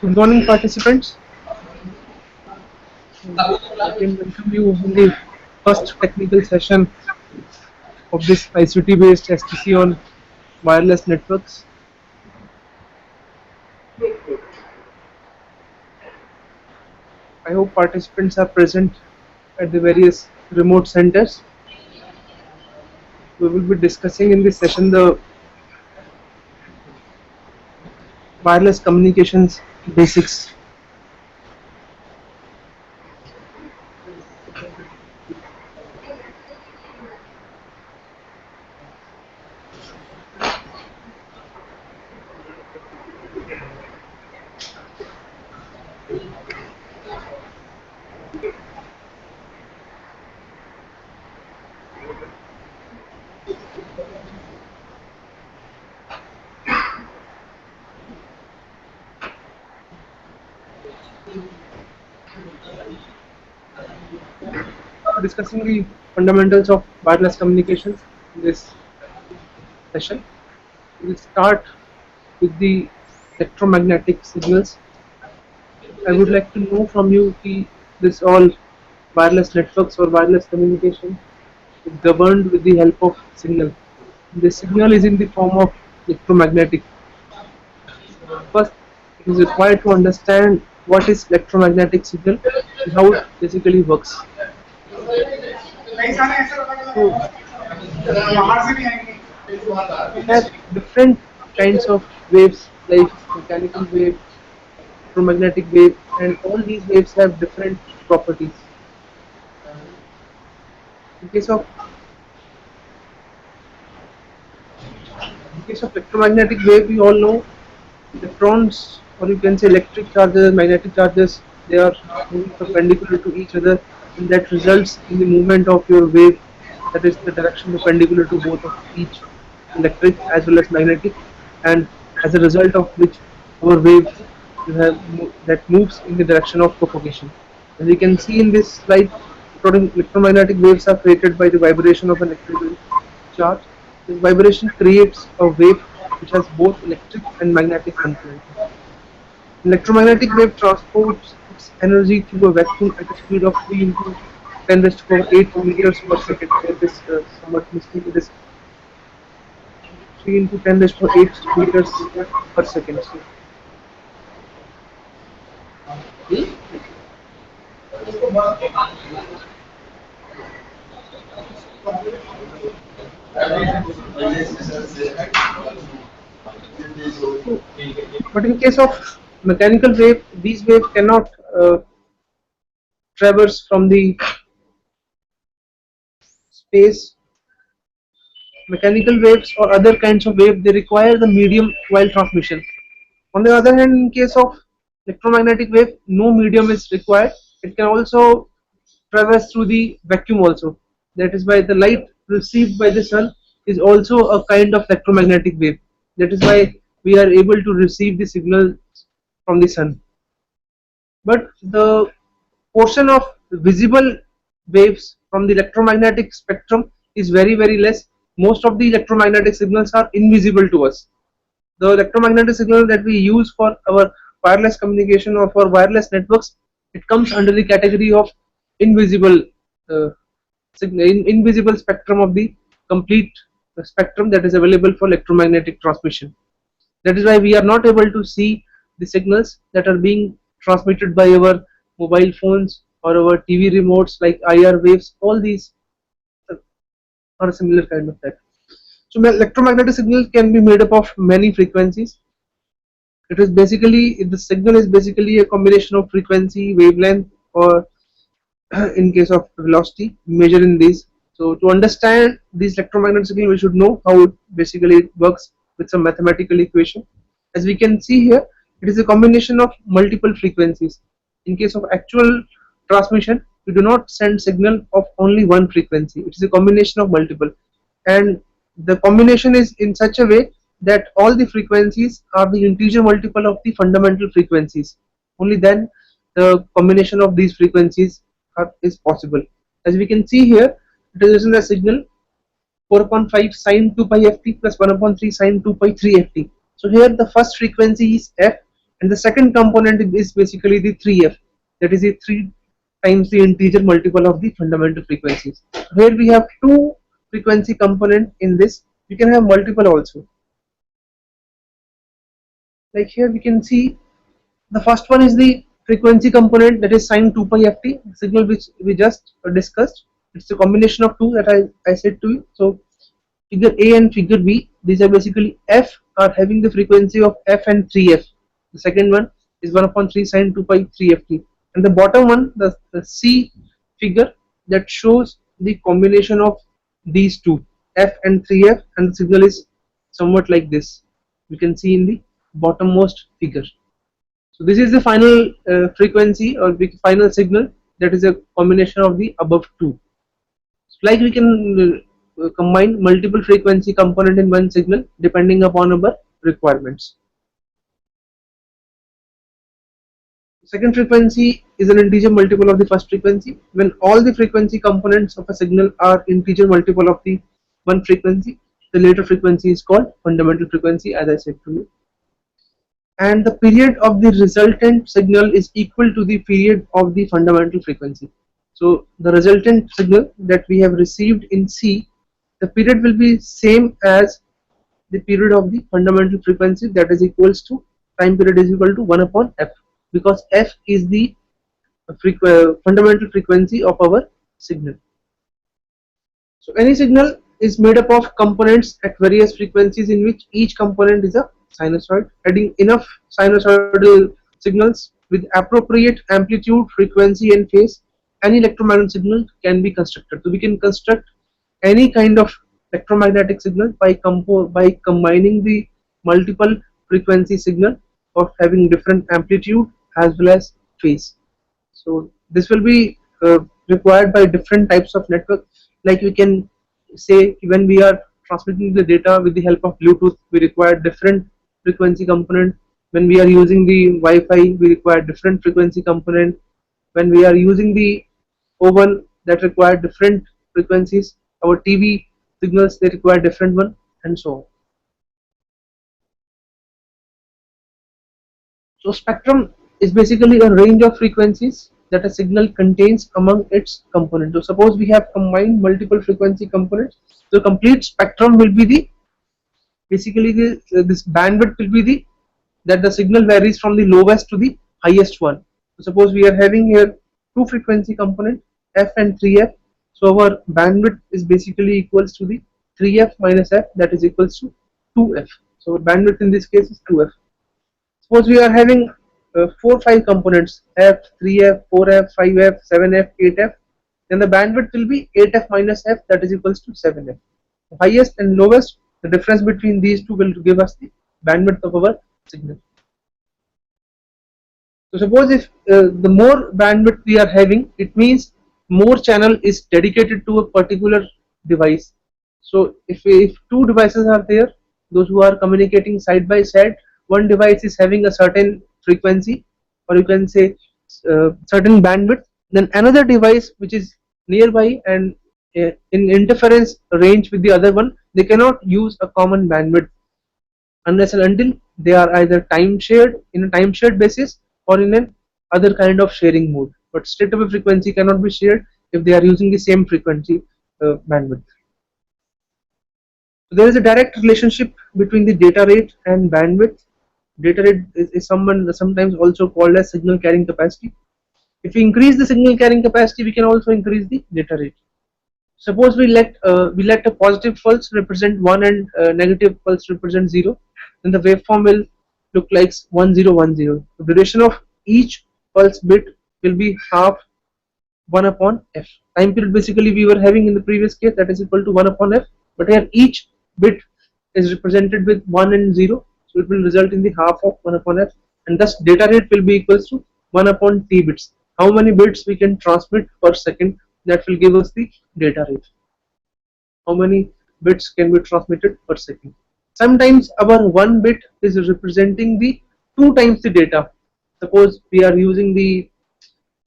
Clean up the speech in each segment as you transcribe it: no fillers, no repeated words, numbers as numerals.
Good morning, participants. Again, welcome you in the first technical session of this ICT-based STC on wireless networks. I hope participants are present at the various remote centers. We will be discussing in this session the wireless communications basics. Discussing the fundamentals of wireless communications in this session. We will start with the electromagnetic signals. I would like to know from you this all wireless networks or wireless communication is governed with the help of signal. The signal is in the form of electromagnetic. First, it is required to understand what is electromagnetic signal and how it basically works. So, we have different kinds of waves like mechanical wave, electromagnetic wave, and all these waves have different properties. In case of electromagnetic wave, we all know electrons, or you can say electric charges, magnetic charges, they are moving perpendicular to each other, and that results in the movement of your wave, that is the direction perpendicular to both of each electric as well as magnetic, and as a result of which our wave that moves in the direction of propagation. As you can see in this slide, electromagnetic waves are created by the vibration of an electrical charge. This vibration creates a wave which has both electric and magnetic components. Electromagnetic wave transports its energy through a vacuum at a speed of 3 into 10 raised to power 8 meters per second. It is somewhat mistake. It is 3 into 10 raised to power 8 meters per second. But in case of mechanical wave, these waves cannot traverse from the space. Mechanical waves or other kinds of wave, they require the medium while transmission. On the other hand, in case of electromagnetic wave, no medium is required. It can also traverse through the vacuum also. That is why the light received by the sun is also a kind of electromagnetic wave. That is why we are able to receive the signal from the sun. But the portion of visible waves from the electromagnetic spectrum is very less. Most of the electromagnetic signals are invisible to us. The electromagnetic signal that we use for our wireless communication or for wireless networks, it comes under the category of invisible invisible spectrum of the complete spectrum that is available for electromagnetic transmission. That is why we are not able to see the signals that are being transmitted by our mobile phones or our TV remotes like IR waves. All these are a similar kind of that. So electromagnetic signal can be made up of many frequencies. It is basically, the signal is basically a combination of frequency, wavelength, or in case of velocity, measure in these. So to understand these electromagnetic signal, we should know how it basically works with some mathematical equation. As we can see here, it is a combination of multiple frequencies. In case of actual transmission, we do not send signal of only one frequency. It is a combination of multiple, and the combination is in such a way that all the frequencies are the integer multiple of the fundamental frequencies. Only then the combination of these frequencies is possible. As we can see here, it is written as signal 4.5 sine 2 pi ft plus 1/3 sine 2 pi 3 ft. So here the first frequency is f, And the second component is basically the 3f, that is the 3 times the integer multiple of the fundamental frequencies. Where we have two frequency component in this, we can have multiple also. Like here we can see the first one is the frequency component, that is sine 2 pi ft, signal which we just discussed. It's a combination of two that I said to you. So figure A and figure B, these are basically f are having the frequency of f and 3f. The second one is 1 upon 3 sine 2 pi 3ft, and the bottom one, the C figure, that shows the combination of these two, f and 3f, and the signal is somewhat like this. You can see in the bottommost figure. So this is the final frequency or the final signal, that is a combination of the above two. Like we can combine multiple frequency component in one signal depending upon our requirements. Second frequency is an integer multiple of the first frequency. When all the frequency components of a signal are integer multiple of the one frequency, the later frequency is called fundamental frequency, as I said to you. And the period of the resultant signal is equal to the period of the fundamental frequency. So the resultant signal that we have received in C, the period will be same as the period of the fundamental frequency, that is equals to, time period is equal to 1 upon f, because f is the fundamental frequency of our signal. So any signal is made up of components at various frequencies in which each component is a sinusoid. Adding enough sinusoidal signals with appropriate amplitude, frequency and phase, any electromagnetic signal can be constructed. So we can construct any kind of electromagnetic signal by combining the multiple frequency signal of having different amplitude as well as phase. So this will be required by different types of network. Like we can say, when we are transmitting the data with the help of Bluetooth, we require different frequency component. When we are using the Wi-Fi, we require different frequency component. When we are using the oven, that require different frequencies. Our TV signals, they require different one, and so on. So spectrum is basically a range of frequencies that a signal contains among its components. So suppose we have combined multiple frequency components, so complete spectrum will be the, basically this bandwidth will be the, that the signal varies from the lowest to the highest one. So suppose we are having here two frequency component, f and 3f. So our bandwidth is basically equals to the 3f minus f, that is equals to 2f. So bandwidth in this case is 2f. Suppose we are having 4-5 components, f, 3f, 4f, 5f, 7f, 8f, then the bandwidth will be 8f minus f, that is equals to 7f. The highest and lowest, the difference between these two will give us the bandwidth of our signal. So suppose if the more bandwidth we are having, it means more channel is dedicated to a particular device. So if two devices are there, those who are communicating side by side, one device is having a certain frequency, or you can say certain bandwidth, then another device which is nearby and in interference range with the other one, they cannot use a common bandwidth unless and until they are either time shared in a time shared basis or in an other kind of sharing mode. But straight away frequency cannot be shared if they are using the same frequency bandwidth. So there is a direct relationship between the data rate and bandwidth. Data rate is sometimes also called as signal carrying capacity. If we increase the signal carrying capacity, we can also increase the data rate. Suppose we let a positive pulse represent 1 and negative pulse represent 0, then the waveform will look like 1010. The duration of each pulse bit will be half 1 upon f. Time period basically we were having in the previous case, that is equal to 1 upon f, but here each bit is represented with 1 and 0, so it will result in the half of 1 upon f, and thus data rate will be equals to 1 upon t bits. How many bits we can transmit per second, that will give us the data rate. How many bits can be transmitted per second. Sometimes our 1 bit is representing the 2 times the data. Suppose we are using the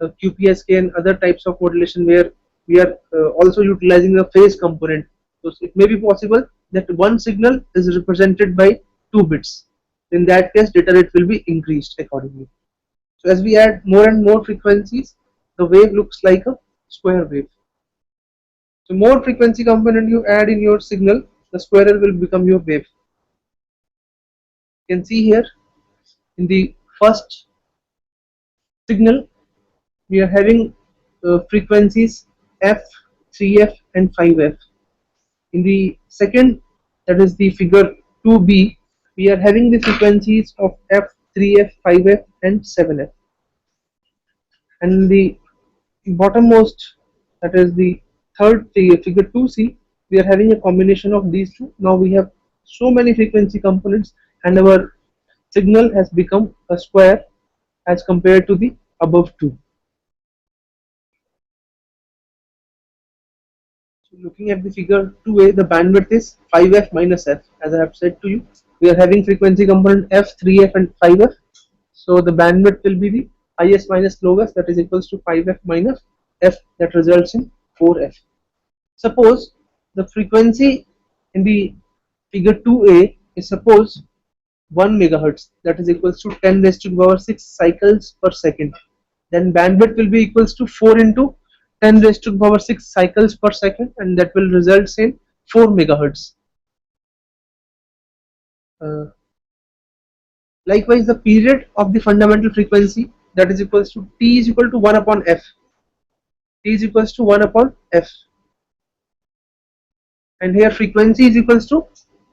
QPSK and other types of modulation where we are also utilizing the phase component. So it may be possible that one signal is represented by 2 bits. In that case, data rate will be increased accordingly. So as we add more and more frequencies, the wave looks like a square wave. So more frequency component you add in your signal, the squarer will become your wave. You can see here in the first signal, we are having frequencies f, 3f and 5f. In the second, that is the figure 2b, we are having the frequencies of f, 3f, 5f and 7f. And the bottommost, that is the third figure 2c, we are having a combination of these two. Now we have so many frequency components and our signal has become a square as compared to the above two. So looking at the figure 2a, the bandwidth is 5f minus f. As I have said to you, we are having frequency component f, 3f and 5f. So the bandwidth will be the highest minus lowest, that is equals to 5f minus f, that results in 4f. Suppose the frequency in the figure 2a is suppose 1 megahertz, that is equals to 10 raised to the power 6 cycles per second. Then bandwidth will be equals to 4 into 10 raised to the power 6 cycles per second, and that will result in 4 megahertz. Likewise, the period of the fundamental frequency, that is equals to t is equal to 1 upon f. T is equals to 1 upon f. And here frequency is equals to,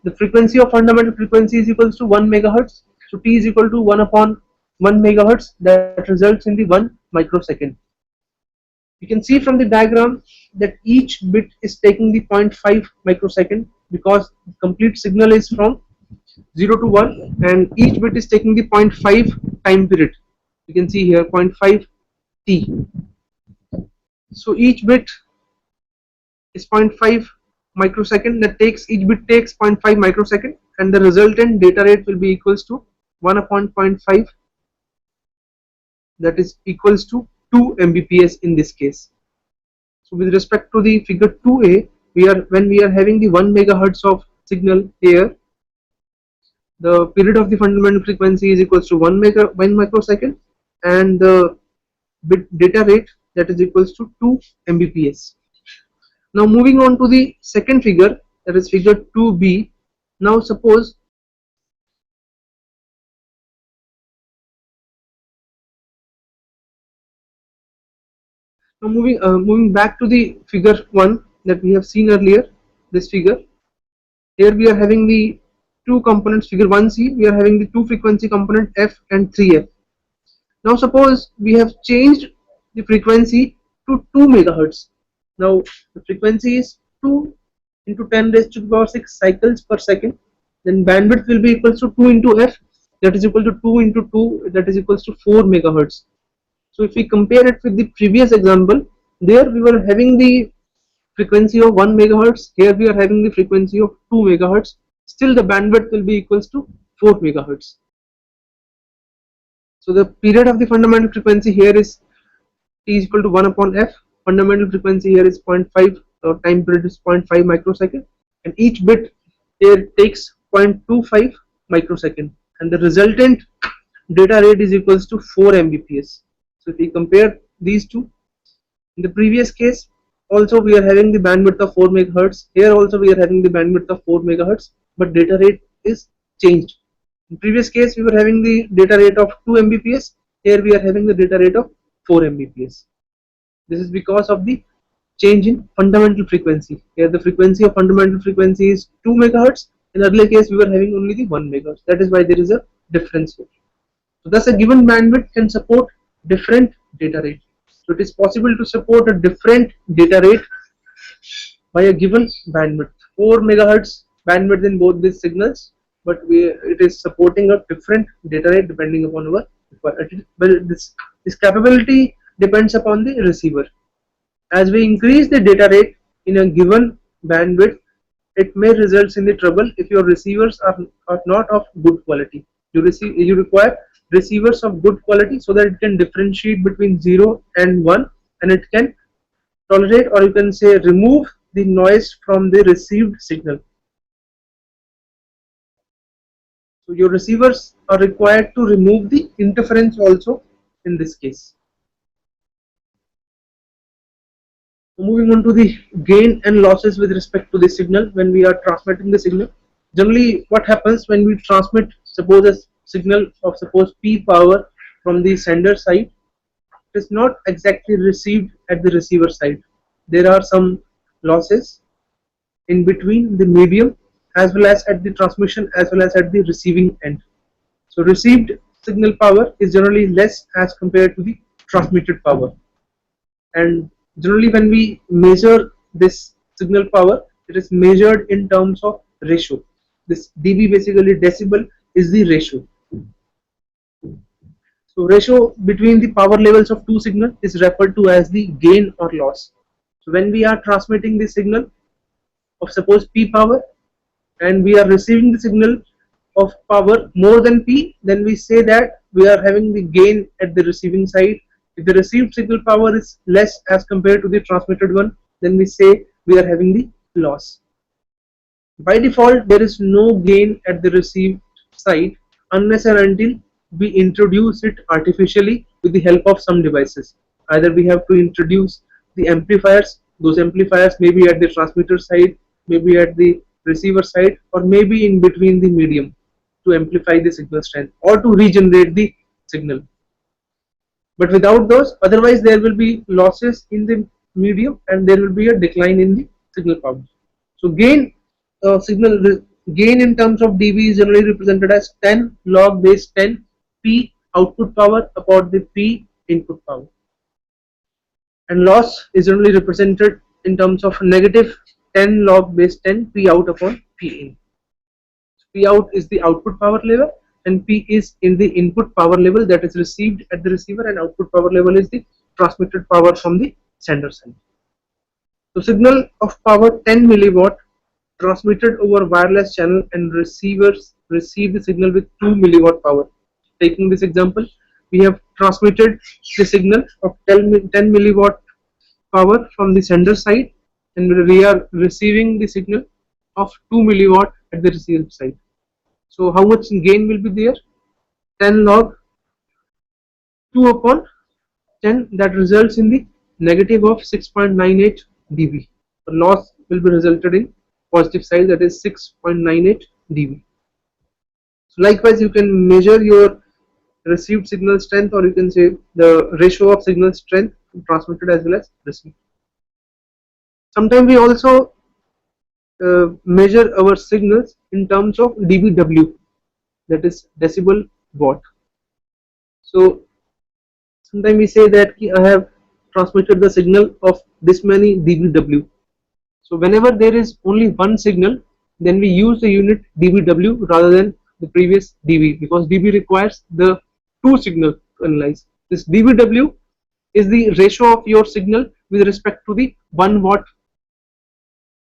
the frequency of fundamental frequency is equals to 1 megahertz. So T is equal to 1 upon 1 megahertz, that results in the 1 microsecond. You can see from the diagram that each bit is taking the 0.5 microsecond, because the complete signal is from 0 to 1 and each bit is taking the 0.5 time period. You can see here 0.5 t. So each bit is 0.5 microsecond, that takes, each bit takes 0.5 microsecond, and the resultant data rate will be equals to 1 upon 0.5, that is equals to 2 Mbps in this case. So with respect to the figure 2a, when we are having the 1 megahertz of signal here, the period of the fundamental frequency is equals to 1 microsecond, and the bit data rate, that is equals to 2 Mbps. Now moving on to the second figure, that is figure 2b. Now suppose moving back to the figure 1 that we have seen earlier, this figure. Here we are having the two components, figure 1c, we are having the two frequency component f and 3f. Now suppose we have changed the frequency to 2 megahertz. Now the frequency is 2 into 10 raised to the power 6 cycles per second. Then bandwidth will be equals to 2 into f, that is equal to 2 into 2, that is equals to 4 megahertz. So if we compare it with the previous example, there we were having the frequency of 1 megahertz, here we are having the frequency of 2 megahertz, still the bandwidth will be equals to 4 megahertz. So the period of the fundamental frequency here is t is equal to 1 upon f, fundamental frequency here is 0.5, or time period is 0.5 microsecond, and each bit here takes 0.25 microsecond, and the resultant data rate is equals to 4 Mbps. So if we compare these two, in the previous case also we are having the bandwidth of 4 megahertz, here also we are having the bandwidth of 4 megahertz, but data rate is changed. In previous case we were having the data rate of 2 Mbps, here we are having the data rate of 4 Mbps. This is because of the change in fundamental frequency. Here the frequency of fundamental frequency is 2 megahertz, in earlier case we were having only the 1 megahertz, that is why there is a difference here. So thus a given bandwidth can support different data rate. So it is possible to support a different data rate by a given bandwidth. 4 megahertz bandwidth in both these signals, but it is supporting a different data rate depending upon our requirement. But this capability depends upon the receiver. As we increase the data rate in a given bandwidth, it may result in the trouble if your receivers are not of good quality. You require receivers of good quality so that it can differentiate between 0 and 1, and it can tolerate, or you can say remove, the noise from the received signal. So your receivers are required to remove the interference also in this case. Moving on to the gain and losses with respect to the signal when we are transmitting the signal. Generally, what happens when we transmit, suppose a signal of suppose P power from the sender side, it is not exactly received at the receiver side. There are some losses in between the medium as well as at the transmission as well as at the receiving end. So received signal power is generally less as compared to the transmitted power, and generally when we measure this signal power, it is measured in terms of ratio. This dB, basically decibel, is the ratio. So ratio between the power levels of two signals is referred to as the gain or loss. So when we are transmitting the signal of suppose P power and we are receiving the signal of power more than P, then we say that we are having the gain at the receiving side. If the received signal power is less as compared to the transmitted one, then we say we are having the loss. By default, there is no gain at the received side unless and until we introduce it artificially with the help of some devices. Either we have to introduce the amplifiers, those amplifiers may be at the transmitter side, maybe at the receiver side, or maybe in between the medium to amplify the signal strength or to regenerate the signal. But without those, otherwise there will be losses in the medium and there will be a decline in the signal power. So gain gain in terms of dB is generally represented as 10 log base 10 P output power upon the P input power, and loss is generally represented in terms of negative 10 log base 10 P out upon P in. P out is the output power level and P is in the input power level that is received at the receiver, and output power level is the transmitted power from the sender side. So signal of power 10 milliwatt transmitted over wireless channel and receivers receive the signal with 2 milliwatt power. Taking this example, we have transmitted the signal of 10 milliwatt power from the sender side and we are receiving the signal of 2 milliwatt at the receiver side. So how much gain will be there? 10 log 2 upon 10, that results in the negative of 6.98 dB. The loss will be resulted in positive side, that is 6.98 dB. So likewise you can measure your received signal strength, or you can say the ratio of signal strength transmitted as well as received. Sometimes we also measure our signals in terms of dBW, that is decibel watt. So sometimes we say that I have transmitted the signal of this many dBW. So whenever there is only one signal, then we use the unit dBW rather than the previous dB, because dB requires the two signals to analyze. This dBW is the ratio of your signal with respect to the 1 watt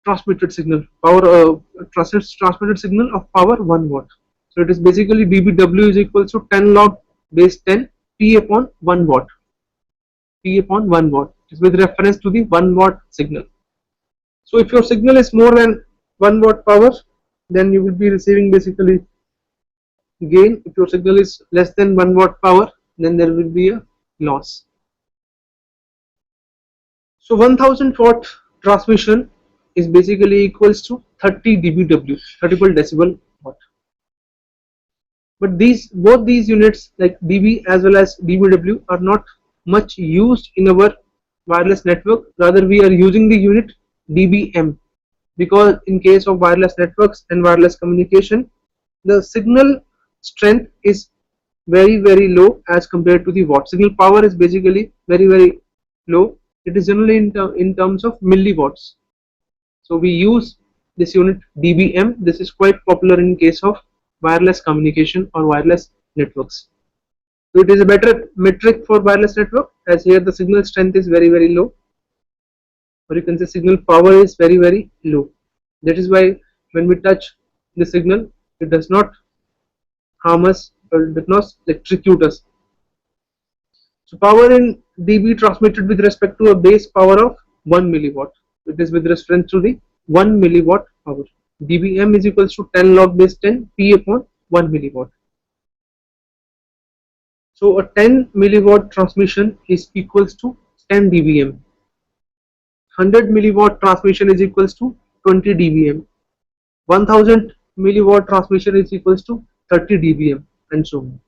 transmitted signal, power transmitted signal of power 1 watt. So it is basically dBW is equals to 10 log base 10 P upon 1 watt. P upon 1 watt is with reference to the 1 watt signal. So if your signal is more than 1 watt power, then you will be receiving basically gain. If your signal is less than 1 watt power, then there will be a loss. So 1000 watt transmission is basically equals to 30 dBW, 30 decibel watt. But both these units like dB as well as dBW are not much used in our wireless network. Rather we are using the unit dBm, because in case of wireless networks and wireless communication, the signal strength is very low as compared to the watt. Signal power is basically very low. It is generally in terms of milliwatts. So we use this unit dBm. This is quite popular in case of wireless communication or wireless networks. So it is a better metric for wireless network, as here the signal strength is very low, or you can say signal power is very low. That is why when we touch the signal, it does not harm us or does not electrocute us. So power in dB transmitted with respect to a base power of 1 milliwatt. It is with reference to the 1 milliwatt power. dBm is equals to 10 log base 10 P upon 1 milliwatt. So a 10 milliwatt transmission is equals to 10 dBm. 100 milliwatt transmission is equals to 20 dBm. 1000 milliwatt transmission is equals to 30 dBm, and so on.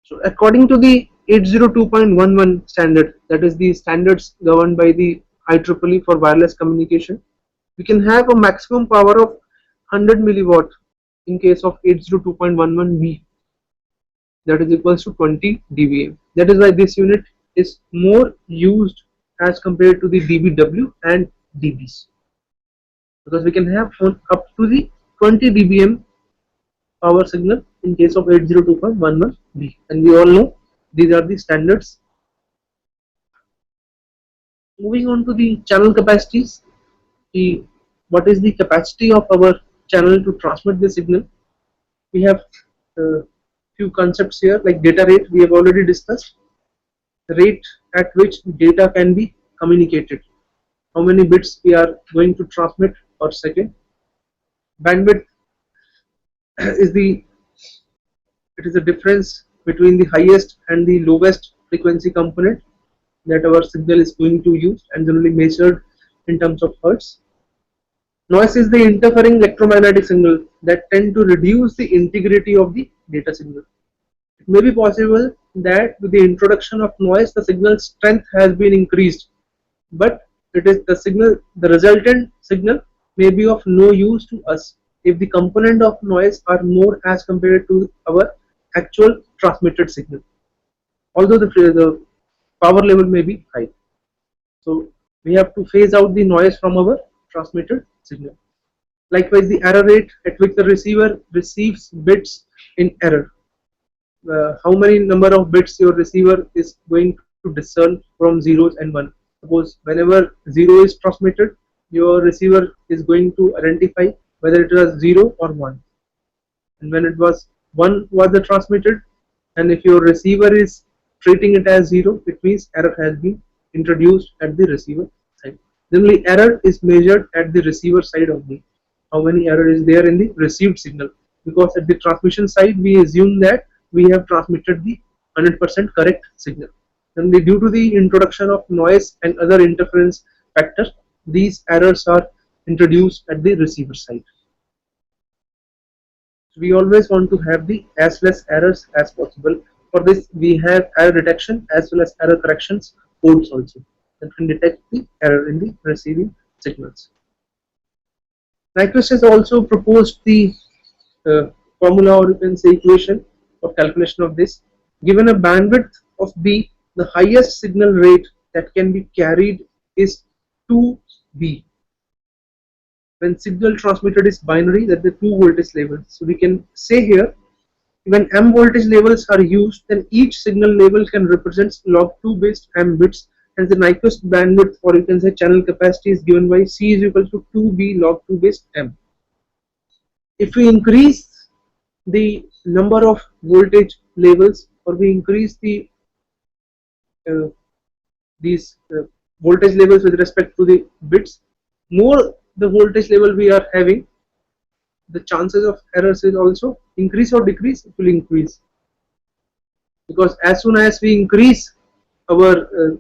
So according to the 802.11 standard, that is the standards governed by the IEEE for wireless communication, we can have a maximum power of 100 milliwatt in case of 802.11b, that is equals to 20 dBm. That is why this unit is more used as compared to the dBW and dBs, because we can have up to the 20 dBm power signal in case of 802.11b, and we all know these are the standards. Moving on to the channel capacities, what is the capacity of our channel to transmit the signal? We have few concepts here, like data rate we have already discussed, the rate at which data can be communicated, how many bits we are going to transmit per second. Bandwidth is the difference between the highest and the lowest frequency component that our signal is going to use, and generally measured in terms of hertz. Noise is the interfering electromagnetic signal that tend to reduce the integrity of the data signal. It may be possible that with the introduction of noise, the signal strength has been increased, but the resultant signal may be of no use to us if the component of noise are more as compared to our actual transmitted signal, although the power level may be high. So we have to phase out the noise from our transmitted signal. Likewise, the error rate at which the receiver receives bits in error. How many number of bits your receiver is going to discern from zeros and one. Suppose whenever 0 is transmitted, your receiver is going to identify whether it was 0 or 1, and when it was 1 was the transmitted, and if your receiver is treating it as 0, it means error has been introduced at the receiver side. Generally, error is measured at the receiver side only. How many error is there in the received signal? Because at the transmission side, we assume that we have transmitted the 100% correct signal. And due to the introduction of noise and other interference factors, these errors are introduced at the receiver side. We always want to have the as less errors as possible. For this, we have error detection as well as error corrections codes also that can detect the error in the receiving signals. Nyquist has also proposed the formula, or you can say equation, for calculation of this. Given a bandwidth of B, the highest signal rate that can be carried is 2B. When signal transmitted is binary, that the 2 voltage levels. So we can say here, when M voltage levels are used, then each signal level can represent log 2 based M bits, and the Nyquist bandwidth, or you can say channel capacity, is given by C is equal to 2B log 2 based M. If we increase the number of voltage levels, or we increase the these voltage levels with respect to the bits, more the voltage level we are having, the chances of errors is also increase or decrease. It will increase, because as soon as we increase our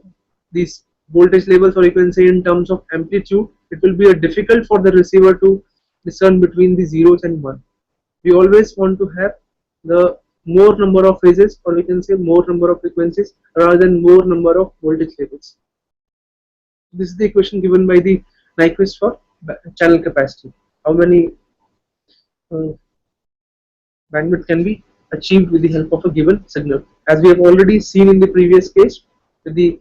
these voltage levels, or you can say in terms of amplitude, it will be difficult for the receiver to discern between the zeros and 1. We always want to have the more number of phases, or we can say more number of frequencies, rather than more number of voltage levels. This is the equation given by the Nyquist for channel capacity. How many bandwidth can be achieved with the help of a given signal. As we have already seen in the previous case, with the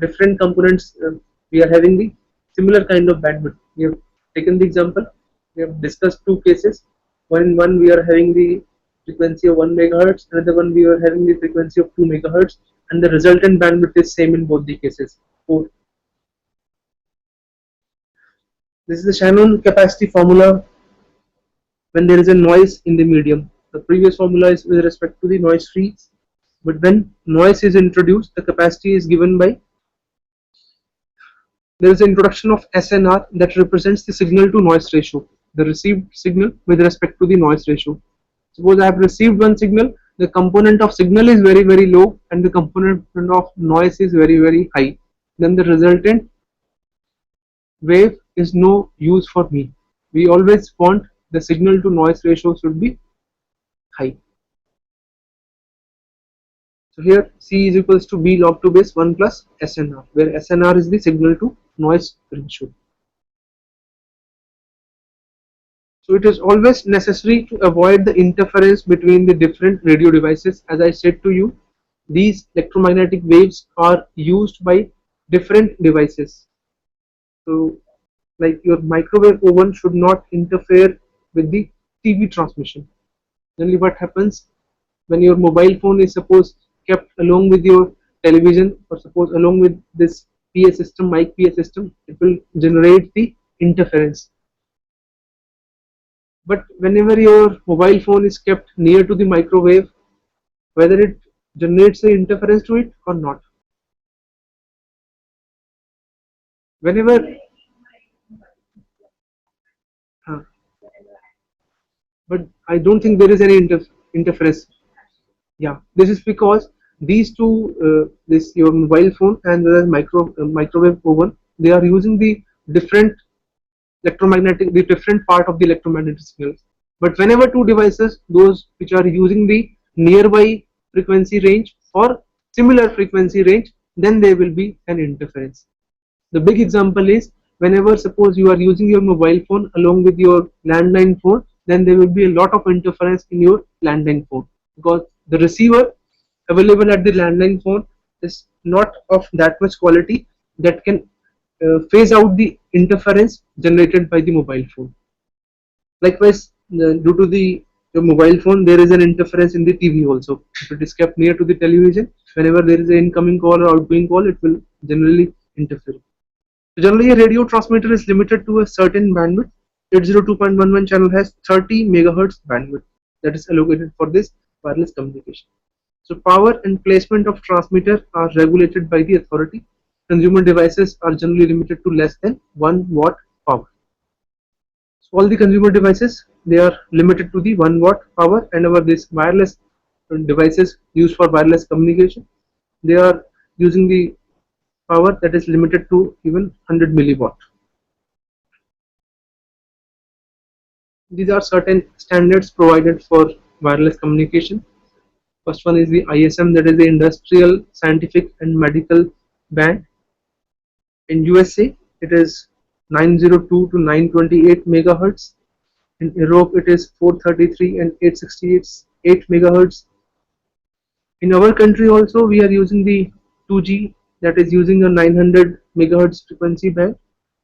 different components, we are having the similar kind of bandwidth. We have taken the example, we have discussed two cases. One we are having the frequency of 1 megahertz, another one we are having the frequency of 2 megahertz, and the resultant bandwidth is same in both the cases. 4. This is the Shannon capacity formula when there is a noise in the medium. The previous formula is with respect to the noise free, but when noise is introduced, the capacity is given by, there is an introduction of SNR that represents the signal to noise ratio, the received signal with respect to the noise ratio. Suppose I have received one signal, the component of signal is very low and the component of noise is very high, then the resultant wave is no use for me. We always want the signal to noise ratio should be high. So here C is equals to B log to base 1 plus SNR, where SNR is the signal to noise ratio. So it is always necessary to avoid the interference between the different radio devices. As I said to you, these electromagnetic waves are used by different devices. So like your microwave oven should not interfere with the TV transmission. Generally what happens when your mobile phone is suppose kept along with your television, or suppose along with this PA system, mic PA system, it will generate the interference. But whenever your mobile phone is kept near to the microwave, whether it generates the interference to it or not. Whenever but I don't think there is any interference. Yeah, this is because these two, this your mobile phone and the microwave oven, they are using the different electromagnetic, the different part of the electromagnetic signals. But whenever two devices, those which are using the nearby frequency range or similar frequency range, then there will be an interference. The big example is whenever suppose you are using your mobile phone along with your landline phone, then there will be a lot of interference in your landline phone, because the receiver available at the landline phone is not of that much quality that can phase out the interference generated by the mobile phone. Likewise, due to the your mobile phone, there is an interference in the TV also. If it is kept near to the television, whenever there is an incoming call or outgoing call, it will generally interfere. Generally, a radio transmitter is limited to a certain bandwidth. 802.11 channel has 30 megahertz bandwidth that is allocated for this wireless communication. So power and placement of transmitter are regulated by the authority. Consumer devices are generally limited to less than 1 watt power. So all the consumer devices, they are limited to the 1 watt power, and our this wireless devices used for wireless communication, they are using the power that is limited to even 100 milliwatt. These are certain standards provided for wireless communication. First one is the ISM, that is the Industrial, Scientific and Medical Band. In USA, it is 902 to 928 megahertz. In Europe, it is 433 and 868 megahertz. In our country also, we are using the 2G, that is using a 900 megahertz frequency band.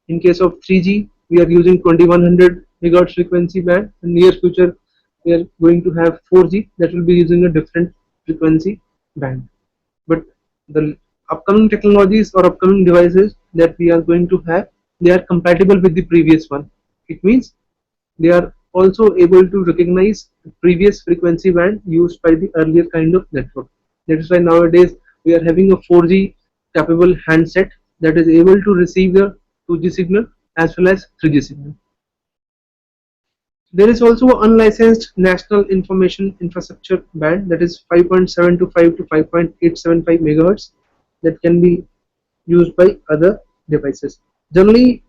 In case of 3G, we are using 2100 megahertz frequency band. In near future, we are going to have 4G, that will be using a different frequency band. But the upcoming technologies or upcoming devices that we are going to have, they are compatible with the previous one. It means they are also able to recognize the previous frequency band used by the earlier kind of network. That is why nowadays we are having a 4G capable handset that is able to receive the 2G signal as well as 3G signal. There is also an unlicensed National Information Infrastructure band, that is 5.725 to 5.875 megahertz, that can be used by other devices. Generally,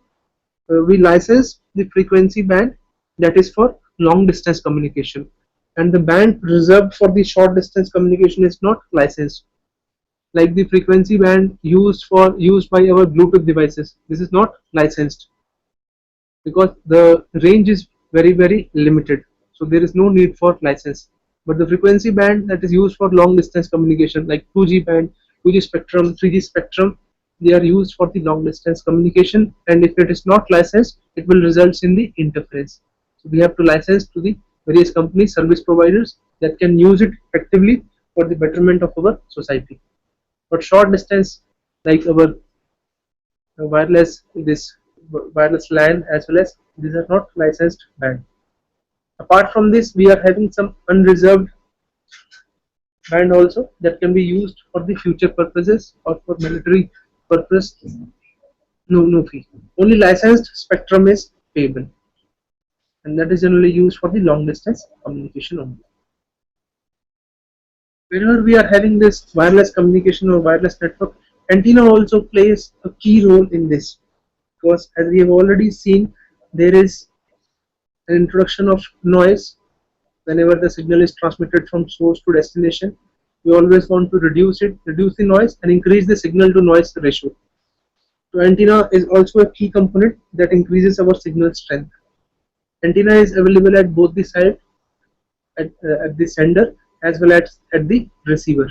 we license the frequency band that is for long distance communication, and the band reserved for the short distance communication is not licensed. Like the frequency band used by our Bluetooth devices, this is not licensed because the range is very limited, so there is no need for license. But the frequency band that is used for long distance communication, like 2G band, 2G spectrum, 3G spectrum, they are used for the long distance communication, and if it is not licensed, it will result in the interference. So we have to license to the various companies, service providers that can use it effectively for the betterment of our society. But short distance, like our wireless, this wireless LAN as well as, these are not licensed band. Apart from this, we are having some unreserved band also that can be used for the future purposes or for military purpose. No fee. Only licensed spectrum is payable, and that is generally used for the long distance communication only. Whenever we are having this wireless communication or wireless network, antenna also plays a key role in this, because as we have already seen, there is an introduction of noise whenever the signal is transmitted from source to destination. We always want to reduce the noise and increase the signal to noise ratio. So antenna is also a key component that increases our signal strength. Antenna is available at both the side, at the sender as well as at the receiver.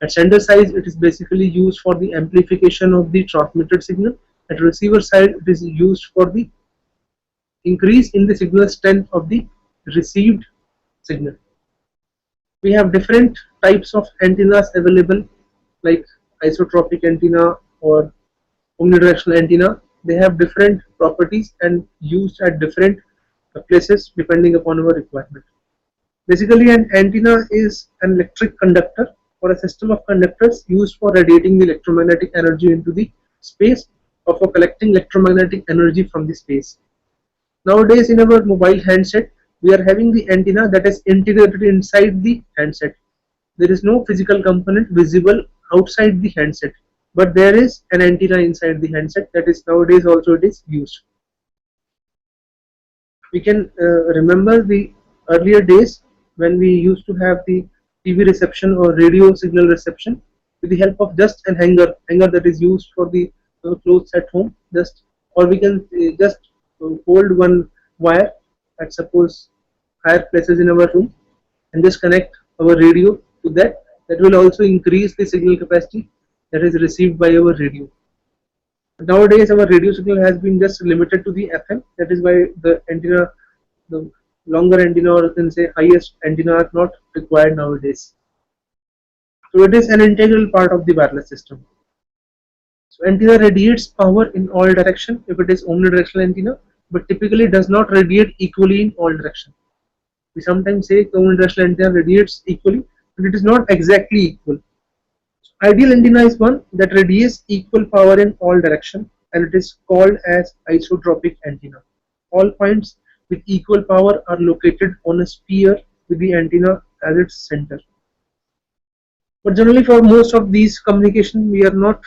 At sender side, it is basically used for the amplification of the transmitted signal. At receiver side, it is used for the increase in the signal strength of the received signal. We have different types of antennas available, like isotropic antenna or omnidirectional antenna. They have different properties and used at different places depending upon our requirement. Basically, an antenna is an electric conductor or a system of conductors used for radiating the electromagnetic energy into the space or for collecting electromagnetic energy from the space. Nowadays, in our mobile handset, we are having the antenna that is integrated inside the handset. There is no physical component visible outside the handset, but there is an antenna inside the handset that is nowadays also it is used. We can remember the earlier days when we used to have the TV reception or radio signal reception with the help of just an hanger that is used for the clothes at home. Just or we can just hold one wire at suppose higher places in our room and just connect our radio to that. That will also increase the signal capacity that is received by our radio. Nowadays, our radio signal has been just limited to the FM. That is why the antenna, the longer antenna, or you can say highest antenna, are not required nowadays. So it is an integral part of the wireless system. So antenna radiates power in all direction if it is omnidirectional antenna, but typically does not radiate equally in all direction. We sometimes say omnidirectional antenna radiates equally, but it is not exactly equal. Ideal antenna is one that radiates equal power in all directions, and it is called as isotropic antenna. All points with equal power are located on a sphere with the antenna as its center. But generally for most of these communication, we are not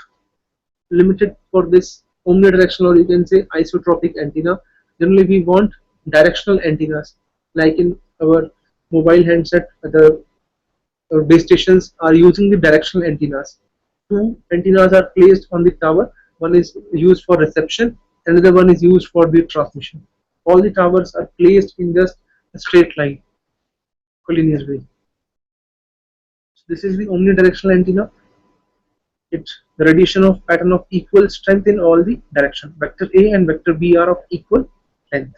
limited for this omnidirectional, or you can say isotropic antenna. Generally we want directional antennas, like in our mobile handset, the base stations are using the directional antennas. Two antennas are placed on the tower. One is used for reception, another one is used for the transmission. All the towers are placed in just a straight line, collinear way. So this is the omnidirectional antenna. The radiation of pattern of equal strength in all the direction. Vector A and vector B are of equal length.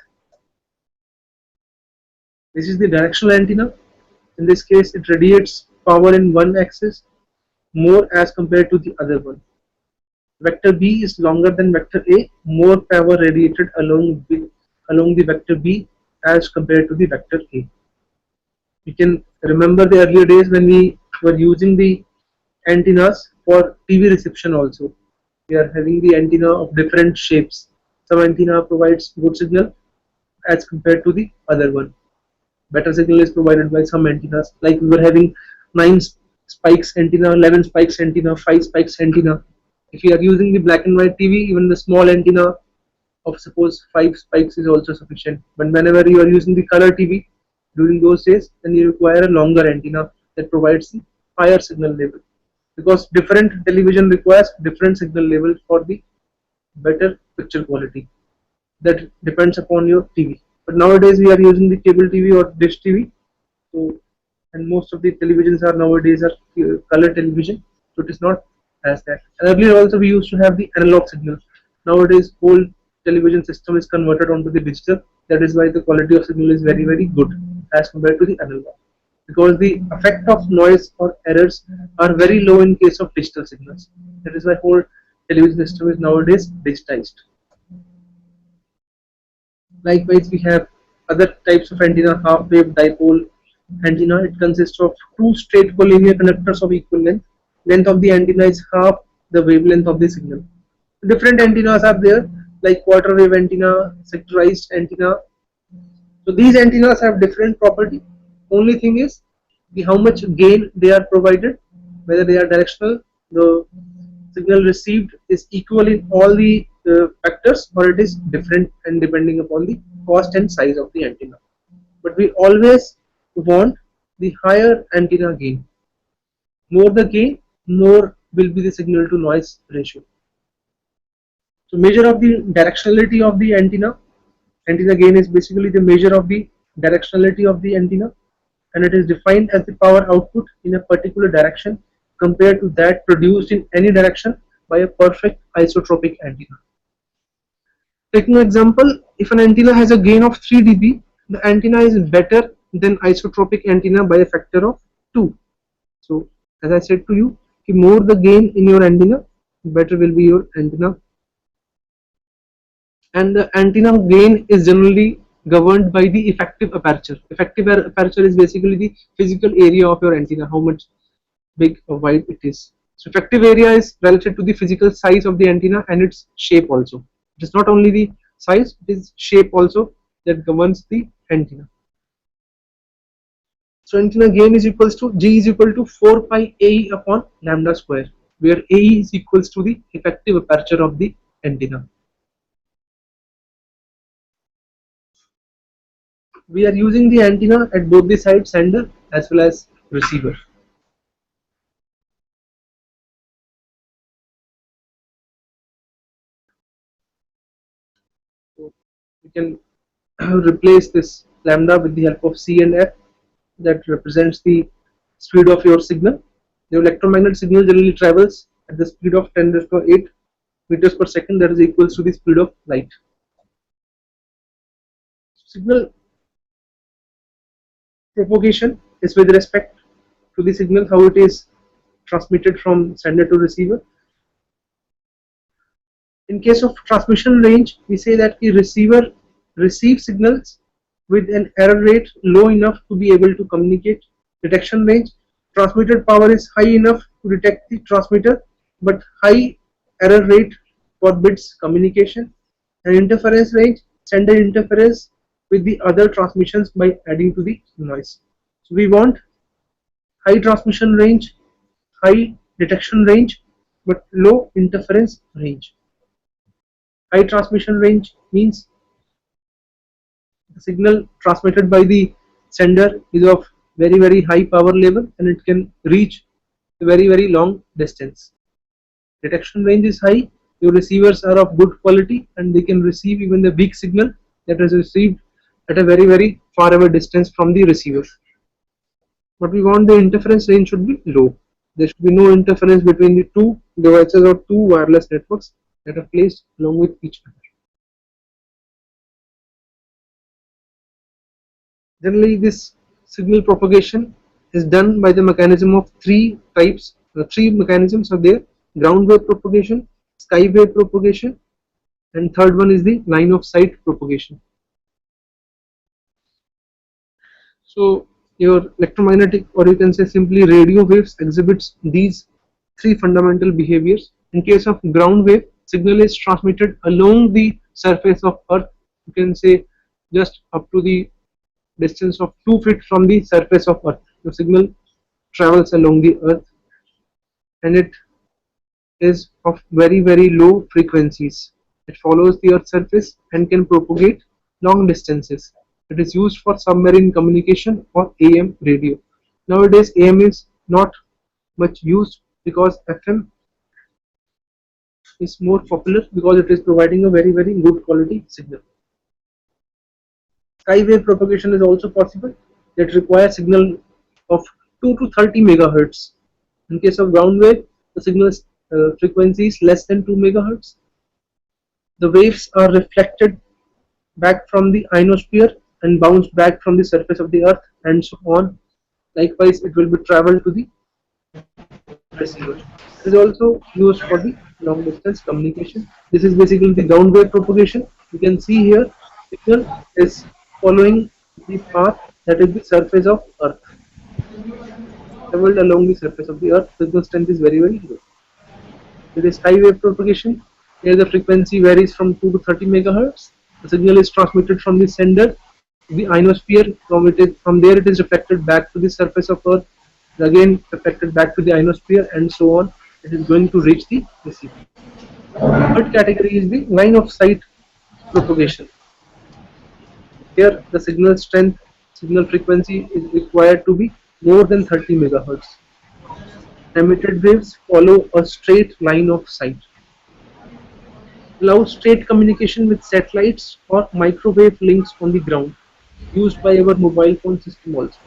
This is the directional antenna. In this case, it radiates power in one axis more as compared to the other one. Vector B is longer than vector A, more power radiated along the vector B as compared to the vector A. You can remember the earlier days when we were using the antennas for TV reception also. We are having the antenna of different shapes. Some antenna provides good signal as compared to the other one. Better signal is provided by some antennas, like we were having 9 spikes antenna, 11 spikes antenna, 5 spikes antenna. If you are using the black and white TV, even the small antenna of suppose 5 spikes is also sufficient. But whenever you are using the color TV during those days, then you require a longer antenna that provides the higher signal level, because different television requires different signal level for the better picture quality. That depends upon your TV. But nowadays we are using the cable TV or dish TV, so and most of the televisions are nowadays are color television, so it is not as that. And earlier also we used to have the analog signal. Nowadays whole television system is converted onto the digital. That is why the quality of signal is very good as compared to the analog, because the effect of noise or errors are very low in case of digital signals. That is why whole television system is nowadays digitized. Likewise, we have other types of antenna, half wave dipole antenna. It consists of two straight collinear conductors of equal length. Length of the antenna is half the wavelength of the signal. Different antennas are there, like quarter wave antenna, sectorized antenna. So these antennas have different property. Only thing is how much gain they are provided, whether they are directional, the signal received is equal in all the factors, or it is different and depending upon the cost and size of the antenna. But we always want the higher antenna gain. More the gain, more will be the signal to noise ratio. So measure of the directionality of the antenna. Antenna gain is basically the measure of the directionality of the antenna, and it is defined as the power output in a particular direction compared to that produced in any direction by a perfect isotropic antenna. Taking an example, if an antenna has a gain of 3 dB, the antenna is better than isotropic antenna by a factor of 2. So as I said to you, the more the gain in your antenna, better will be your antenna. And the antenna gain is generally governed by the effective aperture. Effective aperture is basically the physical area of your antenna, how much big or wide it is. So effective area is relative to the physical size of the antenna and its shape also. It is not only the size, it is shape also that governs the antenna. So antenna gain is equals to G is equal to 4 pi AE upon lambda square, where AE is equals to the effective aperture of the antenna. We are using the antenna at both the sides, sender as well as receiver. So we can replace this lambda with the help of C and F, that represents the speed of your signal. The electromagnetic signal generally travels at the speed of 10⁸ meters per second, that is equals to the speed of light. Signal propagation is with respect to the signal, how it is transmitted from sender to receiver. In case of transmission range, we say that the receiver receives signals with an error rate low enough to be able to communicate. Detection range, transmitted power is high enough to detect the transmitter, but high error rate forbids communication. And interference range, sender interferes with the other transmissions by adding to the noise. So we want high transmission range, high detection range, but low interference range. High transmission range means the signal transmitted by the sender is of very high power level and it can reach a very long distance. Detection range is high, your receivers are of good quality and they can receive even the weak signal that is received at a very far away distance from the receiver. But we want the interference range should be low. There should be no interference between the two devices or two wireless networks that are placed along with each other. Generally, this signal propagation is done by the mechanism of three types. Three mechanisms are there: ground wave propagation, sky wave propagation, and third one is the line of sight propagation. So your electromagnetic, or you can say simply radio waves, exhibits these three fundamental behaviors. In case of ground wave, signal is transmitted along the surface of earth, you can say just up to the distance of 2 feet from the surface of earth. The signal travels along the earth and it is of very low frequencies. It follows the earth's surface and can propagate long distances. It is used for submarine communication or AM radio. Nowadays AM is not much used because FM is more popular because it is providing a very good quality signal. Sky wave propagation is also possible, that requires signal of 2 to 30 megahertz. In case of ground wave, the signal frequency is less than 2 megahertz. The waves are reflected back from the ionosphere and bounced back from the surface of the earth and so on. Likewise, it will be traveled to the receiver. It is also used for the long distance communication. This is basically the ground wave propagation. You can see here, signal is following the path that is the surface of earth. Traveled along the surface of the earth, signal strength is very low. With a sky wave propagation, here the frequency varies from 2 to 30 megahertz. The signal is transmitted from the sender the ionosphere. From there it is reflected back to the surface of Earth, again reflected back to the ionosphere, and so on. It is going to reach the receiver. The third category is the line of sight propagation. Here the signal strength, signal frequency is required to be more than 30 megahertz. Emitted waves follow a straight line of sight, allow straight communication with satellites or microwave links on the ground, used by our mobile phone system also.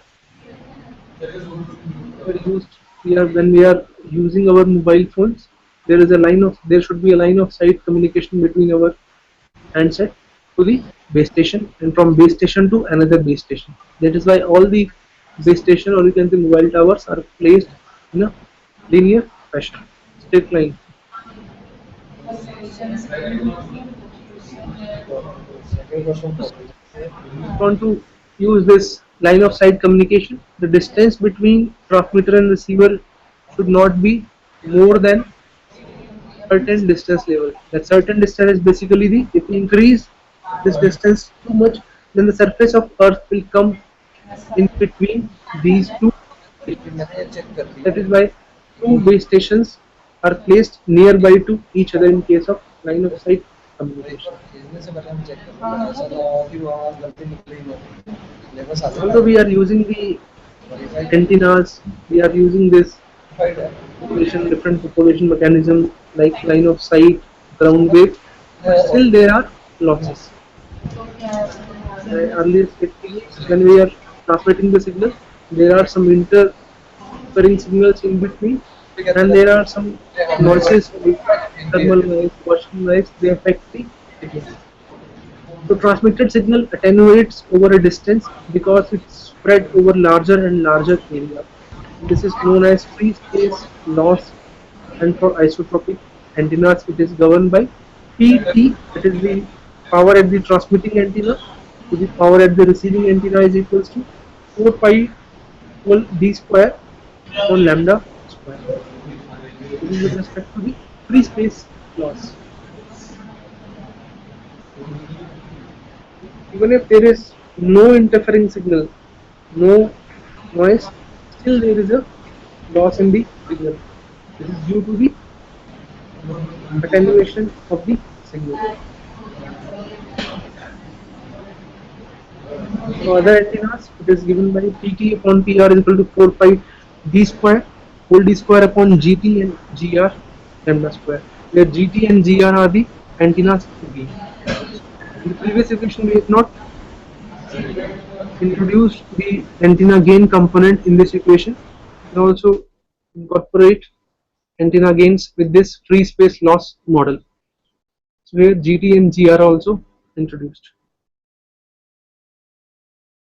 We are used we are When we are using our mobile phones, there should be a line of sight communication between our handset to the base station, and from base station to another base station. That is why all the base station, or you can say mobile towers, are placed in a linear fashion, straight line. Want to use this line of sight communication, the distance between transmitter and receiver should not be more than certain distance level. That certain distance is basically the, if we increase this distance too much, then the surface of Earth will come in between these two stations. That is why two base stations are placed nearby to each other in case of line of sight communication. Although we are using the antennas, we are using this different propagation mechanisms like line of sight, ground wave, but still there are losses. I earlier said to you, when we are transmitting the signal, there are some interfering signals in between, and there are some noises like thermal noise, washing noise, they affect the signal. So transmitted signal attenuates over a distance because it's spread over larger and larger area. This is known as free space loss, and for isotropic antennas it is governed by PT, that is the power at the transmitting antenna to the power at the receiving antenna is equals to 4 pi whole d square upon lambda square. This is with respect to the free space loss. Even if there is no interfering signal, no noise, still there is a loss in the signal. This is due to the attenuation of the signal. For other antennas, it is given by Pt upon Pr is equal to 4 pi d square whole d square upon Gt and Gr lambda square, where Gt and Gr are the antenna's gain. In the previous equation, we have not introduced the antenna gain component in this equation. We can also incorporate antenna gains with this free space loss model. So here Gt and Gr are also introduced.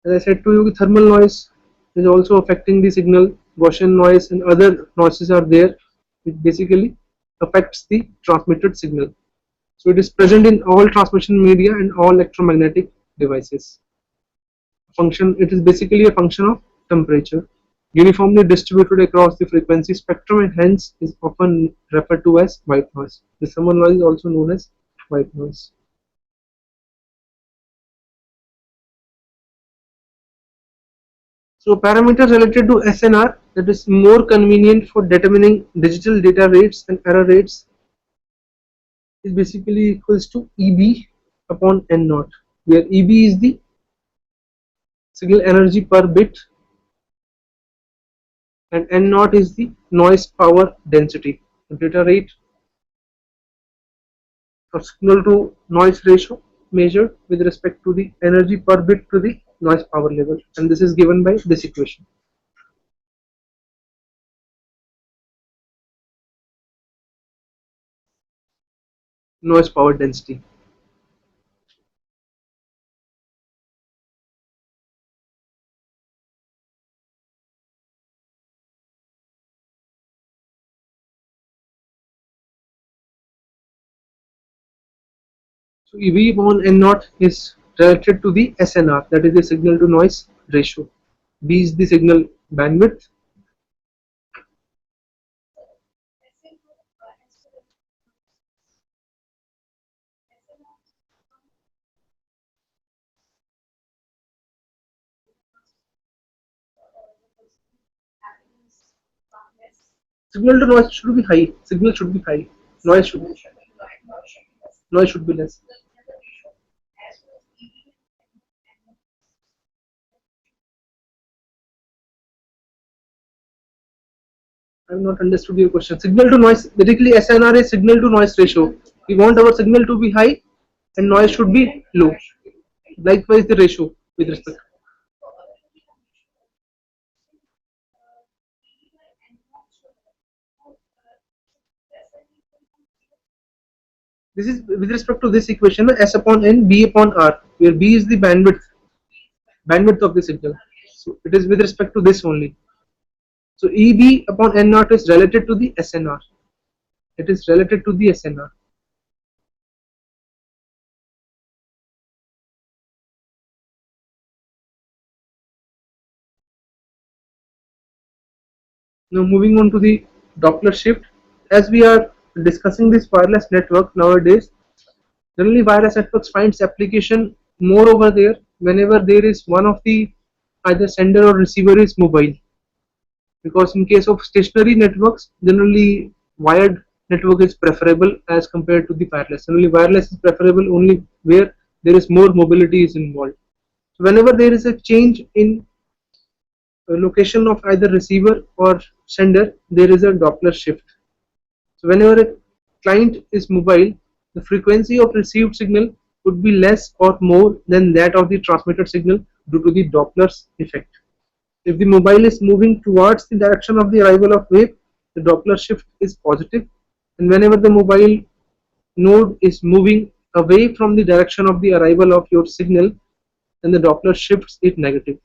As I said to you, thermal noise is also affecting the signal. Gaussian noise and other noises are there, which basically affects the transmitted signal. So it is present in all transmission media and all electromagnetic devices. It is basically a function of temperature, uniformly distributed across the frequency spectrum, and hence is often referred to as white noise. The thermal noise is also known as white noise. So parameters related to SNR, that is more convenient for determining digital data rates and error rates, is basically equals to EB upon N naught, where EB is the signal energy per bit and N naught is the noise power density. The data rate of signal to noise ratio measured with respect to the energy per bit to the noise power level, and this is given by this equation. Noise power density. So EV upon N naught is related to the SNR, that is the signal to noise ratio. B is the signal bandwidth. Signal to noise should be high. Signal should be high. Noise should be less. I have not understood your question. Signal to noise, basically SNR is signal to noise ratio. We want our signal to be high and noise should be low. Likewise the ratio with respect. This is with respect to this equation, S upon N, B upon R, where B is the bandwidth of the signal. So it is with respect to this only. So EB upon N naught is related to the SNR. It is related to the SNR. Now moving on to the Doppler shift. As we are discussing this wireless network nowadays, generally wireless networks finds application more over there whenever there is one of the either sender or receiver is mobile. Because in case of stationary networks, generally wired network is preferable as compared to the wireless. Generally wireless is preferable only where there is more mobility is involved. So whenever there is a change in location of either receiver or sender, there is a Doppler shift. So whenever a client is mobile, the frequency of received signal could be less or more than that of the transmitted signal due to the Doppler's effect. If the mobile is moving towards the direction of the arrival of wave, the Doppler shift is positive, and whenever the mobile node is moving away from the direction of the arrival of your signal, then the Doppler shifts it negative.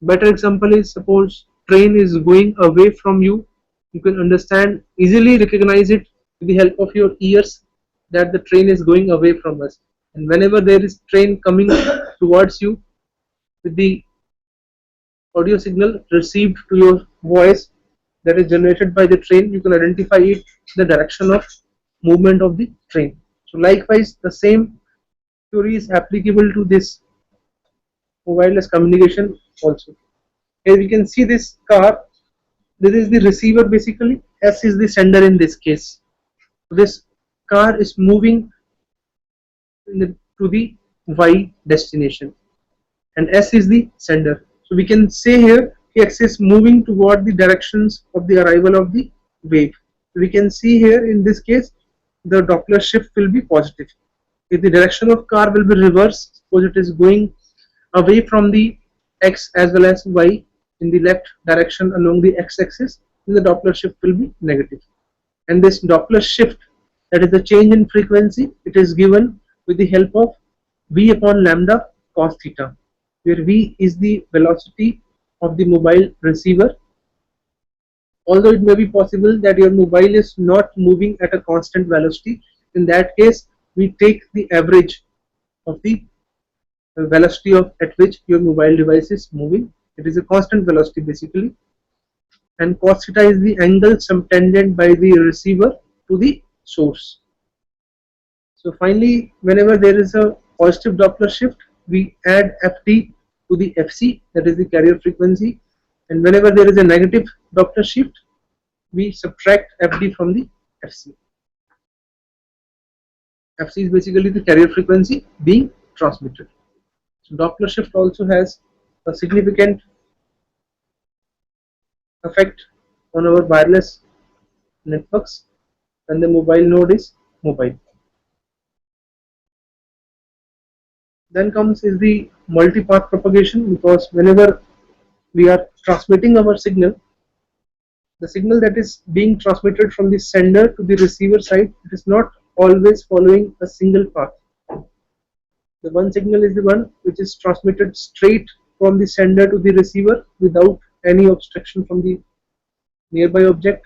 Better example is, suppose train is going away from you. You can understand, easily recognize it with the help of your ears that the train is going away from us. And whenever there is train coming towards you, with the audio signal received to your voice that is generated by the train, you can identify it the direction of movement of the train. So likewise, the same theory is applicable to this wireless communication also. Here we can see this car. This is the receiver basically. S is the sender in this case. This car is moving to the Y destination, and S is the sender. So we can say here X is moving toward the directions of the arrival of the wave. We can see here in this case the Doppler shift will be positive. If the direction of car will be reversed, suppose it is going away from the X as well as Y in the left direction along the x-axis, then the Doppler shift will be negative. And this Doppler shift, that is the change in frequency, it is given with the help of V upon lambda cos theta, where V is the velocity of the mobile receiver. Although it may be possible that your mobile is not moving at a constant velocity, in that case we take the average of the velocity at which your mobile device is moving. It is a constant velocity basically, and cos theta is the angle subtended by the receiver to the source. So finally, whenever there is a positive Doppler shift, we add Ft to the Fc, that is the carrier frequency, and whenever there is a negative Doppler shift, we subtract Fd from the Fc. Fc is basically the carrier frequency being transmitted. So Doppler shift also has a significant effect on our wireless networks when the mobile node is mobile. Then comes is the multi-path propagation, because whenever we are transmitting our signal, the signal that is being transmitted from the sender to the receiver side, it is not always following a single path. The one signal is the one which is transmitted straight from the sender to the receiver without any obstruction from the nearby object.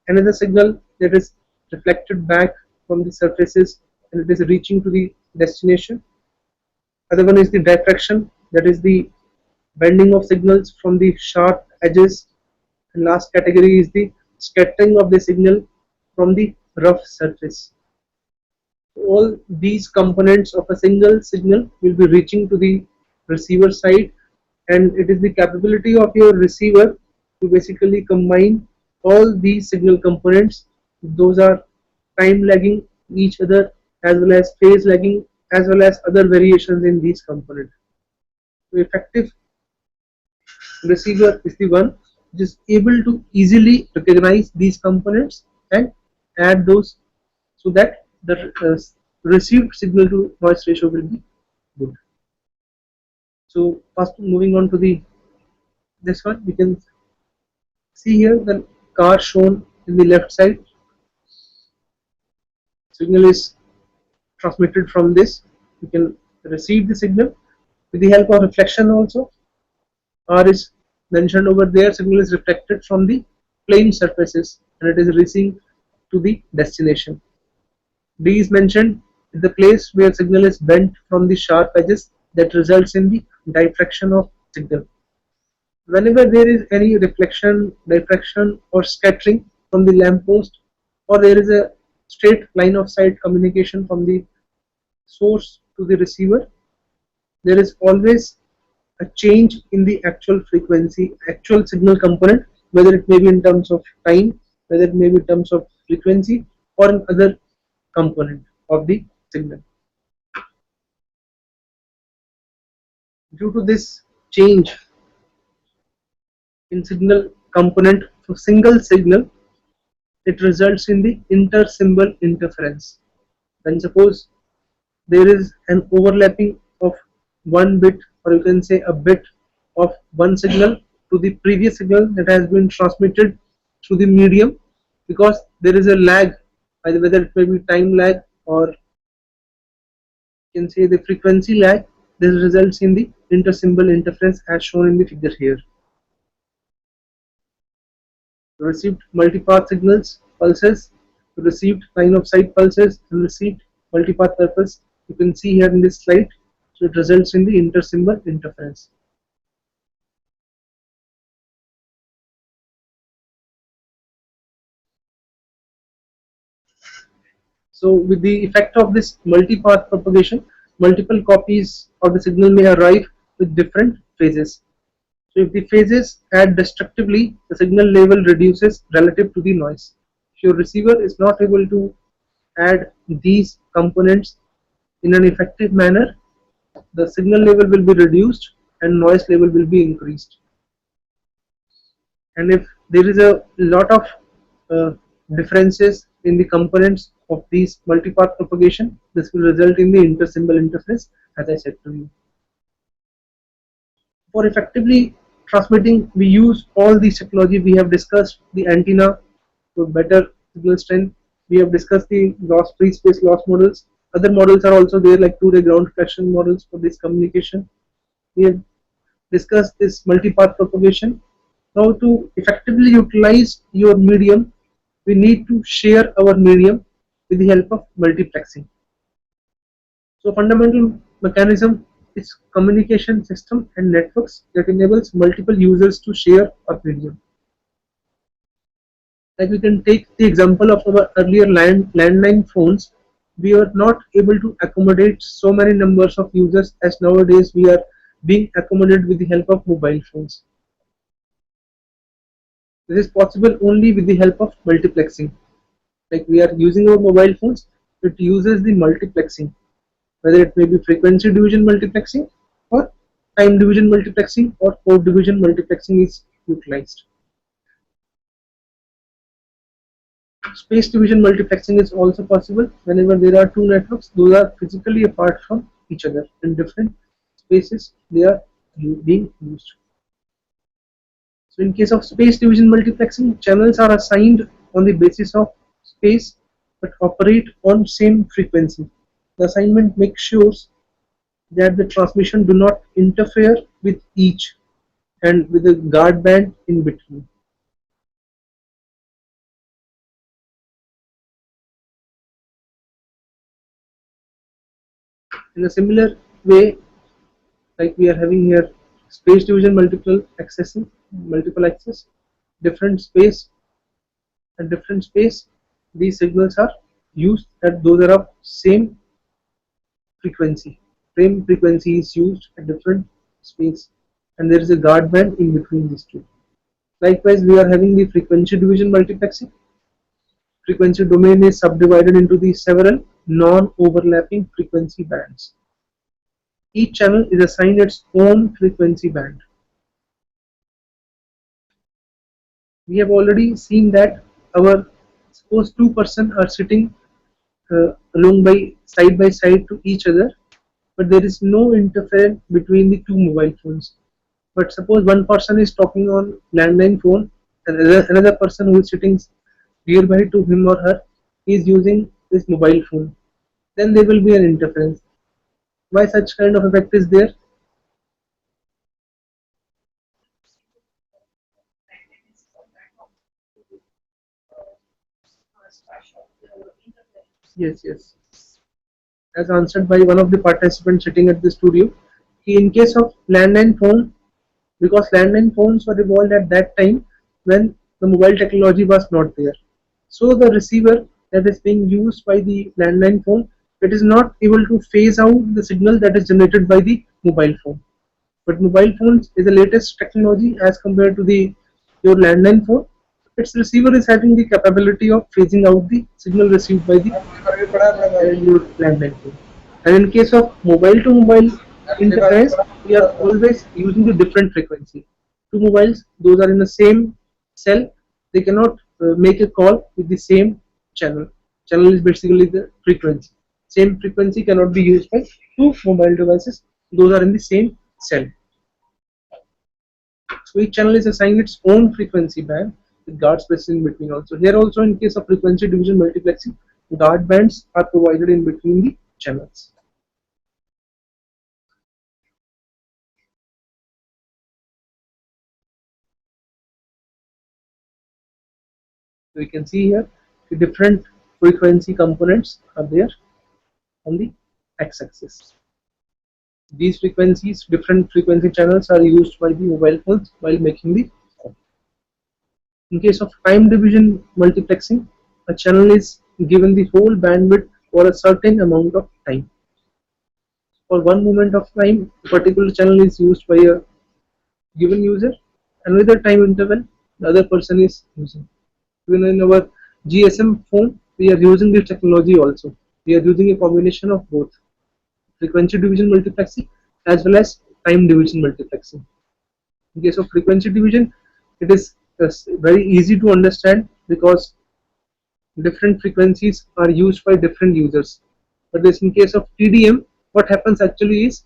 Another signal that is reflected back from the surfaces and it is reaching to the destination. Other one is the diffraction, that is the bending of signals from the sharp edges. And last category is the scattering of the signal from the rough surface. All these components of a single signal will be reaching to the receiver side, and it is the capability of your receiver to basically combine all these signal components, those are time lagging each other as well as phase lagging as well as other variations in these components. So effective receiver is the one which is able to easily recognize these components and add those so that the received signal to noise ratio will be good. So first moving on to the this one, we can see here the car shown in the left side. Signal is transmitted from this. You can receive the signal with the help of reflection also. R is mentioned over there. Signal is reflected from the plane surfaces and it is reaching to the destination. D is mentioned in the place where signal is bent from the sharp edges that results in the diffraction of signal. Whenever there is any reflection, diffraction or scattering from the lamppost, or there is a straight line of sight communication from the source to the receiver, there is always a change in the actual frequency, actual signal component, whether it may be in terms of time, whether it may be in terms of frequency or in other component of the signal. Due to this change in signal component for single signal, it results in the inter-symbol interference. When suppose there is an overlapping of one bit, or you can say a bit of one signal to the previous signal that has been transmitted through the medium, because there is a lag, either whether it may be time lag or you can say the frequency lag, this results in the inter-symbol interference as shown in the figure here. Received multipath signals, pulses, received line of sight pulses, and received multipath pulses. You can see here in this slide. So it results in the inter-symbol interference. So with the effect of this multipath propagation, multiple copies of the signal may arrive with different phases. So if the phases add destructively, the signal level reduces relative to the noise. If your receiver is not able to add these components in an effective manner, the signal level will be reduced and noise level will be increased. And if there is a lot of uh, differences in the components of these multipath propagation, this will result in the inter-symbol interference, as I said to you. For effectively transmitting, we use all these technology. We have discussed the antenna for better signal strength. We have discussed the loss free space loss models. Other models are also there, like two-way ground reflection models for this communication. We have discussed this multipath propagation. Now to effectively utilize your medium, we need to share our medium with the help of multiplexing. So fundamental mechanism is communication system and networks that enables multiple users to share a medium. Like we can take the example of our earlier landline phones. We are not able to accommodate so many numbers of users as nowadays we are being accommodated with the help of mobile phones. This is possible only with the help of multiplexing. Like we are using our mobile phones, it uses the multiplexing, whether it may be frequency division multiplexing or time division multiplexing or port division multiplexing is utilized. Space division multiplexing is also possible whenever there are two networks, those are physically apart from each other in different spaces they are being used. So in case of space division multiplexing, channels are assigned on the basis of space but operate on same frequency. The assignment makes sure that the transmission do not interfere with each and with a guard band in between. In a similar way, like we are having here space division multiple access, different space and different space, these signals are used at those are of same frequency. Same frequency is used at different space and there is a guard band in between these two. Likewise, we are having the frequency division multiplexing. Frequency domain is subdivided into the several non-overlapping frequency bands. Each channel is assigned its own frequency band. We have already seen that our suppose two persons are sitting along by side to each other, but there is no interference between the two mobile phones. But suppose one person is talking on landline phone and another person who is sitting nearby to him or her is using this mobile phone, then there will be an interference. Why such kind of effect is there? Yes, yes. As answered by one of the participants sitting at the studio, in case of landline phone, because landline phones were evolved at that time when the mobile technology was not there. So the receiver that is being used by the landline phone, it is not able to phase out the signal that is generated by the mobile phone. But mobile phones is the latest technology as compared to the your landline phone. Its receiver is having the capability of phasing out the signal received by the your landline phone. And in case of mobile to mobile interference, we are always using the different frequency. Two mobiles, those are in the same cell, they cannot make a call with the same channel. Channel is basically the frequency. Same frequency cannot be used by two mobile devices, those are in the same cell. So each channel is assigned its own frequency band with guard spaces in between also. Here also in case of frequency division multiplexing, guard bands are provided in between the channels. So you can see here the different frequency components are there on the x-axis. These frequencies, different frequency channels are used by the mobile phones while making the call. In case of time division multiplexing, a channel is given the whole bandwidth for a certain amount of time. For one moment of time, a particular channel is used by a given user, another time interval the other person is using. Even in our GSM phone, we are using this technology also. We are using a combination of both frequency division multiplexing as well as time division multiplexing. In case of frequency division, it is very easy to understand because different frequencies are used by different users. But this in case of TDM, what happens actually is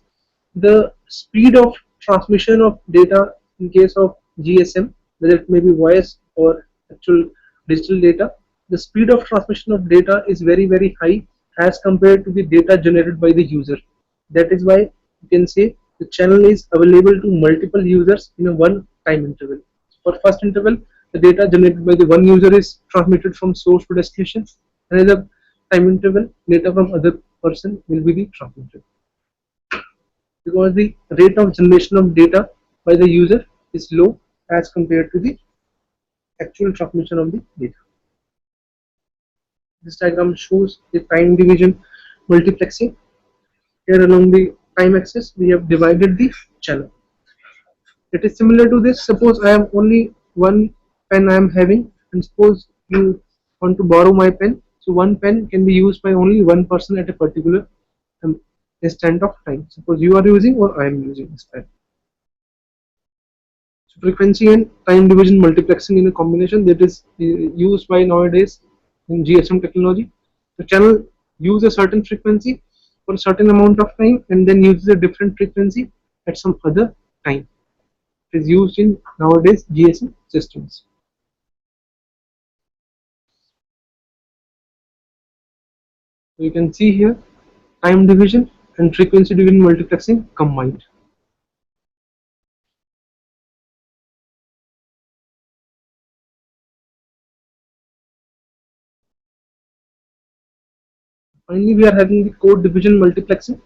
the speed of transmission of data in case of GSM, whether it may be voice or actual digital data, the speed of transmission of data is very high as compared to the data generated by the user. That is why you can say the channel is available to multiple users in a one time interval. For first interval, the data generated by the one user is transmitted from source to destination. Another time interval, data from other person will be the transmitted. Because the rate of generation of data by the user is low as compared to the actual transmission of the data. This diagram shows the time division multiplexing. Here along the time axis, we have divided the channel. It is similar to this. Suppose I am only one pen I am having, and suppose you want to borrow my pen. So one pen can be used by only one person at a particular instant of time. Suppose you are using or I am using this pen. So frequency and time division multiplexing in a combination that is used by nowadays in GSM technology. The channel use a certain frequency for a certain amount of time and then uses a different frequency at some other time. It is used in nowadays GSM systems. So you can see here time division and frequency division multiplexing combined. Finally, we are having the code division multiplexing.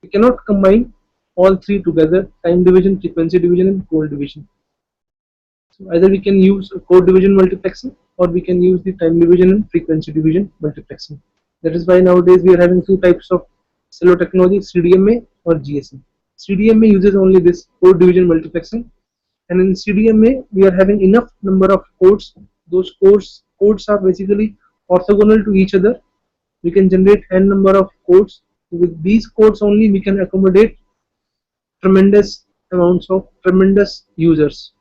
We cannot combine all three together: time division, frequency division, and code division. So either we can use code division multiplexing or we can use the time division and frequency division multiplexing. That is why nowadays we are having two types of cellular technology: CDMA or GSM. CDMA uses only this code division multiplexing, And in CDMA, we are having enough number of codes. Those codes are basically orthogonal to each other. We can generate n number of codes. With these codes only, we can accommodate tremendous users.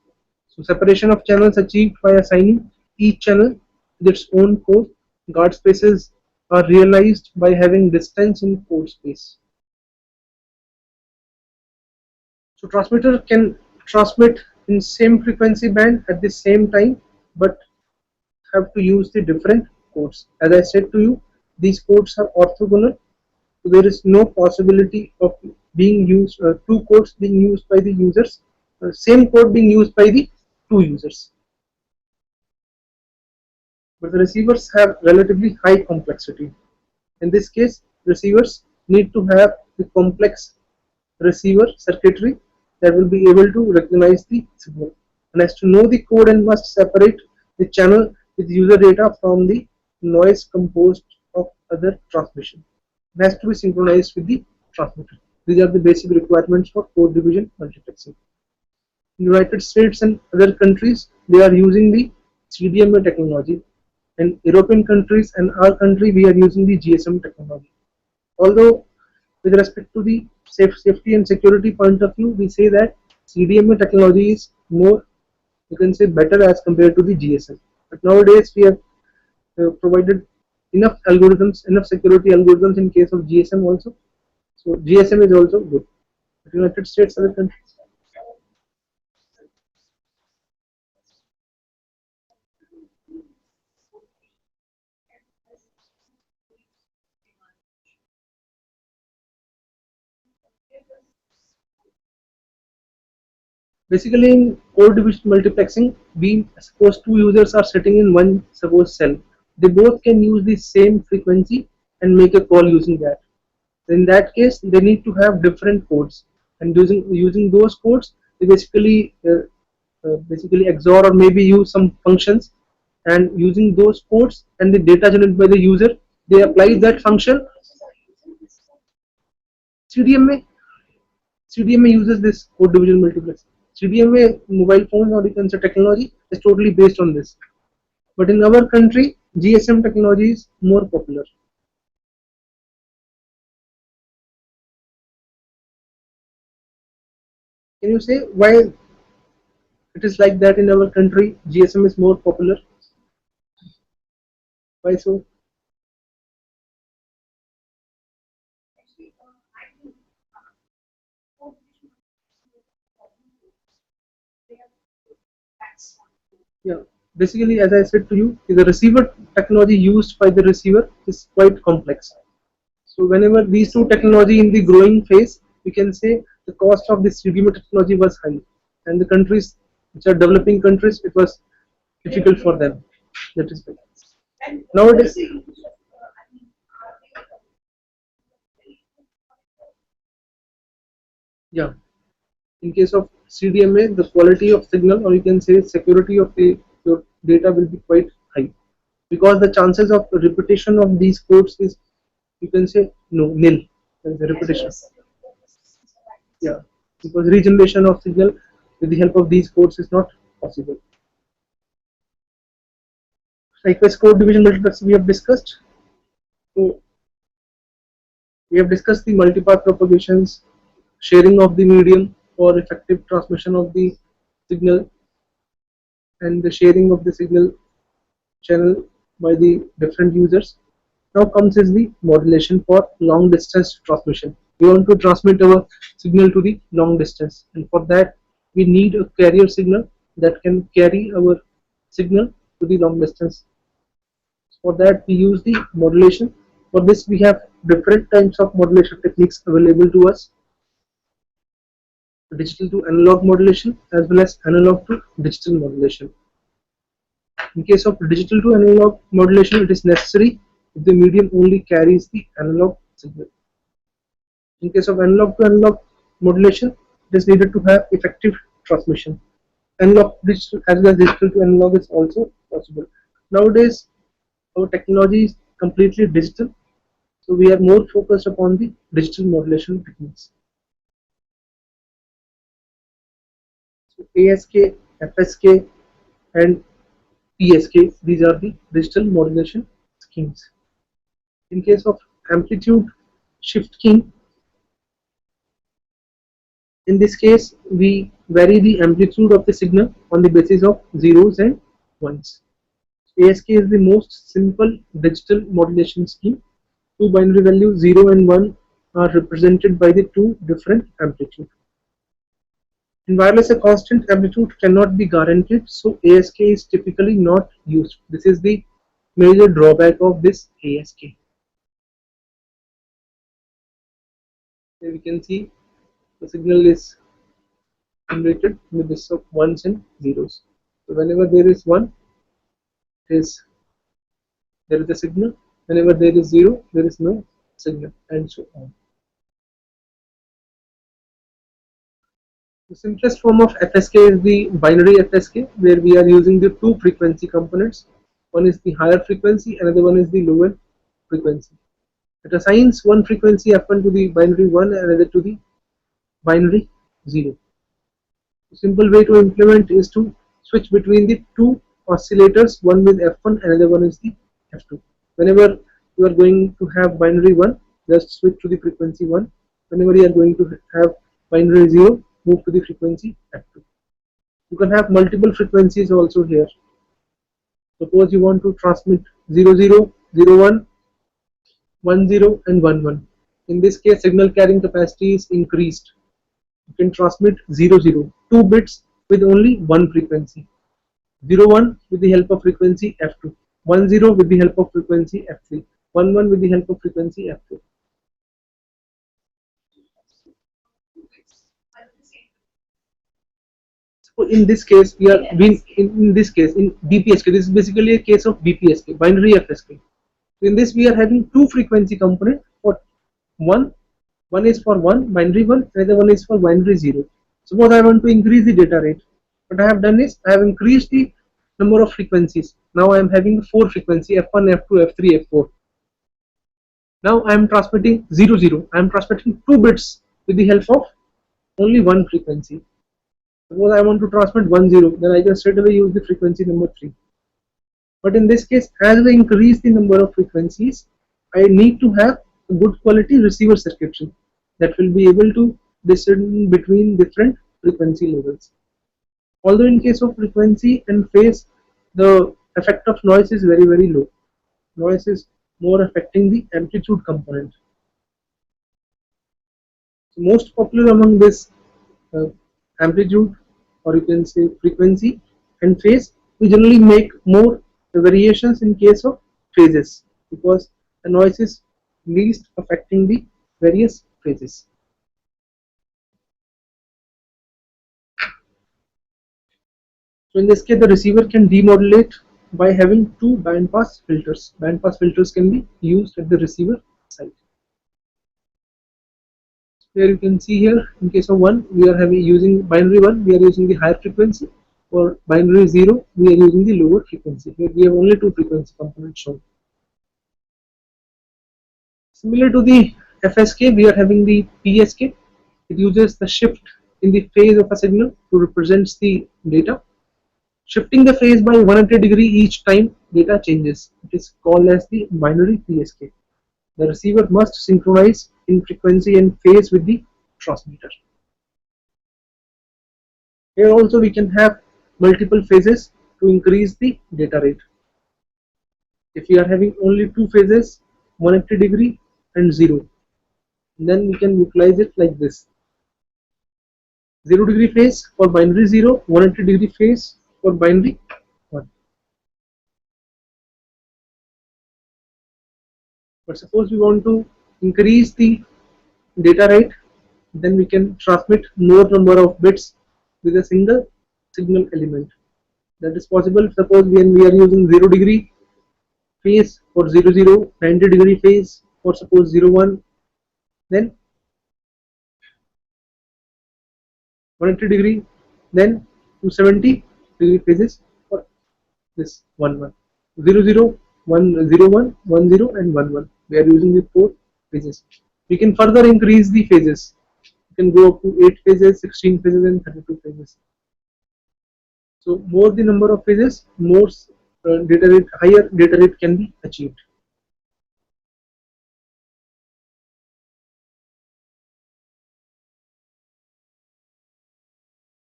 So separation of channels achieved by assigning each channel with its own code. Guard spaces are realized by having distance in code space. So transmitter can transmit in same frequency band at the same time, but have to use the different codes. As I said to you, these codes are orthogonal, so there is no possibility of being used two codes being used by the users, same code being used by the two users. But the receivers have relatively high complexity. In this case, receivers need to have the complex receiver circuitry that will be able to recognize the signal and has to know the code and must separate the channel with user data from the noise composed of other transmission. It has to be synchronized with the transmitter. These are the basic requirements for code division multiplexing. In the United States and other countries, they are using the CDMA technology. In European countries and our country, we are using the GSM technology. Although with respect to the safety and security point of view, we say that CDMA technology is more, you can say, better as compared to the GSM. But nowadays we have provided enough algorithms, enough security algorithms in case of GSM also. So GSM is also good. But United States, other countries. Basically, in code division multiplexing, we suppose two users are sitting in one suppose cell. They both can use the same frequency and make a call using that. In that case, they need to have different codes, and using those codes, they basically XOR or maybe use some functions, and using those codes and the data generated by the user, they apply that function. CDMA CDMA uses this code division multiplex. CDMA mobile phones or you can say technology is totally based on this. But in our country, GSM technology is more popular. Can you say why it is like that in our country? GSM is more popular. Why so? Yeah. Basically, as I said to you, the receiver technology used by the receiver is quite complex. So whenever these two technology in the growing phase, we can say the cost of this CDMA technology was high, and the countries which are developing countries, it was difficult for them. That is why. Nowadays, yeah. In case of CDMA, the quality of signal, or you can say security of your data, will be quite high because the chances of repetition of these codes is, you can say, no, nil. There is a repetition. Yeah, because regeneration of signal with the help of these codes is not possible. Likewise, code division multiplexing we have discussed. So we have discussed the multipath propagations, sharing of the medium for effective transmission of the signal, and the sharing of the signal channel by the different users. Now comes is the modulation for long distance transmission. We want to transmit our signal to the long distance, and for that we need a carrier signal that can carry our signal to the long distance. For that we use the modulation. For this we have different types of modulation techniques available to us: digital to analog modulation as well as analog to digital modulation. In case of digital to analog modulation, it is necessary if the medium only carries the analog signal. In case of analog to analog modulation, it is needed to have effective transmission. Analog digital as well as digital to analog is also possible. Nowadays, our technology is completely digital, so we are more focused upon the digital modulation techniques. So ASK, FSK and PSK, these are the digital modulation schemes. In case of amplitude shift scheme, in this case we vary the amplitude of the signal on the basis of zeros and ones. ASK is the most simple digital modulation scheme. Two binary values 0 and 1 are represented by the two different amplitudes. In wireless, a constant amplitude cannot be guaranteed, so ASK is typically not used. This is the major drawback of this ASK. Here we can see the signal is generated in the basis of ones and zeros. So whenever there is 1, there is a signal. Whenever there is 0, there is no signal, and so on. The simplest form of FSK is the binary FSK, where we are using the two frequency components. One is the higher frequency, another one is the lower frequency. It assigns one frequency F1 to the binary 1 and another to the binary 0. The simple way to implement is to switch between the two oscillators, one with F1, another one is the F2. Whenever you are going to have binary 1, just switch to the frequency 1. Whenever you are going to have binary 0, move to the frequency F2. You can have multiple frequencies also here. Suppose you want to transmit 00, 01, 10 and 11. In this case, signal carrying capacity is increased. You can transmit 00, 2 bits with only one frequency, 01 with the help of frequency F2, 10 with the help of frequency F3, 11 with the help of frequency F4. So in this case, we are in this case in BPSK. This is basically a case of BPSK, binary FSK. In this, we are having two frequency component. For one is for binary 1, another one is for binary 0. Suppose I want to increase the data rate. What I have done is I have increased the number of frequencies. Now I am having 4 frequency F1, F2, F3, F4. Now I am transmitting 00. I am transmitting 2 bits with the help of only one frequency. Suppose I want to transmit 10, then I can straight away use the frequency number 3. But in this case, as I increase the number of frequencies, I need to have a good quality receiver circuitry that will be able to discern between different frequency levels. Although in case of frequency and phase, the effect of noise is very low. Noise is more affecting the amplitude component. So most popular among this amplitude, or you can say frequency and phase, we generally make more variations in case of phases, because the noise is least affecting the various phases. So in this case, the receiver can demodulate by having two bandpass filters. Bandpass filters can be used at the receiver side. Here you can see here, in case of 1, we are using binary 1, we are using the higher frequency. For binary 0, we are using the lower frequency. Here we have only two frequency components shown. Similar to the FSK, we are having the PSK. It uses the shift in the phase of a signal to represent the data. Shifting the phase by 180 degree each time data changes. It is called as the binary PSK. The receiver must synchronize in frequency and phase with the transmitter. Here also we can have multiple phases to increase the data rate. If we are having only two phases, 180 degree and 0, then we can utilize it like this: 0 degree phase for binary 0, 180 degree phase for binary 1. But suppose we want to increase the data rate, then we can transmit more number of bits with a single signal element. That is possible. Suppose when we are using 0 degree phase for 00, 90 degree phase for suppose 01, then 180 degree, then 270 degree phases for this 11, 00, 101, 10 and 11. We are using the 4 phases. We can further increase the phases. You can go up to 8 phases, 16 phases and 32 phases. So more the number of phases, more data rate, higher data rate can be achieved.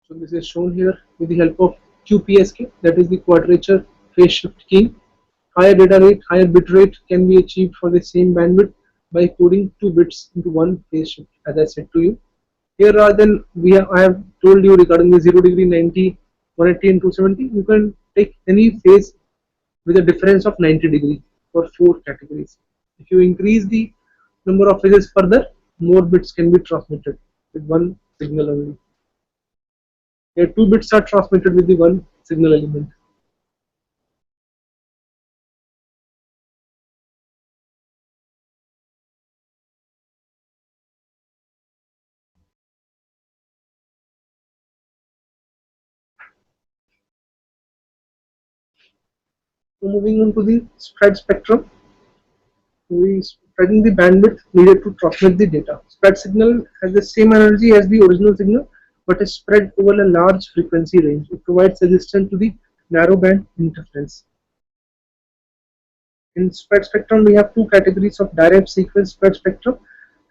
So this is shown here with the help of QPSK, that is the quadrature phase shift keying. Higher data rate, higher bit rate can be achieved for the same bandwidth by coding 2 bits into one phase shift, as I said to you. Here rather than I have told you regarding the 0 degree, 90, 180 and 270, you can take any phase with a difference of 90 degree for 4 categories. If you increase the number of phases further, more bits can be transmitted with one signal only. Here 2 bits are transmitted with the one signal element. So moving on to the spread spectrum, we spreading the bandwidth needed to transmit the data. Spread signal has the same energy as the original signal, but is spread over a large frequency range. It provides resistance to the narrowband interference. In spread spectrum, we have two categories of direct sequence spread spectrum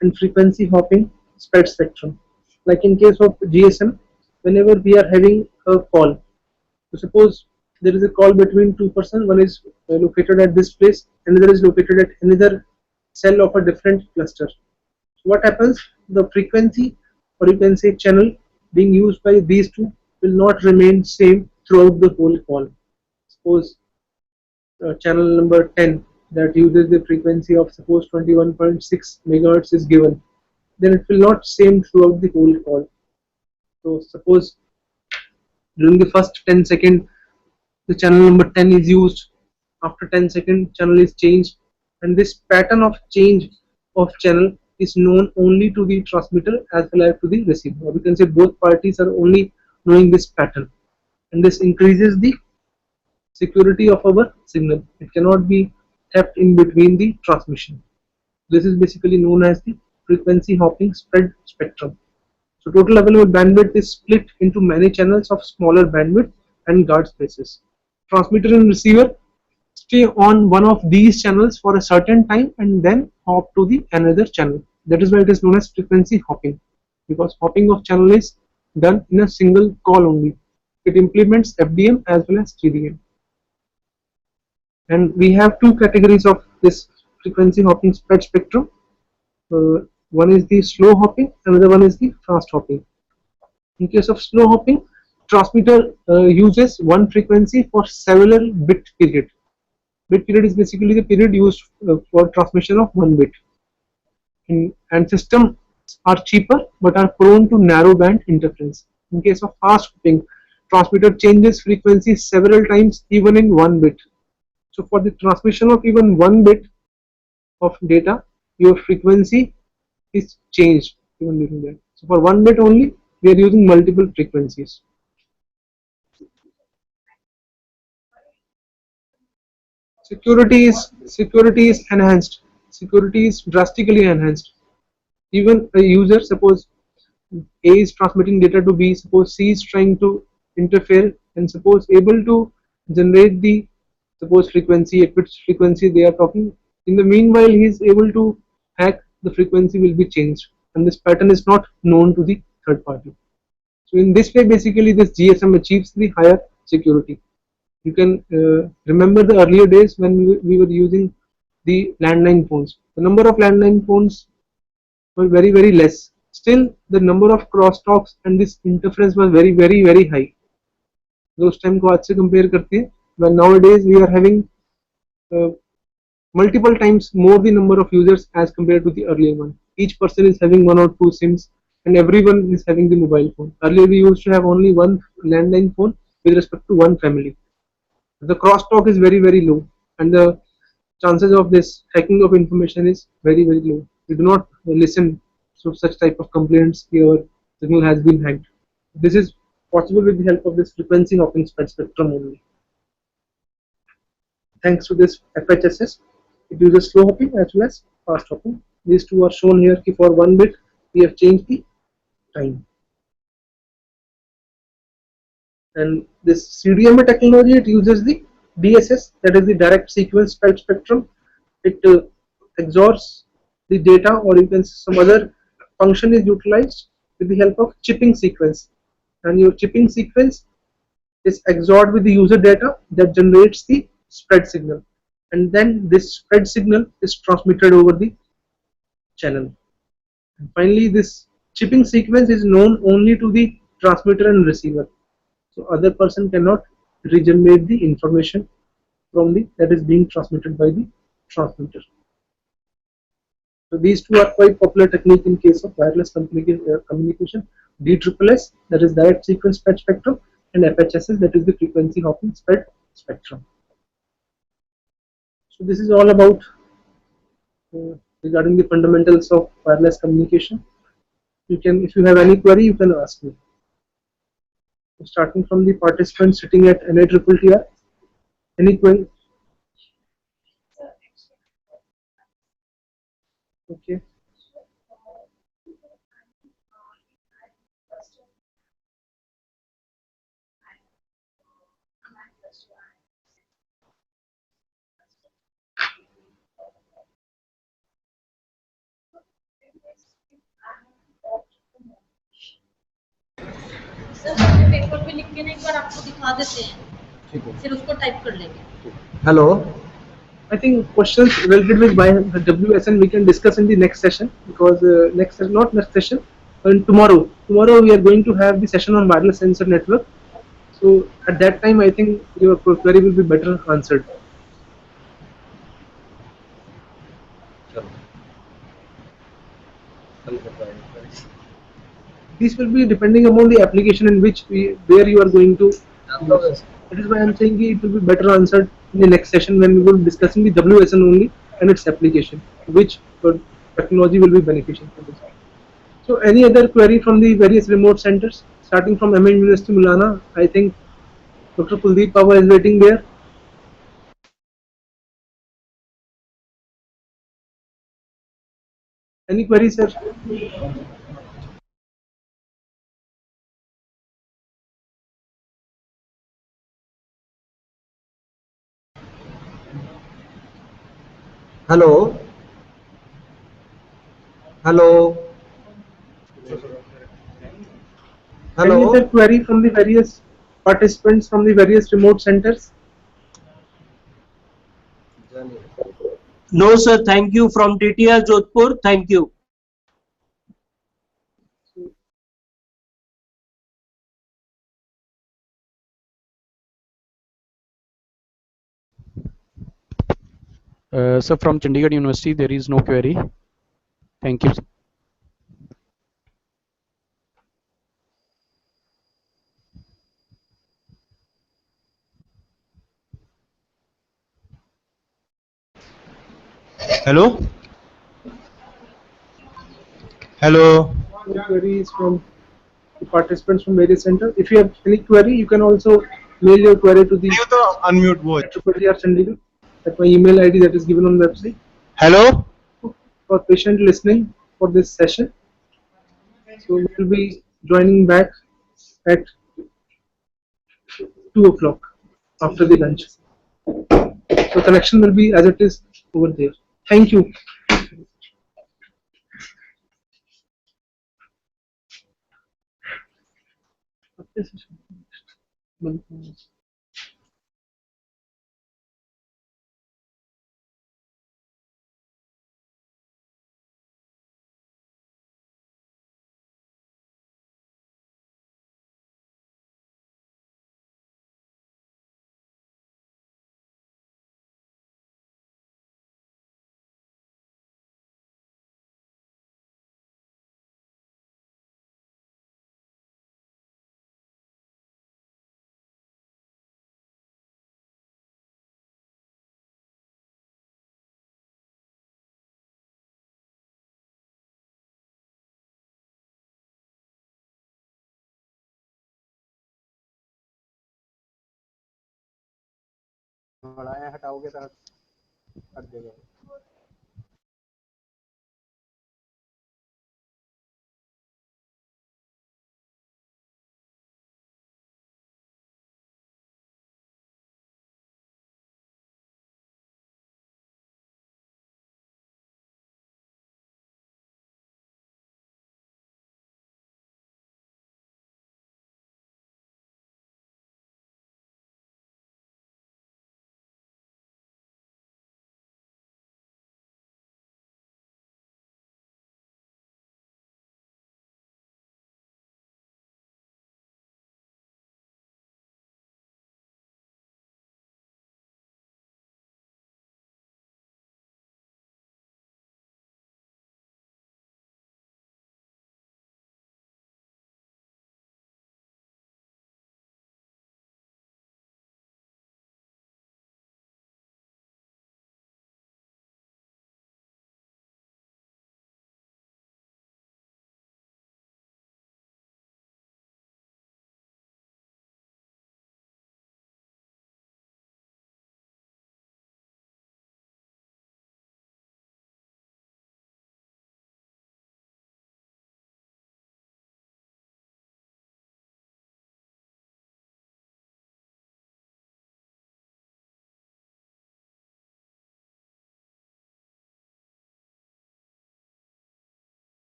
and frequency hopping spread spectrum. Like in case of GSM, whenever we are having a call, so suppose there is a call between two persons, one is located at this place, another is located at another cell of a different cluster. So what happens? The frequency, or you can say channel, being used by these two will not remain same throughout the whole call. Suppose channel number 10 that uses the frequency of suppose 21.6 megahertz is given, then it will not same throughout the whole call. So suppose during the first 10 second the channel number 10 is used, after 10 second channel is changed, and this pattern of change of channel is known only to the transmitter as well as to the receiver, or we can say both parties are only knowing this pattern, and this increases the security of our signal. It cannot be theft in between the transmission. This is basically known as the frequency hopping spread spectrum. So total available bandwidth is split into many channels of smaller bandwidth and guard spaces. Transmitter and receiver stay on one of these channels for a certain time and then hop to the another channel. That is why it is known as frequency hopping, because hopping of channel is done in a single call only. It implements FDM as well as TDM. And we have two categories of this frequency hopping spread spectrum. One is the slow hopping, another one is the fast hopping. In case of slow hopping, transmitter uses one frequency for several bit period. Bit period is basically the period used for transmission of one bit. And systems are cheaper but are prone to narrow band interference. In case of fast hopping, transmitter changes frequency several times even in one bit. So for the transmission of even one bit of data, your frequency is changed even during that. So for one bit only, we are using multiple frequencies. Security is enhanced. Security is drastically enhanced. Even a user, suppose A is transmitting data to B, suppose C is trying to interfere, and suppose able to generate the suppose frequency at which frequency they are talking. In the meanwhile, he is able to hack, the frequency will be changed, and this pattern is not known to the third party. So in this way, basically this GSM achieves the higher security. You can remember the earlier days when we were using the landline phones. The number of landline phones were very less. Still, the number of crosstalks and this interference was very high. Those time को आज से compare करते हैं, when nowadays we are having uh, multiple times more the number of users as compared to the earlier one. Each person is having one or two SIMs and everyone is having the mobile phone. Earlier we used to have only one landline phone with respect to one family. The crosstalk is very low, and the chances of this hacking of information is very low. We do not listen to such type of complaints. Your signal has been hacked. This is possible with the help of this frequency hopping spectrum only. Thanks to this FHSS, it uses slow hopping as well as fast hopping. These two are shown here. For one bit, we have changed the time. And this CDMA technology, it uses the DSS, that is the direct sequence spectrum. It absorbs the data, or you can some other function is utilized with the help of chipping sequence. And your chipping sequence is XORed with the user data that generates the spread signal, and then this spread signal is transmitted over the channel. And finally, this chipping sequence is known only to the transmitter and receiver, so other person cannot regenerate the information from the that is being transmitted by the transmitter. So these two are quite popular technique in case of wireless communication. DSSS, that is direct sequence spread spectrum, and FHSS, that is the frequency hopping spread spectrum. So this is all about regarding the fundamentals of wireless communication. You can, if you have any query, you can ask me. So starting from the participant sitting at NITRR, any query? Okay. Sir हम paper पे लिख के ना एक बार आपको दिखा देते हैं, फिर उसको टाइप कर लेंगे. Hello. I think questions related with WSN we can discuss in the next session, because not next session, but tomorrow. Tomorrow we are going to have the session on wireless sensor network. So at that time, I think your query will be better answered. These will be depending upon the application in which where you are going to use. That is why I am saying it will be better answered in the next session when we will be discussing the WSN only and its application, which technology will be beneficial for this. So any other query from the various remote centers, starting from MN University Mulana? I think Dr. Kuldeep Pava is waiting there. Any queries, sir? Hello. Hello. Any Hello. other query from the various participants from the various remote centers? No, sir. Thank you from TTR Jodhpur. Thank you. So from Chandigarh University, there is no query. Thank you. Hello? Hello? No queries from the participants from various centers. If you have any query, you can also mail your query to the Unmute voice. IEEE Chandigarh at my email ID that is given on the website. Hello? For patient listening for this session. So we will be joining back at 2 o'clock after the lunch. So connection will be as it is over there. Thank you. हटाओगे तो हट जाएगा.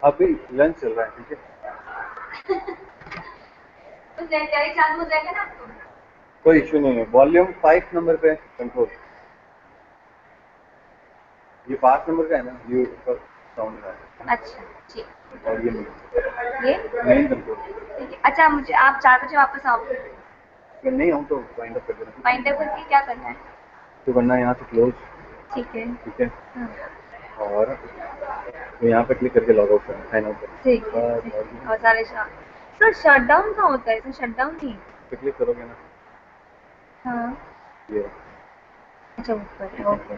अभी lunch चल रहा है, ठीक है, तो डायरेक्ट चालू हो जाएगा ना आपको। कोई इशू नहीं है। वॉल्यूम 5 नंबर पे कंट्रोल, ये 5 नंबर का है ना, ये ऊपर साउंड है अच्छा ठीक। और ये ये मेन कंट्रोल। ठीक है। अच्छा मुझे आप 4 बजे वापस आओगे? फिर नहीं हूँ तो फाइंड अप कर देना। फाइंड आउट करके क्या करना है? तो करना है यहाँ से क्लोज, ठीक है। ठीक है, हाँ, और तो यहाँ पे क्लिक करके लॉग आउट करना, साइन आउट करना। ठीक है ठीक है। और सारे सर शट डाउन कहाँ होता है? सर शट डाउन नहीं। पे क्लिक करोगे ना, हाँ ये अच्छा ऊपर है, ओके।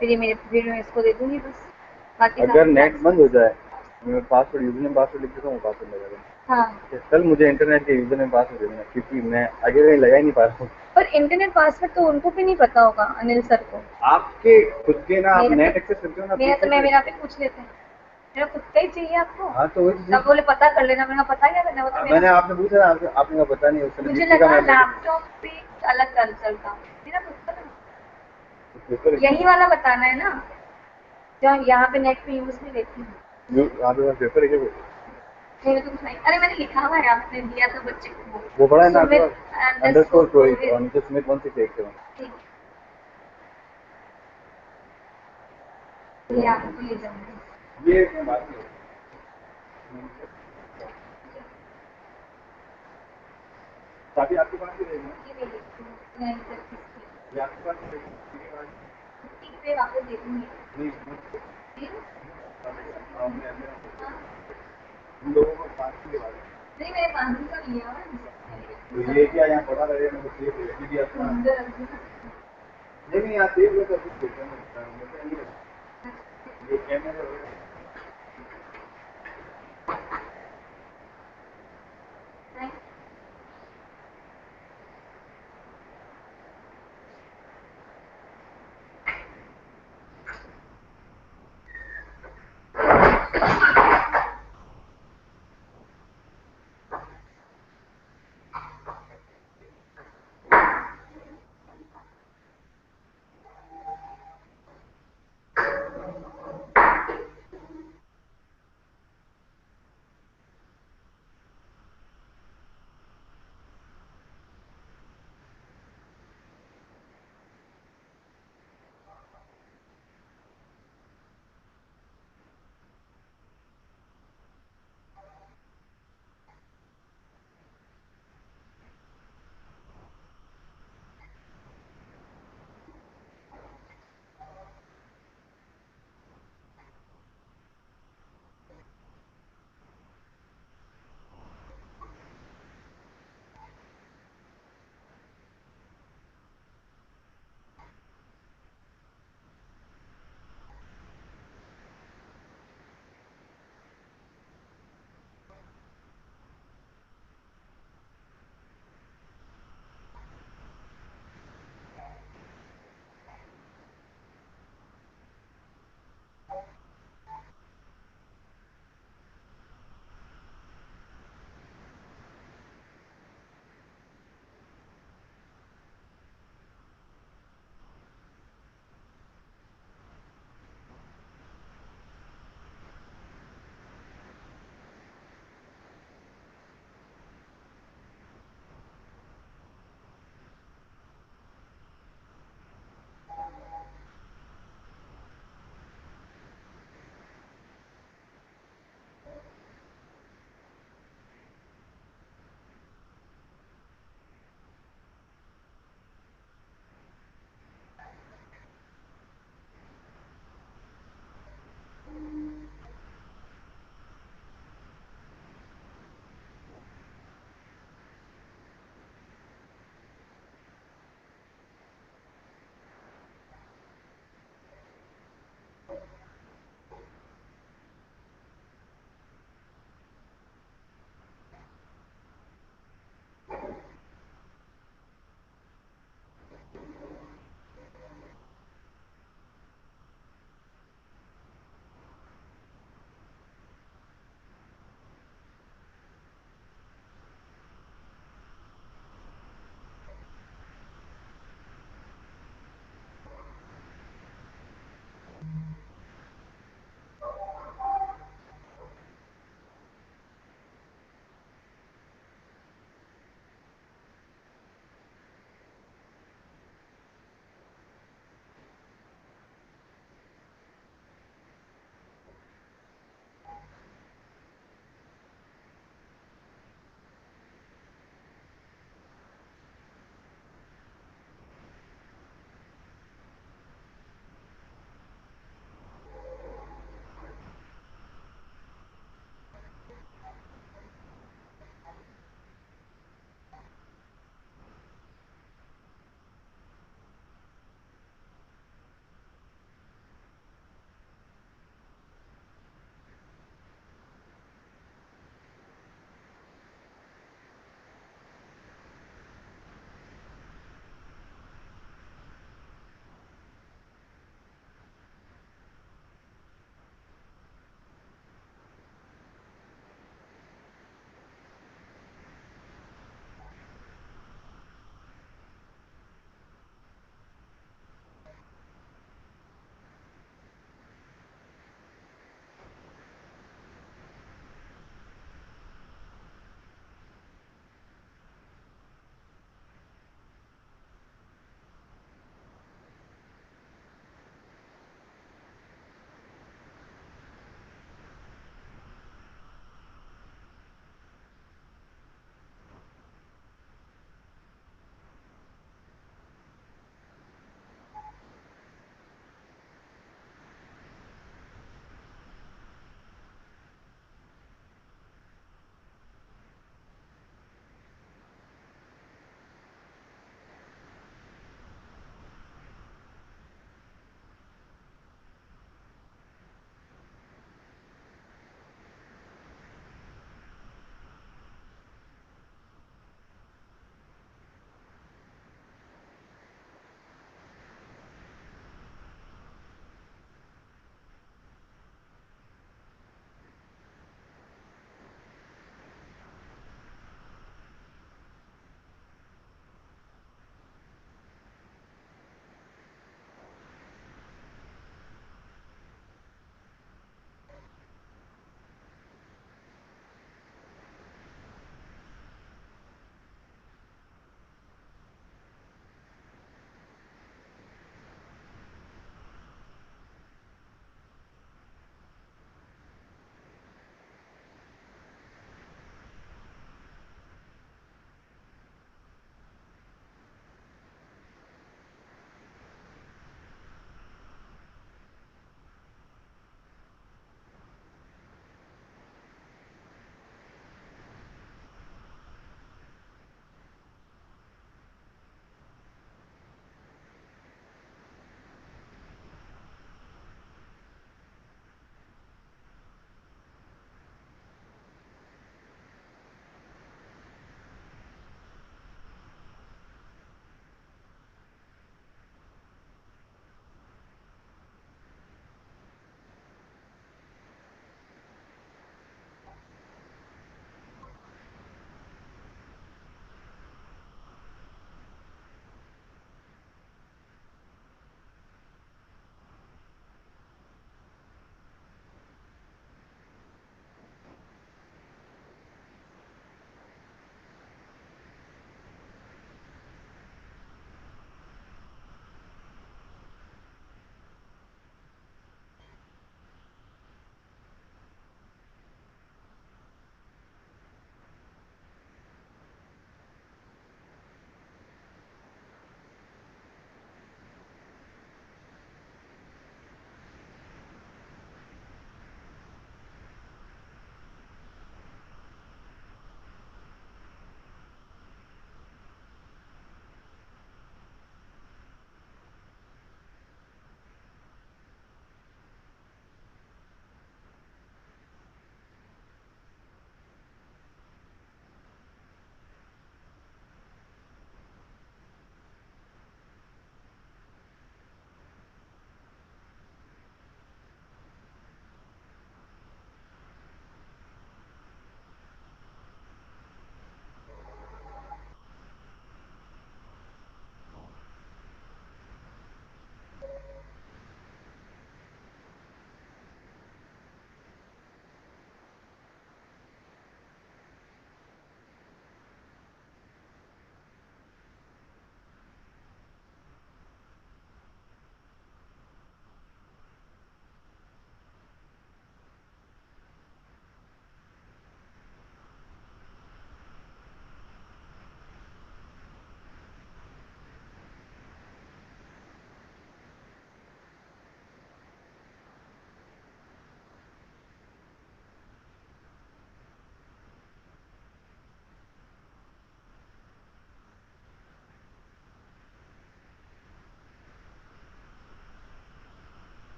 फिर मैं इसको दे दूंगी बस, बाकी अगर सारे नेट क्लास। बंद हो जाए, मैं पासवर्ड यूजर नेम पासवर्ड लिख देता हूँ, पासवर्ड लगा देना। हाँ ठीक है, कल मुझे इंटरनेट के यूजर नेम पासवर्ड दे देना, क्योंकि मैं आगे कहीं लगा ही नहीं पा रहा हूँ। पर इंटरनेट पासवर्ड तो उनको भी नहीं पता होगा, अनिल सर को। आपके खुद के ना, आप मेरा नेट तो एक्सेस करते हो ना मेरा तो PC मैं से। मेरा पे पूछ लेते हैं। मेरा खुद का ही चाहिए आपको। हाँ तो वही तब बोले पता कर लेना, मैंने कहा पता क्या करना, वो तो मैंने मेरा। आपने पूछा, आपने कहा पता नहीं, उस समय मुझे दीप्ति का लगा मैसेज लैपटॉप पे अलग कर चलता हूँ, मेरा खुद का तो पेपर यही वाला बताना है ना, जो यहाँ पे नेट पे यूज नहीं लेती हूँ। आपके पास पेपर है क्या? मेरे तो कुछ नहीं, अरे मैंने लिखा हुआ है, आपने दिया था बच्चे को वो बड़ा है ना आपके सुमित पास, अंडरस्कोर रोहित और रोहित। नीचे स्मिथ 1687। ठीक है, ये आपको ले जाऊंगी। ये बात नहीं होती। चाबी आपके पास ही रहेगी ना? ये ले लेती हूँ, मैं इधर किसकी ये आपके पास ही रहेगी, ठीक है, ठीक पे वापस दे दूंगी। नहीं ठीक? आपने ऐसे हाँ, हम लोगों को पास की बात है। नहीं मैंने 5 दिन का लिया हुआ तो ये क्या यहाँ पड़ा रहेगा, मेरे को सेफ है, क्योंकि आपका नहीं नहीं यहाँ सेफ है, तो कुछ देखना नहीं होता है, ये कैमरे वगैरह। है।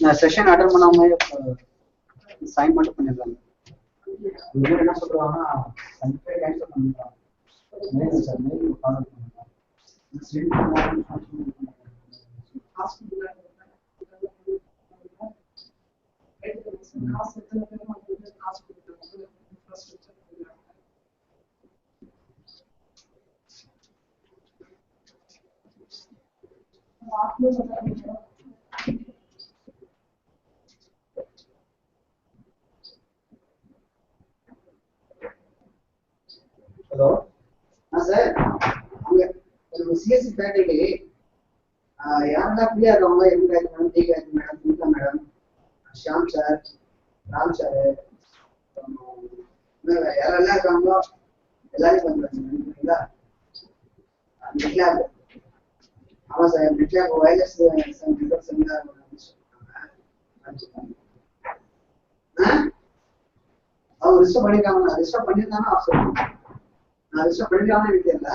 நான் செஷன் அட்டன் பண்ணாம சைன் மட்டும் பண்ணிடுறாங்க. இவங்க என்ன சொல்றாங்கன்னா சர்டிஃபிகேட் கேன்சல் பண்ணிடுறாங்க. மெயில் சார் மெயில் ஃபார்வர்ட் பண்ணுறாங்க. ஹலோ சார், அங்கே ஒரு சிஎஸ்சி ஃபேக்கல்டி யாரெல்லாம் ஃப்ரீயாக இருக்காங்களோ M Gayathri madam, T Gayathri madam, Sumitha madam, Shyam sir, Ram sir, யாரெல்லாம் இருக்காங்களோ எல்லாரும் வந்துருக்கீங்களா? நெட்லேப், ஆமாம் sir, net lab wireless network seminar அவங்க ரிஜிஸ்டர் பண்ணியிருக்காங்க. ரிஜிஸ்டர் பண்ணியிருந்தாங்கன்னா ஆப்ஷன் நான் ரிஜிஸ்டர் பண்ணிருக்காங்கன்னு எனக்கு தெரியல.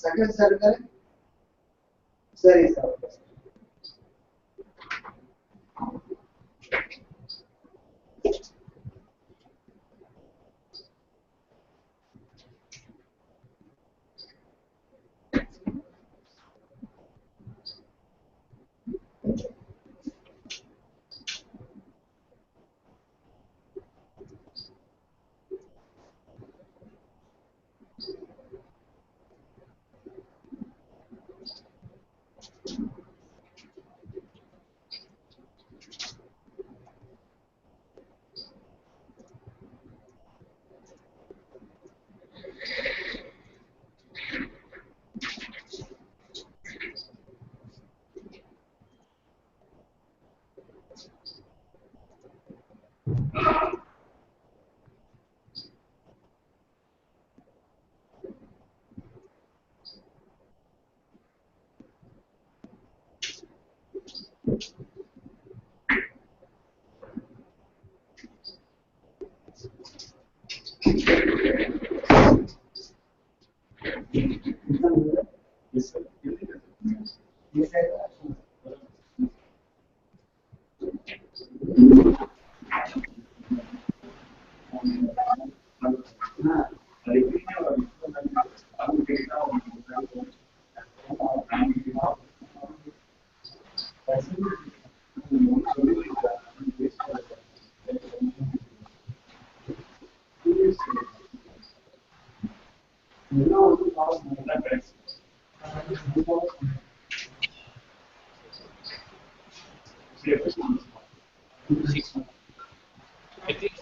செகண்ட் சார் இருக்காரு. சரி சார், ஓகே சார்.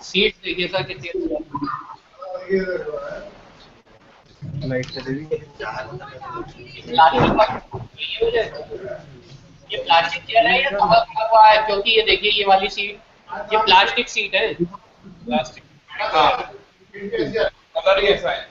सीट देखिए सर कितनी ये प्लास्टिक चेयर है या कवर हुआ है? क्योंकि ये देखिए ये वाली सीट ये प्लास्टिक सीट है। प्लास्टिक हाँ कलर ही ऐसा है।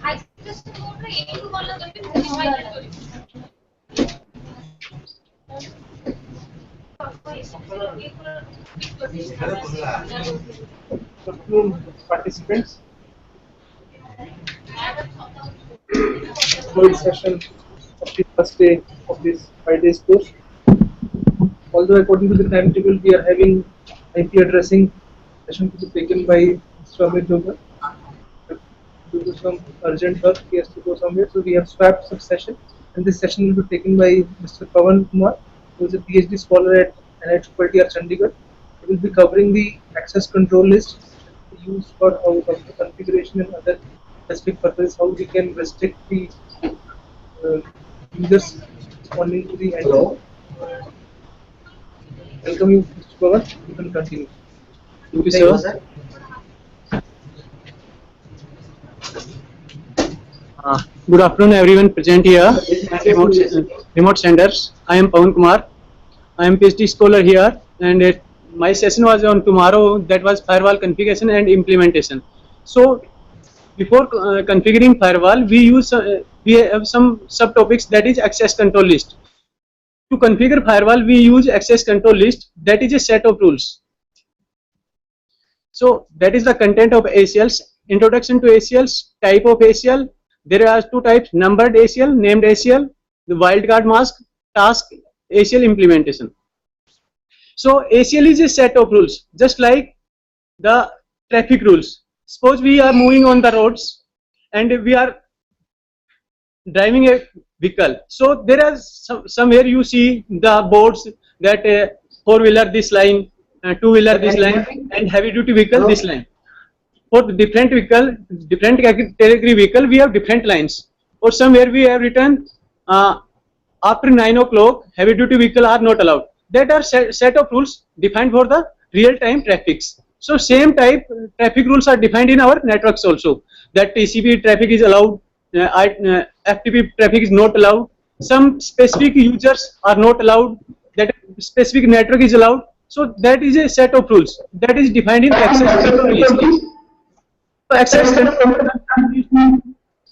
access control A2 वाला जब भी modify Participants, third session of the first day of this 5 days course. Although according to the timetable we are having IP addressing session to be taken by Mr. Amit Dogar. Due to some urgent work, he has to go somewhere, so we have swapped some session, and this session will be taken by Mr. Pawan Kumar, who is a PhD scholar at NITR Chandigarh. He will be covering the access control list used for how the configuration and other specific purposes, how we can restrict the users responding to the Hello. Welcome you, Mr. Pawan. You can continue. Thank you, Hello, sir. sir. Good afternoon, everyone present here. Remote senders. I am Pawan Kumar. I am PhD scholar here, and my session was on tomorrow. That was firewall configuration and implementation. So, before configuring firewall, we have some subtopics, that is access control list. To configure firewall, we use access control list. That is a set of rules. So that is the content of ACLs. Introduction to ACLs, type of ACL. There are two types: numbered ACL, named ACL, the wildcard mask, task ACL implementation. So ACL is a set of rules, just like the traffic rules. Suppose we are moving on the roads and we are driving a vehicle. So there are somewhere you see the boards that four-wheeler this line, two-wheeler this line, and heavy-duty vehicle this line. For the different vehicle, different category vehicle, we have different lines. Or somewhere we have written after 9 o'clock, heavy-duty vehicle are not allowed. That are set of rules defined for the real-time traffics. So same type traffic rules are defined in our networks also. That TCP traffic is allowed, FTP traffic is not allowed. Some specific users are not allowed. That specific network is allowed. So that is a set of rules that is defined in access control list. So access control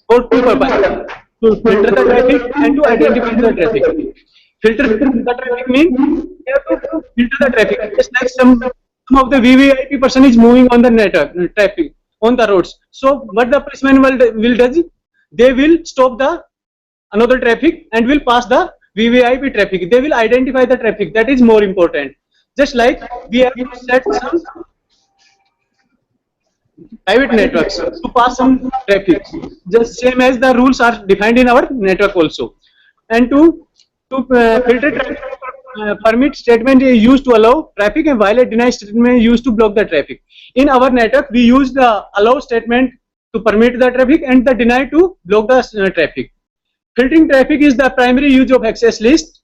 for two purposes: to filter the traffic and to identify the traffic. Filter the traffic means we have to filter the traffic. Just like some of the VVIP person is moving on the network traffic on the roads. So what the policeman will do? They will stop the another traffic and will pass the VVIP traffic. They will identify the traffic. That is more important. Just like we have to set some private networks to pass some traffic, just same as the rules are defined in our network also. And to filter traffic, permit statement is used to allow traffic, and violate deny statement is used to block the traffic. In our network, we use the allow statement to permit the traffic and the deny to block the traffic. Filtering traffic is the primary use of access list.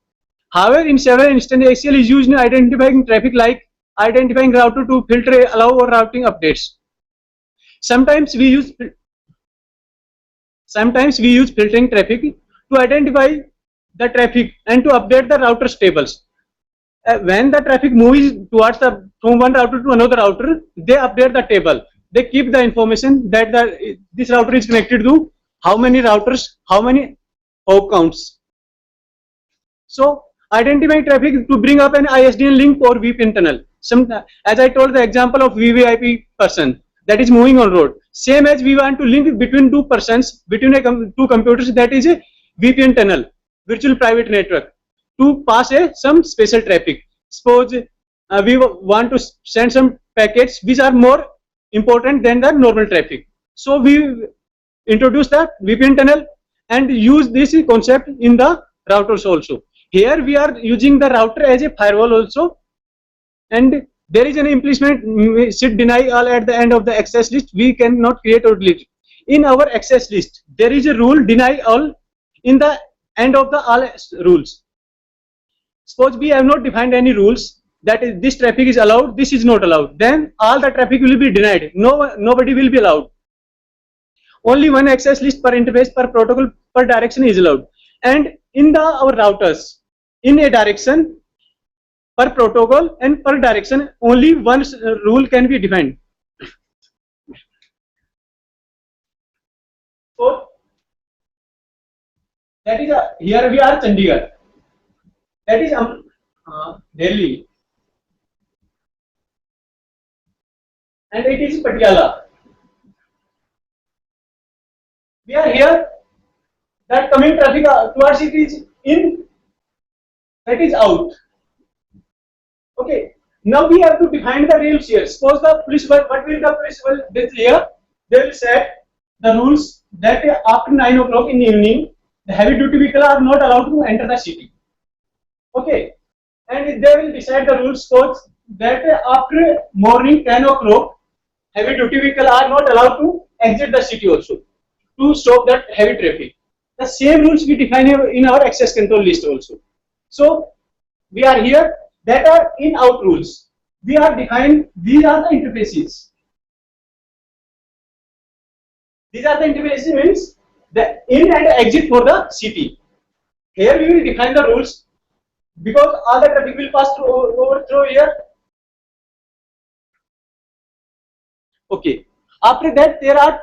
However, in several instances, ACL is used in identifying traffic, like identifying router to filter, allow, or routing updates. Sometimes we use filtering traffic to identify the traffic and to update the router's tables. When the traffic moves towards from one router to another router, they update the table. They keep the information that this router is connected to how many routers, how many hop counts. So identify traffic to bring up an ISDN link or VPN tunnel. As I told the example of VVIP person that is moving on road. Same as we want to link between two persons, between two computers, that is a VPN tunnel, virtual private network, to pass some special traffic. Suppose we want to send some packets which are more important than the normal traffic. So we introduce the VPN tunnel and use this concept in the routers also. Here we are using the router as a firewall also, and there is an implicit should deny all at the end of the access list. We cannot create or delete. In our access list, there is a rule deny all in the end of the all rules. Suppose we have not defined any rules that is this traffic is allowed, this is not allowed. Then all the traffic will be denied. Nobody will be allowed. Only one access list per interface, per protocol, per direction is allowed. And in our routers, in a direction, per protocol and per direction only one rule can be defined. So that is here we are Chandigarh. That is Delhi, and it is Patiala. We are here. That coming traffic towards it is in, that is out. Okay. Now we have to define the rules here. Suppose the police, what will the police will do here? They will set the rules that after 9 o'clock in the evening, the heavy duty vehicle are not allowed to enter the city. Okay. And they will decide the rules that after morning 10 o'clock, heavy duty vehicle are not allowed to exit the city also to stop that heavy traffic. The same rules we define in our access control list also. So we are here that are in out rules. We are defined, these are the interfaces. These are the interfaces means the in and exit for the city. Here we will define the rules because all the traffic will pass through here. Okay. After that, there are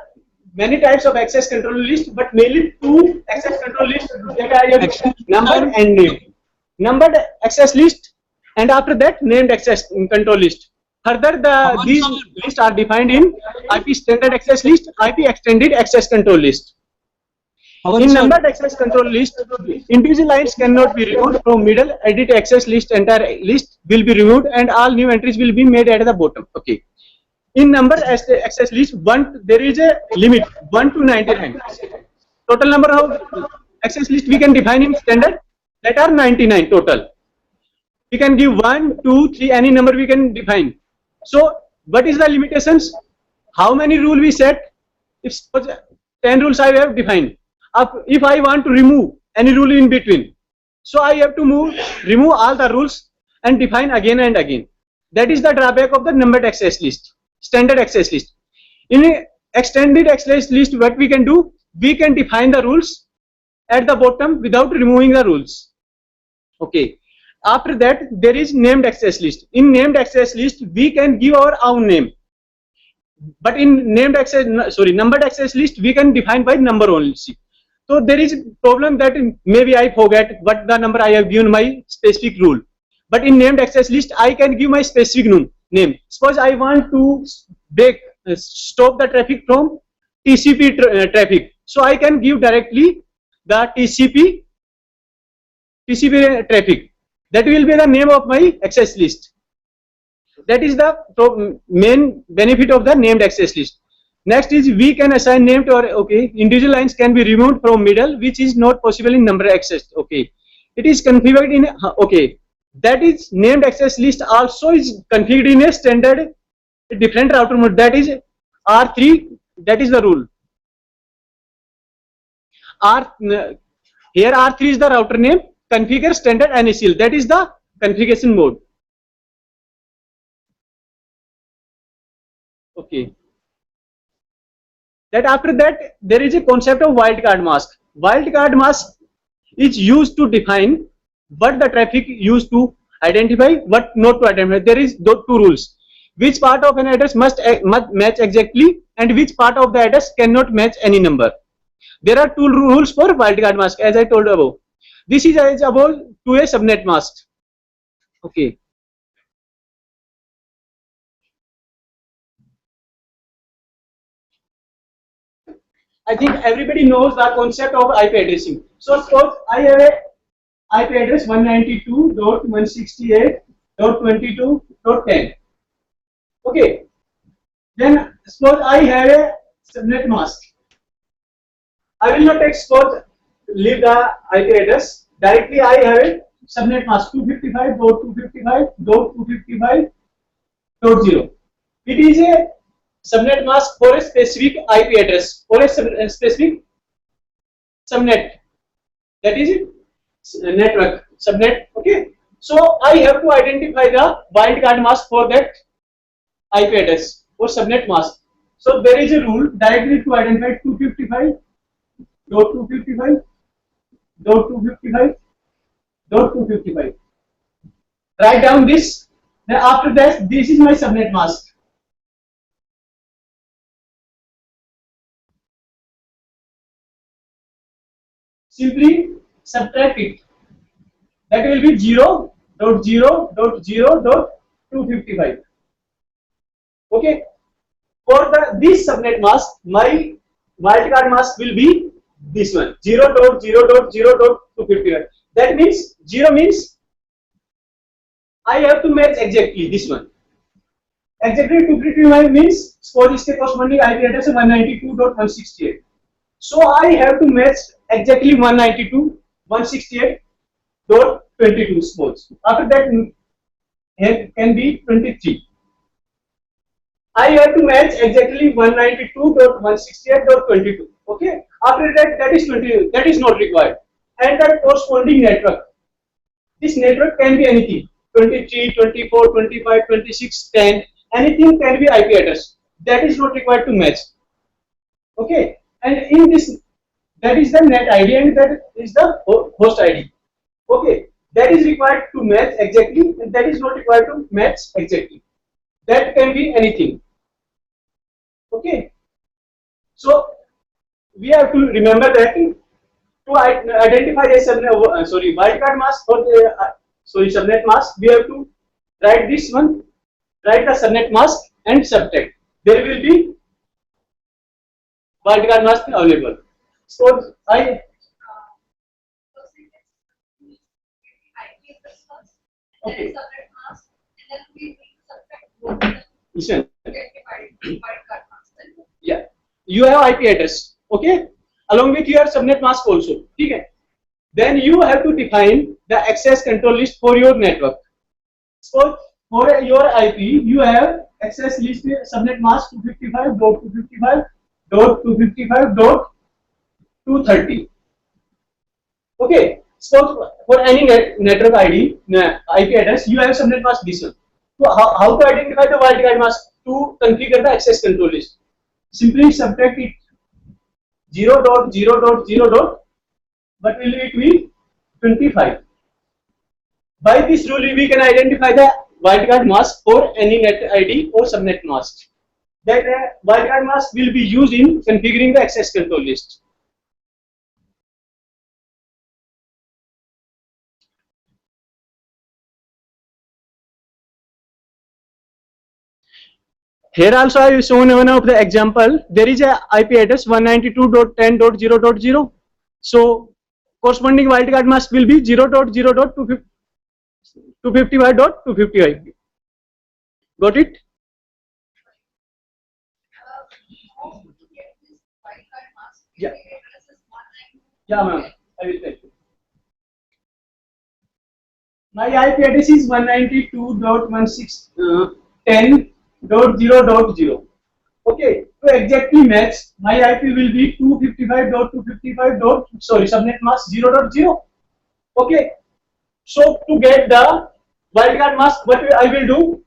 many types of access control list, but mainly two access control lists that I have number and name. Numbered access list, and after that named access control list. Further, these lists are defined in IP standard access list, IP extended access control list. In numbered access control list, individual lines cannot be removed from middle. Edit access list, entire list will be removed, and all new entries will be made at the bottom. Okay. In number access list, there is a limit 1 to 99. Total number of access list we can define in standard, that are 99 total. We can give 1, 2, 3, any number we can define. So what is the limitations? How many rule we set? If suppose 10 rules I have defined. If I want to remove any rule in between, so I have to remove all the rules and define again and again. That is the drawback of the numbered access list. Standard access list. In extended access list, what we can do? We can define the rules at the bottom without removing the rules. Okay. After that, there is named access list. In named access list, we can give our own name. But in numbered access list, we can define by number only. So there is a problem that maybe I forget what the number I have given my specific rule. But in named access list, I can give my specific name. Suppose I want to stop the traffic from TCP traffic. So I can give directly the TCP traffic. That will be the name of my access list. That is the main benefit of the named access list. Next is we can assign name to our, okay, individual lines can be removed from middle, which is not possible in number access. Okay. It is configured in, okay. That is named access list also is configured in a standard different router mode, that is R3, that is the rule. Here R3 is the router name, configure standard NACL, that is the configuration mode. Okay. That after that there is a concept of wildcard mask. Wildcard mask is used to define what the traffic used to identify, what not to identify. There is those two rules. Which part of an address must match exactly and which part of the address cannot match any number. There are two rules for wildcard mask as I told above. This is about to a subnet mask. Okay. I think everybody knows the concept of IP addressing. So suppose I have a IP address 192.168.22.10. Okay. Then suppose I have a subnet mask. I will not leave the IP address. Directly I have a subnet mask 255.255.255.0. It is a subnet mask for a specific IP address or a specific subnet. That is it. Network subnet. Okay. So I have to identify the wildcard mask for that IP address or subnet mask. So there is a rule directly to identify 255.255.255.255. write down this. Then after that, this is my subnet mask. Simply subtract it. That will be 0.0.0.255. Okay. For this subnet mask, my wildcard mask will be this one, 0.0.0.255. That means 0 means I have to match exactly this one. Exactly 255 means suppose इसके corresponding IP address है 192.168. So I have to match exactly 192.168.22 suppose. After that can be 23. I have to match exactly 192.168.22. Okay. After that, that is 20. That is not required. And the corresponding network. This network can be anything. 23, 24, 25, 26, 10. Anything can be IP address. That is not required to match. Okay. And in this, that is the net ID and that is the host ID. Okay. That is required to match exactly, and that is not required to match exactly. That can be anything. Okay, so we have to remember that to identify a wildcard mask or the subnet mask, we have to write this one, write the subnet mask and subtract. There will be wildcard mask available. So I okay. Listen. Yeah, you have IP address, okay, along with your subnet mask also. Okay. Then you have to define the access control list for your network. So for your IP, you have access list subnet mask 255.255.255.230. Okay. So for any network ID, IP address, you have subnet mask this one. So how to identify the wildcard mask to configure the access control list? Simply subtract it 0.0.0. What will it be? 25. By this rule, we can identify the wildcard mask for any net ID or subnet mask. That wildcard mask will be used in configuring the access control list. Here also I have shown one of the example. There is a IP address 192.10.0.0. So corresponding wildcard mask will be 0.0.255.255. Got it? Yeah. Yeah, ma'am. I will tell you. My IP address is 192.168.10.0.0. Okay, to exactly match, my IP will be 255.255. Sorry, subnet mask 0.0. Okay, so to get the wildcard mask, what I will do?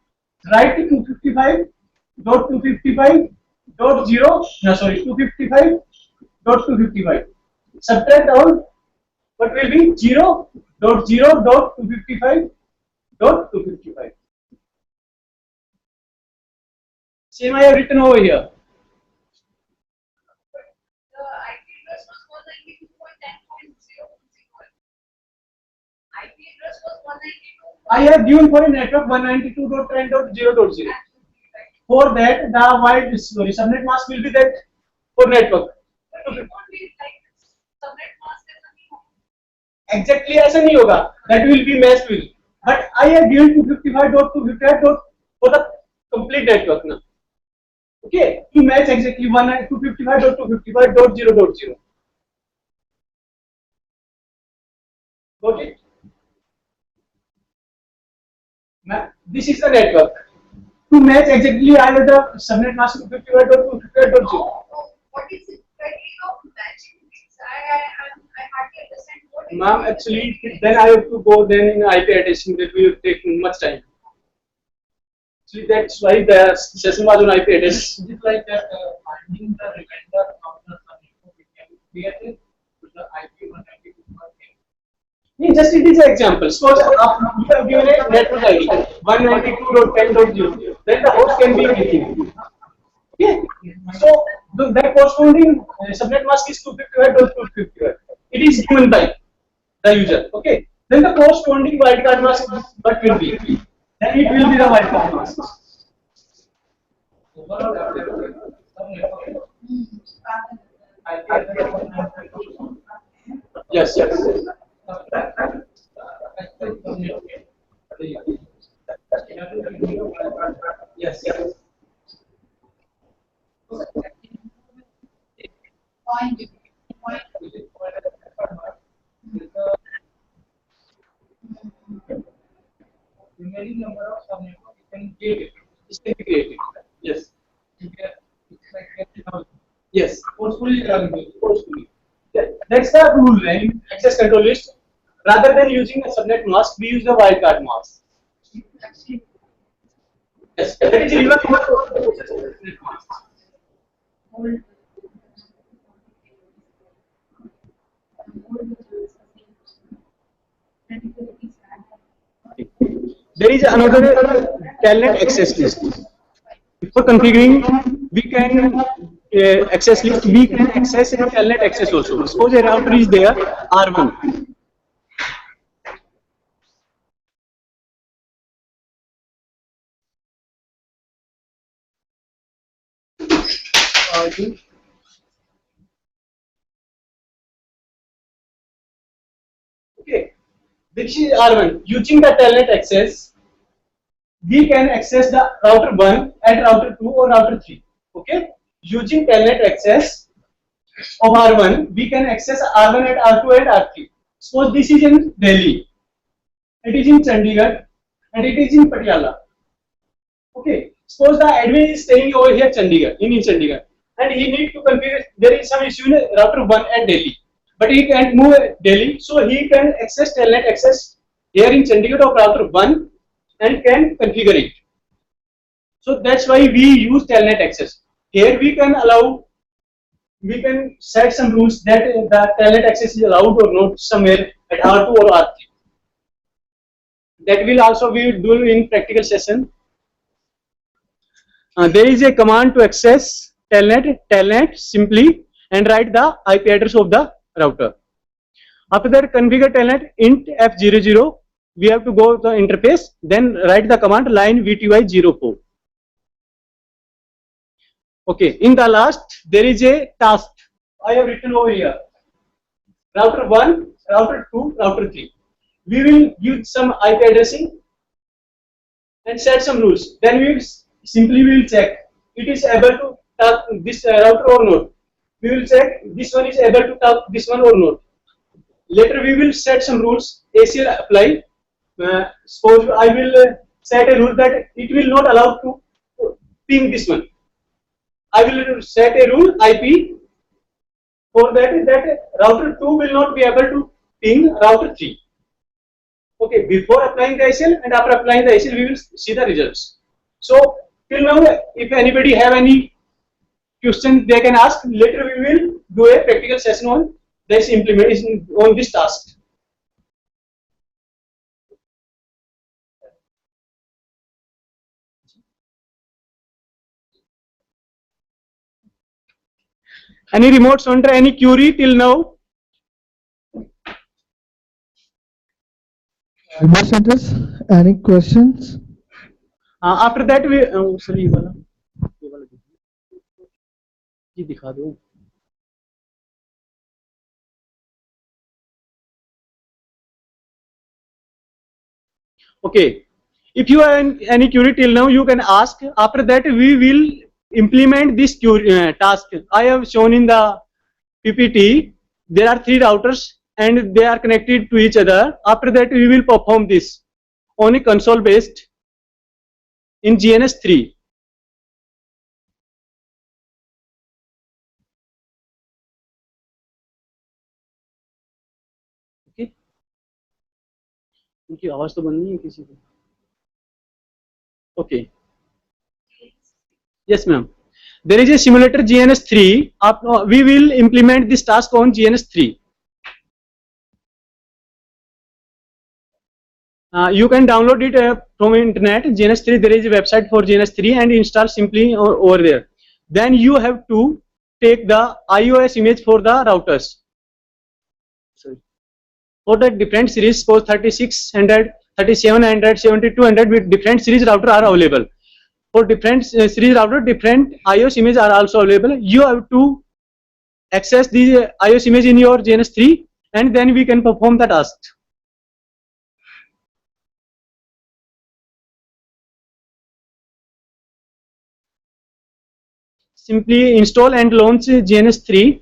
Write 255.255.0. No, sorry, 255.255. Subtract all. What will be 0.0.255.255. Same I have written over here. The IP address was 192.10.0.0. IP address was 192. I have given for a network 192.10.0.0. For that, the subnet mask will be that for network. Exactly ऐसा नहीं होगा. That will be matched with. But I have given 255.255. for the complete network now. Okay, to match exactly 255.255.0.0. Got it? This is the network. To match exactly, I have the subnet mask 255.255.0. What is the criteria of matching these? I hardly understand what. Ma'am, actually, then I have to go then in IP addressing, that will take much time. So that's why the session was on IP address. Is it like that finding the remainder of the subnet we can create it with the IP 192.10? Just it is an example. Suppose you have given a network ID 192.10.0, then the host can be anything. Okay. So that corresponding subnet mask is 255.255. It is given by the user. Okay. Then the corresponding wildcard mask what will be? Then it will be the wildcard mask. Yes, yes. Yes, yes. Remaining number of subnetwork you can create it. It can be created. Yes. You can Yes. forcefully target. Forcefully. That's the rule in access control list. Rather than using a subnet mask, we use the wildcard mask. Yes. That is the reason for subnet mask. There is another telnet access list. Before configuring, we can access list. We can access a telnet access also. Suppose a router is there, R1. Okay, this is R1. Using the telnet access, we can access the router 1 at router 2 or router 3. Okay, using telnet access of R1, we can access R1 at R2 and R3. Suppose this is in Delhi, it is in Chandigarh, and it is in Patiala. Okay, suppose the admin is staying over here Chandigarh, in Chandigarh, and he need to configure. There is some issue in router 1 at Delhi, but he can't move Delhi, so he can access telnet access here in Chandigarh of router 1 and can configure it. So that's why we use telnet access. Here we can allow, we can set some rules that the telnet access is allowed or not somewhere at R2 or R3. That will also be do in practical session. There is a command to access telnet simply and write the IP address of the router. After that, configure telnet int f00. We have to go to the interface, then write the command line vty04. Okay, in the last there is a task I have written over here. Router 1, router 2, router 3. We will use some IP addressing and set some rules. Then we will simply check it is able to talk this router or not. We will check this one is able to talk this one or not. Later we will set some rules. ACL apply. Suppose I will set a rule that it will not allow to ping this one. I will set a rule IP for that router 2 will not be able to ping router 3. Okay, before applying the ACL and after applying the ACL, we will see the results. So till now, if anybody have any questions, they can ask. Later we will do a practical session on this implementation on this task. Any remote center, any query till now? Remote centers, any questions? After that, we sorry, ये वाला ये दिखा दो. Okay, if you have any query till now, you can ask. After that, we will implement this query, task. I have shown in the PPT. There are 3 routers and they are connected to each other. After that, we will perform this on a console based in GNS3. Okay. उनकी आवाज तो बंद नहीं है किसी को. Okay. Yes, ma'am. There is a simulator GNS3. We will implement this task on GNS3. You can download it from internet. GNS3, there is a website for GNS3 and install simply over there. Then you have to take the iOS image for the routers. Sorry. For the different series, for 3600, 3700, 7200 with different series router are available. For different series router, different iOS image are also available. You have to access the iOS image in your GNS3 and then we can perform the task. Simply install and launch GNS3.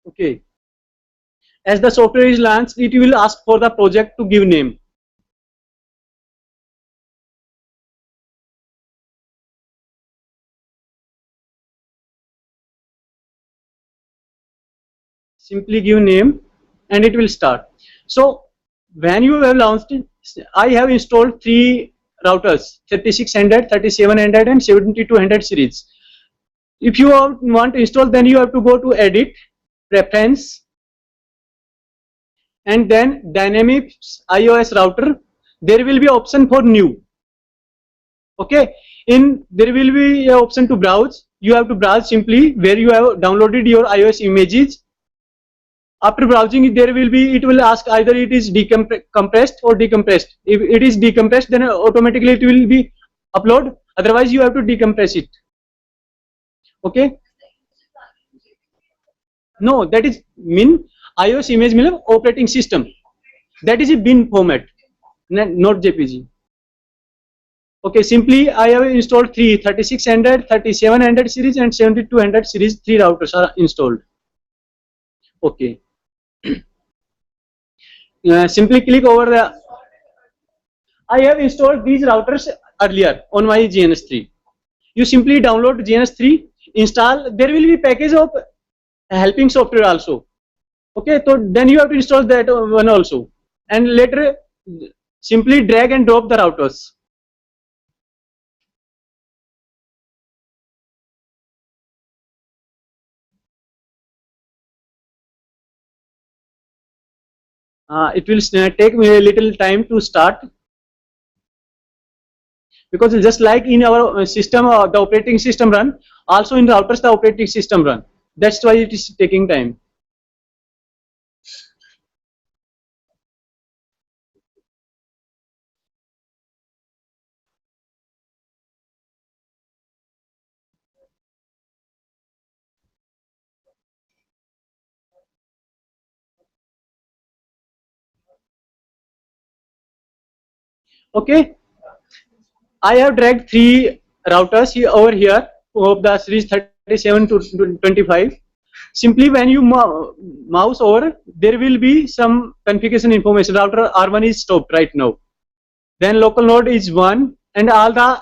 Okay. As the software is launched, it will ask for the project to give name. Simply give name and it will start. So when you have launched it, I have installed 3 routers, 3600, 3700 and 7200 series. If you want to install, then you have to go to edit, preference, and then dynamics iOS router. There will be option for new. Okay, there will be an option to browse. You have to browse simply where you have downloaded your iOS images. After browsing, it will ask either it is compressed or decompressed. If it is decompressed, then automatically it will be upload. Otherwise, you have to decompress it. Okay. No, that is min iOS image mean operating system. That is a bin format, not JPG. Okay, simply I have installed 3600, 3700 series and 7200 series. 3 routers are installed. Okay. Simply click over the. I have installed these routers earlier on my GNS3. You simply download GNS3, install. There will be package of helping software also. Okay, so then you have to install that one also, and later simply drag and drop the routers. It will take me a little time to start because just like in our system, the operating system run, also in the routers the operating system run. That's why it is taking time. Okay, I have dragged 3 routers over here of the series 37 to 25. Simply when you mouse over, there will be some configuration information. Router R1 is stopped right now. Then local node is 1 and all the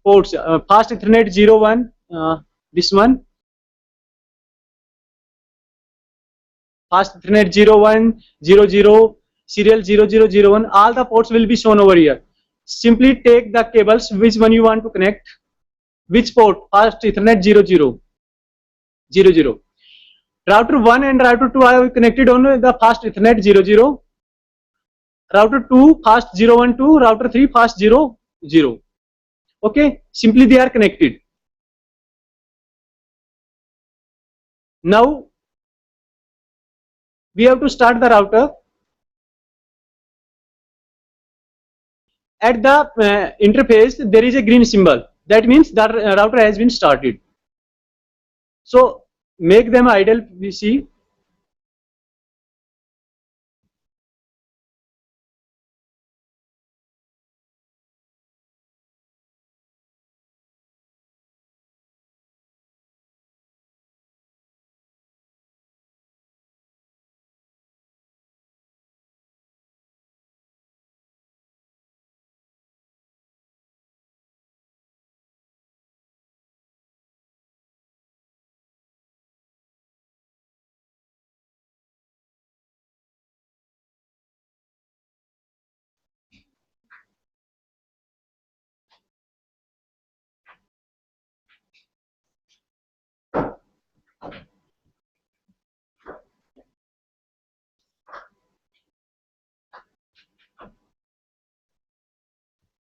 ports, fast Ethernet 01, this one, fast Ethernet 01, 00, serial 0001, all the ports will be shown over here. Simply take the cables, which one you want to connect, which port, fast Ethernet 00, 00. Router 1 and router 2 I have connected on the fast Ethernet 00. Router 2 fast 012, router 3 fast 00. Okay, simply they are connected. Now we have to start the router. At the interface there is a green symbol. That means the router has been started. So make them idle, we see.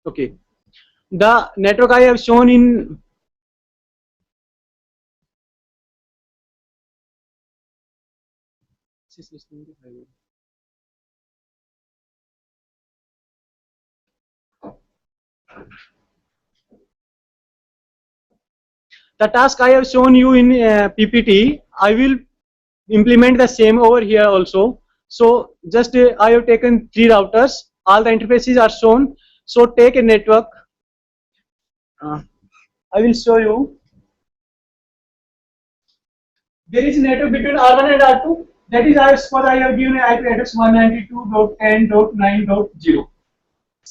Okay. The network I have shown in the task I have shown you in PPT, I will implement the same over here also. So just I have taken 3 routers, all the interfaces are shown. So take a network, I will show you. There is a network between R1 and R2. That is, I suppose I have given an IP address 192.10.9.0.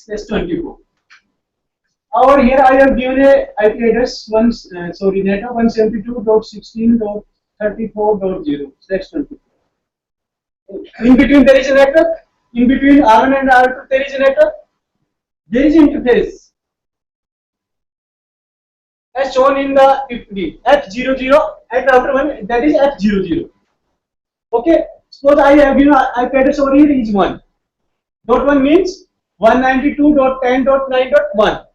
That's 24. Over here I have given a IP address network 172.16.34.0. That's 24. In between there is a network. In between R1 and R2 there is a network. There is interface as shown in the F00 at router 1, that is F00. Okay, suppose I have given IP address over here is 1. Dot 1 means 192.10.9.1.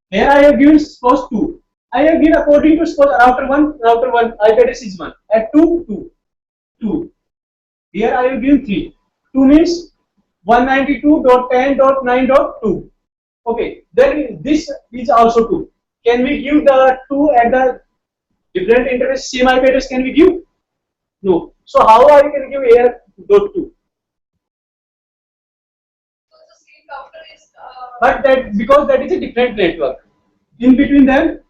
Here I have given suppose 2. I have given according to suppose router 1 IP address is 1. At 2. Here I have given 3. 2 means 192.10.9.2. Okay, then this is also 2. Can we give the 2 at the different interface same IP address? Can we give? No. So how I can give here dot 2? But that because that is a different network. In between them,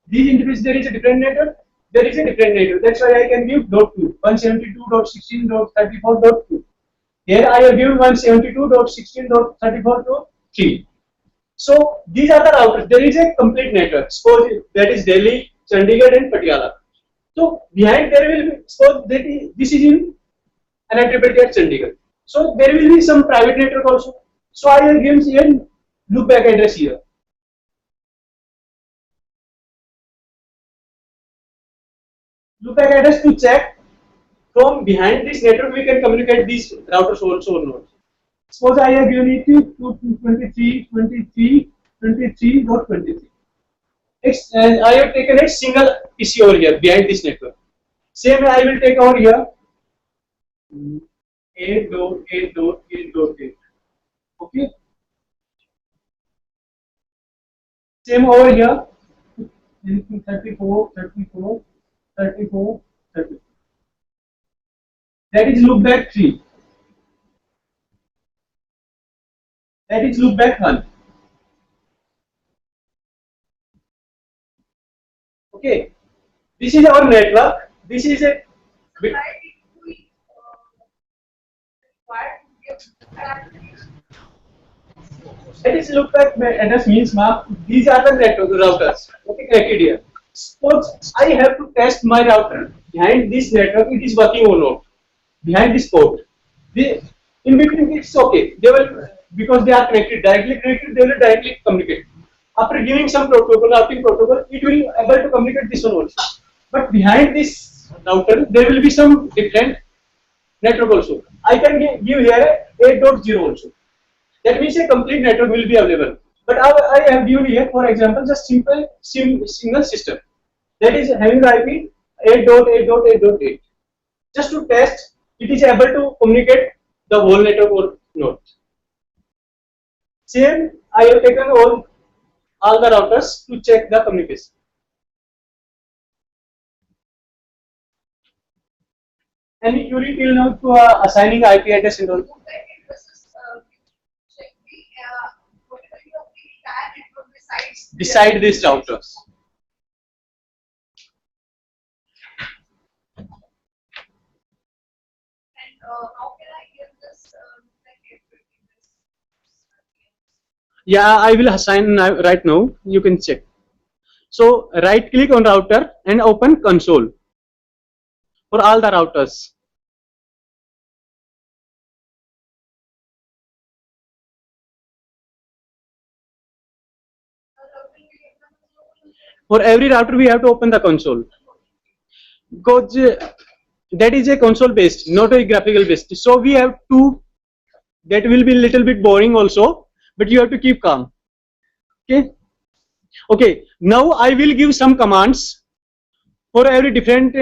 these interfaces there is a different network. There is a different network. That's why I can give dot 2. 172.16.34.2. Here I have given 172.16.34 to 3. So these are the routers. There is a complete network. Suppose that is Delhi, Chandigarh, and Patiala. So behind there will be suppose that this is in NITTT at Chandigarh. So there will be some private network also. So I have given here loopback address here. Loopback address to check from behind this network we can communicate these routers also or not. Suppose I have given it to 23.23. I have taken a single PC over here behind this network. Same I will take over here 8.8.8.8. Okay. Same over here 34. That is loopback 3. That is loopback 1. Okay. This is our network. This is a bit. That is loopback address means these are the network routers. Okay, connected here. Suppose I have to test my router behind this network, it is working or not. Behind this port, in between it's okay. They will, because they are directly connected, they will directly communicate. After giving some routing protocol, it will able to communicate this one also. But behind this router, there will be some different network also. I can give here 8.0 also. That means a complete network will be available. But I have given here, for example, just simple single system that is having the IP 8.8.8.8. Just to test, it is able to communicate the whole network or not. Same, I have taken all the routers to check the communication. Any query till now to assigning IP address and all? Beside these routers. Yeah, I will assign right now. You can check. So right click on router and open console for all the routers. For every router we have to open the console. Because that is a console based, not a graphical based. So we have to, that will be a little bit boring also, but you have to keep calm. Okay. Okay. Now I will give some commands for every different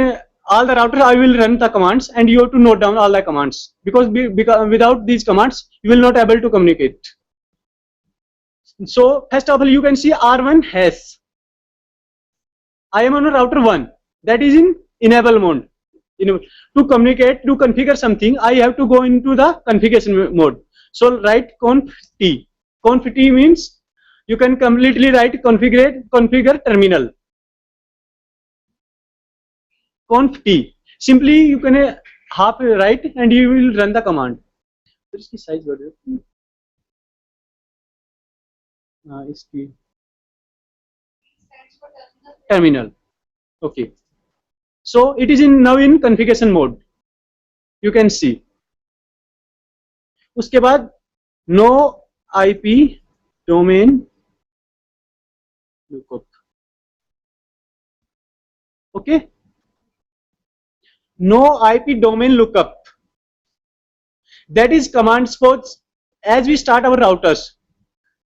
all the routers. I will run the commands, and you have to note down all the commands, because without these commands you will not able to communicate. So first of all, you can see R1 has. I am on a router 1, that is in enable mode. To communicate, to configure something, I have to go into the configuration mode. So write conf t. Conf t means you can completely write configure terminal. Conf t. Simply you can half write and you will run the command. What is the size? Is the terminal. Okay. So it is now in configuration mode. You can see. उसके बाद no IP domain lookup. Okay. No IP domain lookup. That is commands for as we start our routers.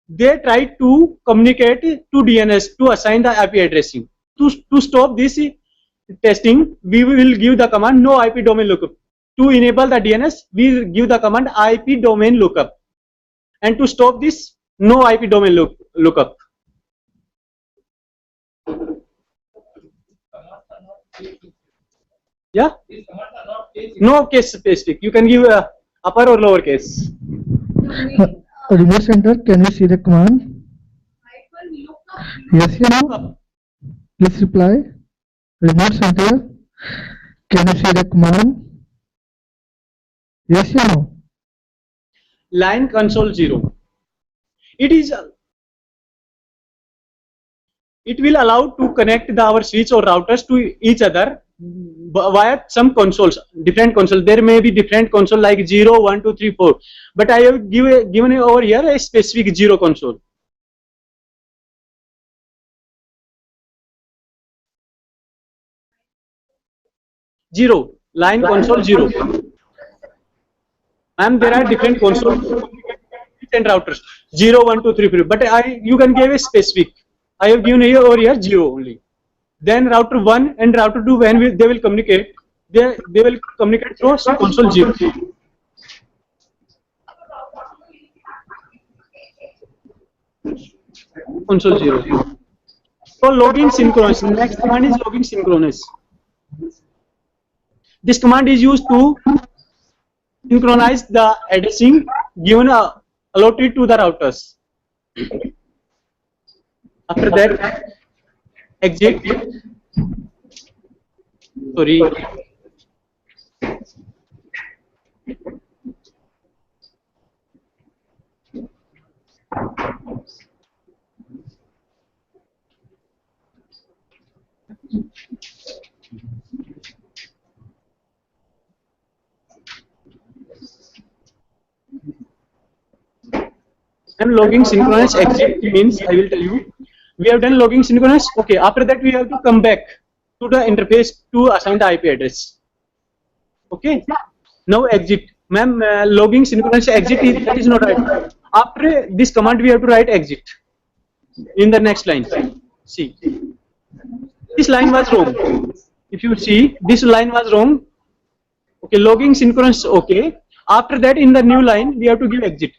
They try to communicate to DNS to assign the IP addressing. To stop this testing, we will give the command no IP domain lookup. To enable the DNS, we give the command IP domain lookup. And to stop this, no IP domain lookup. Yeah? No case specific. You can give upper or lower case. Remote center, can you see the command? Yes or no? Please reply. Remote center, can you see the command? Yes or no? Line console 0. It will allow to connect our switch or routers to each other via some consoles, different consoles. There may be different console like 0, 1, 2, 3, 4. But I have given over here a specific 0 console. Line console 0. And there are different consoles and routers 0, 1, 2, 3, 4. But you can give a specific. I have given here over here 0 only. Then router 1 and router 2, when they will communicate, they will communicate through console 0. Console 0. So logging synchronous. Next command is logging synchronous. This command is used to synchronize the addressing given allotted to the routers. After that, exit. Sorry. And logging synchronous exit means, I will tell you, we have done logging synchronous. Okay, after that we have to come back to the interface to assign the IP address. Okay, now exit. Ma'am, logging synchronous exit that is not right. After this command we have to write exit in the next line. See, this line was wrong. If you see, this line was wrong. Okay, logging synchronous. Okay, after that in the new line we have to give exit.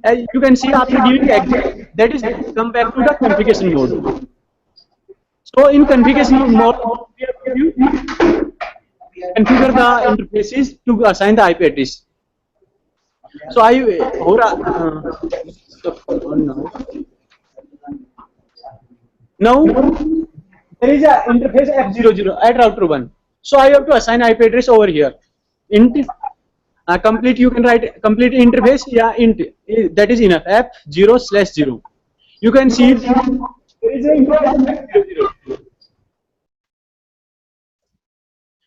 As you can see, after giving exit, that is come back to the configuration mode. So in configuration mode, we have to configure the interfaces to assign the IP address. So now there is a interface F00 at router 1. So I have to assign IP address over here. Int complete, you can write complete interface, yeah, int, that is enough, F0/0. You can see there is an interface F00.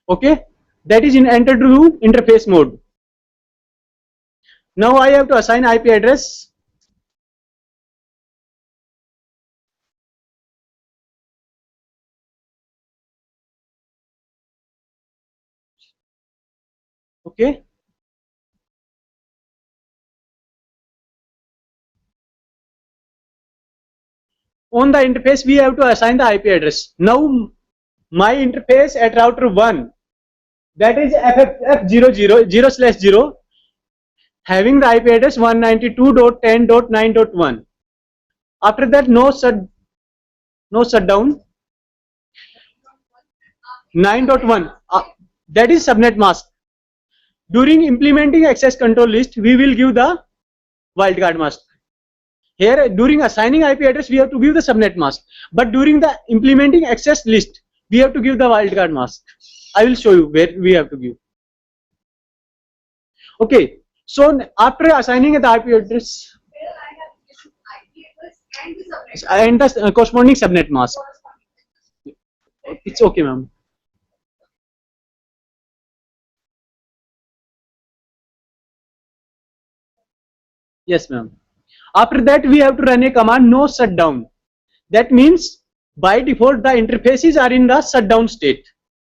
Okay, that is in enter to interface mode. Now I have to assign IP address. Okay. on the interface we have to assign the IP address. Now my interface at router 1, that is FF000/0, having the IP address 192.10.9.1. After that, no shutdown. 9.1, that is subnet mask. During implementing access control list, we will give the wildcard mask. Here, during assigning IP address, we have to give the subnet mask. But during the implementing access list, we have to give the wildcard mask. I will show you where we have to give. Okay, so after assigning the IP address and the corresponding subnet mask, it's okay, ma'am. Yes, ma'am. After that, we have to run a command no shutdown. That means by default the interfaces are in the shutdown state,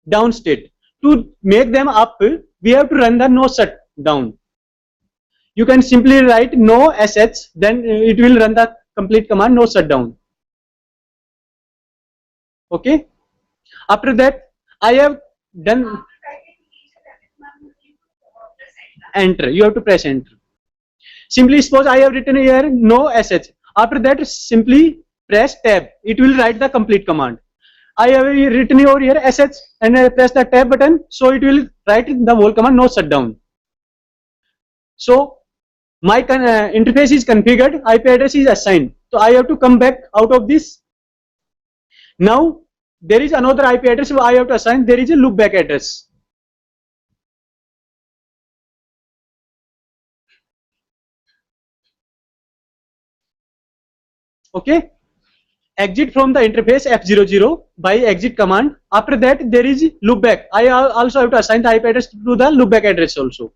down state. To make them up, we have to run the no shutdown. You can simply write no sh, then it will run the complete command no shutdown. Okay. After that, I have done enter. You have to press enter. Simply suppose I have written here no sh. After that, simply press tab. It will write the complete command. I have written over here sh and I press the tab button, so it will write the whole command no shutdown. So my interface is configured, IP address is assigned. So I have to come back out of this. Now there is another IP address I have to assign. There is a loopback address. Okay. Exit from the interface F00 by exit command. After that, there is loopback. I also have to assign the IP address to the loopback address also.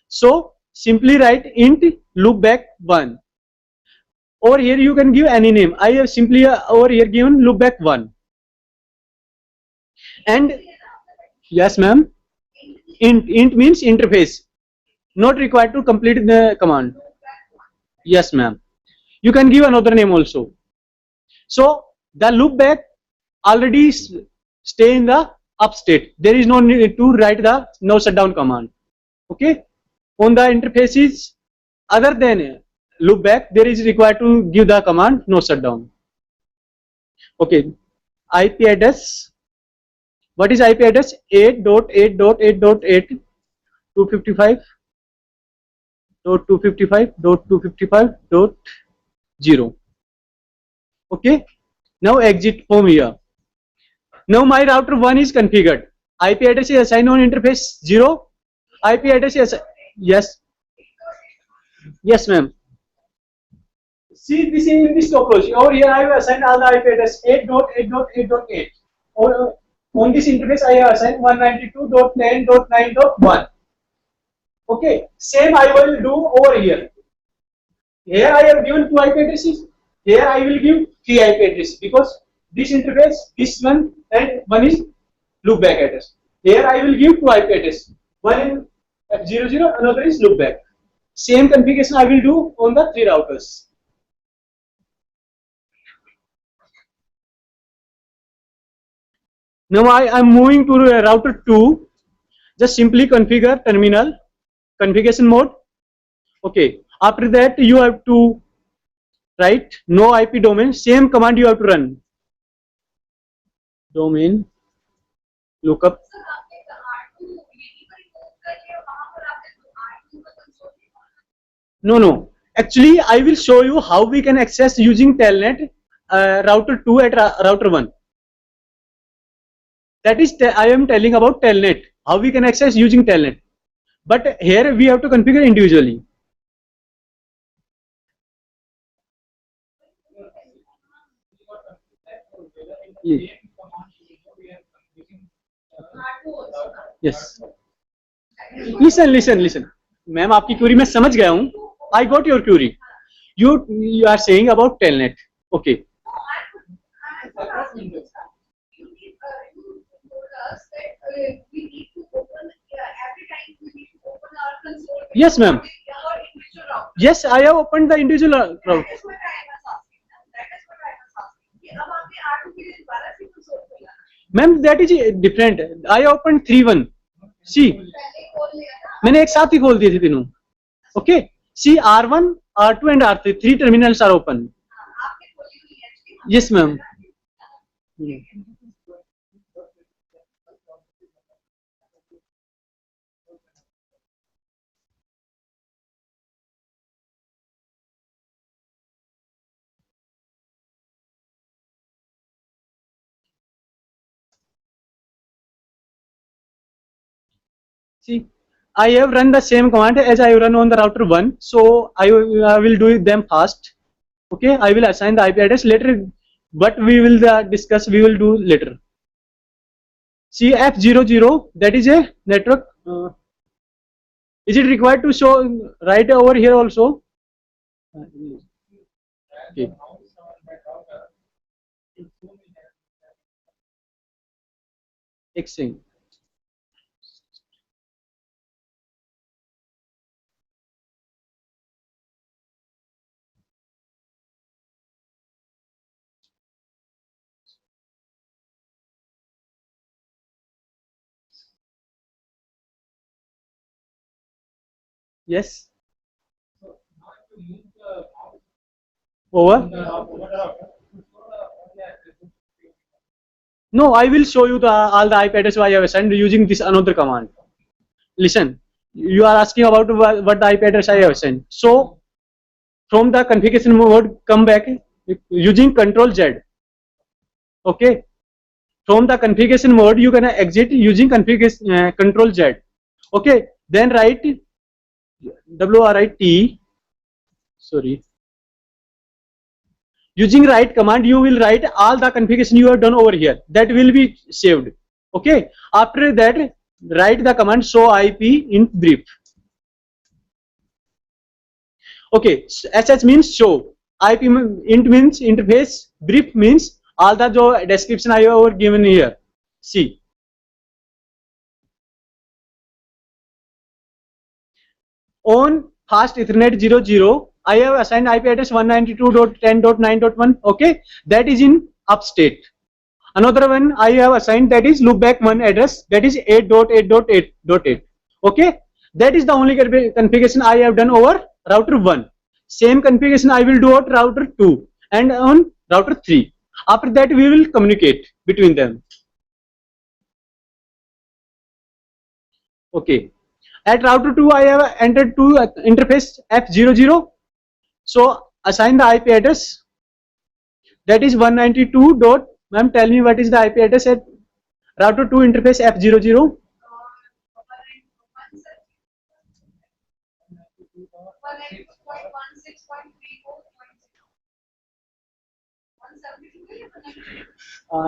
So simply write int loopback1. Over here you can give any name. I have simply over here given loopback1. And yes, ma'am. Int means interface. Not required to complete the command. Yes, ma'am. You can give another name also. So the loopback already stay in the up state. There is no need to write the no shutdown command. Okay. On the interfaces other than loopback, there is required to give the command no shutdown. Okay. IP address. What is IP address? 8.8.8.8.255.255.255.0. Okay. Now exit from here. Now my router 1 is configured. IP address is assigned on interface 0. IP address is yes. Yes, ma'am. See this in this topology. Over here I have assigned all the IP address 8.8.8.8. On this interface I have assigned 192.10.9.1. Okay. Same I will do over here. Here I have given 2 IP addresses. Here I will give 3 IP addresses because this interface, this one and one is loopback address. Here I will give 2 IP addresses. One in F00, another is loopback. Same configuration I will do on the 3 routers. Now I am moving to router 2. Just simply configure terminal, configuration mode. Okay. After that you have to write no IP domain. Same command you have to run. Domain lookup. No. Actually, I will show you how we can access using telnet router 2 at router 1. That is, I am telling about telnet. How we can access using telnet. But here we have to configure individually. Yes. Listen. Ma'am आपकी query मैं समझ गया हूँ. I got your query. You are saying about telnet. Okay. Yes, ma'am. Yes, I have opened the individual route. Ma'am that is different. I open 3-1. See मैंने एक साथ ही खोल दिए थे तीनों. Okay. See R1, R2 and R3 3 terminals are open. Yes ma'am. See, I have run the same command as I run on the router 1, so I will do them fast. Okay, I will assign the IP address later, but we will discuss, we will do later. See F00, that is a network. Is it required to show right over here also? Okay. Exchange. Yes. Over. No, I will show you all the IP address I have assigned using this another command. Listen, you are asking about what the IP address I have assigned. So from the configuration mode, come back using Control Z. Okay. From the configuration mode, you can exit using configuration Control Z. Okay. Then write WRIT. Sorry. Using write command, you will write all the configuration you have done over here. That will be saved. Okay. After that, write the command show IP in brief. Okay. SS means show. IP int means interface. Brief means all the description I have given here. See. On fast Ethernet 00, I have assigned IP address 192.10.9.1. Okay, that is in upstate. Another one I have assigned, that is loopback 1 address, that is 8.8.8.8. Okay, that is the only configuration I have done over router 1. Same configuration I will do at router 2 and on router 3. After that we will communicate between them. Okay. At router 2, I have entered to interface F00. So assign the IP address. That is 192. Ma'am, tell me what is the IP address at router 2 interface F00.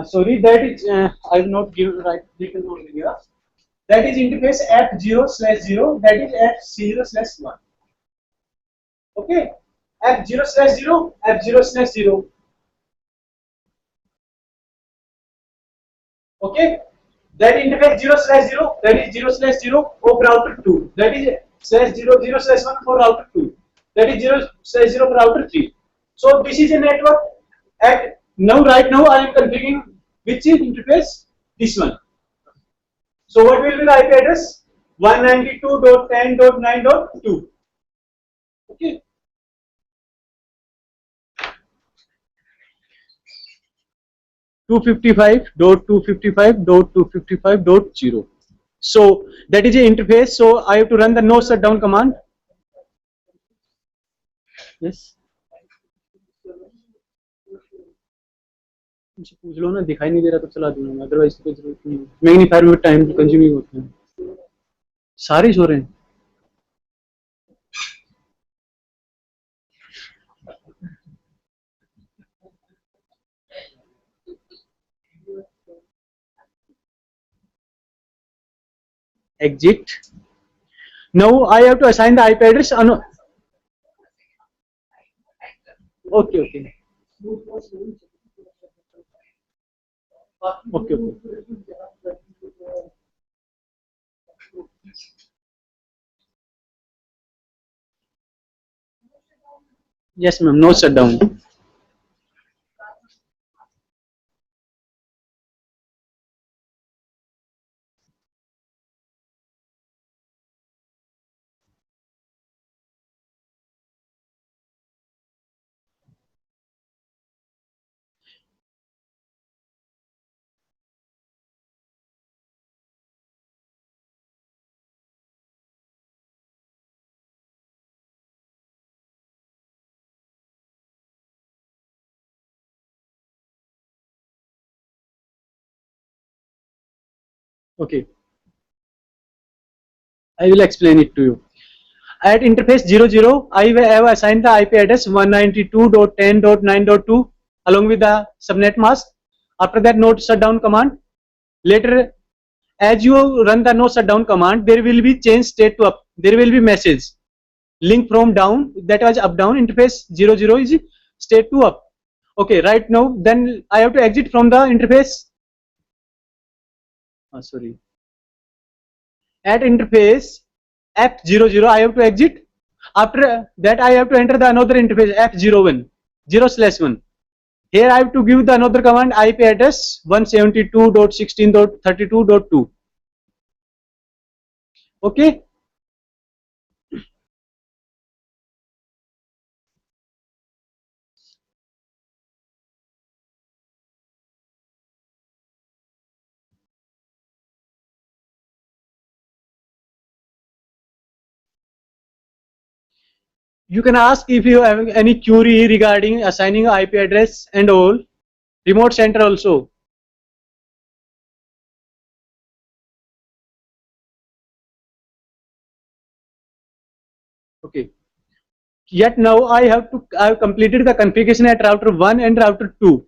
Sorry, that is I will not give right written over here. That is interface F0/0. That is F0/1. Okay, F0/0, F0/0. Okay, that interface 0/0. That is 0/0 of router 2. That is /0/0/1 for router 2. That is 0/0 for router 3. So this is a network. At now, right now, I am configuring which is interface, this one. So what will be the IP address? 192.10.9.2. Okay. .255.255.255.0. So that is a interface. So I have to run the no shutdown command. Yes. पूछ लो ना, दिखाई नहीं दे रहा तो चला दूंगा, otherwise कोई जरूरत नहीं. मैग्नीफायर में टाइम कंज्यूमिंग होता है, सारे सो रहे हैं. Exit. Now I have to assign the IP address. Okay, okay. Okay, okay. Yes, ma'am. No shutdown. Okay, I will explain it to you. At interface 00, I have assigned the IP address 192.10.9.2 along with the subnet mask. After that, node shutdown command. Later, as you run the node shutdown command, there will be change state to up. There will be message link from down, that was up down. Interface 00 is state to up. Okay, right now then I have to exit from the interface. Sorry. At interface F00, I have to exit. After that, I have to enter the another interface F01, 0/1. Here I have to give the another command IP address 172.16.32.2. Okay. You can ask if you have any query regarding assigning IP address and all. Remote center also. Okay. Yet now I have completed the configuration at router 1 and router 2.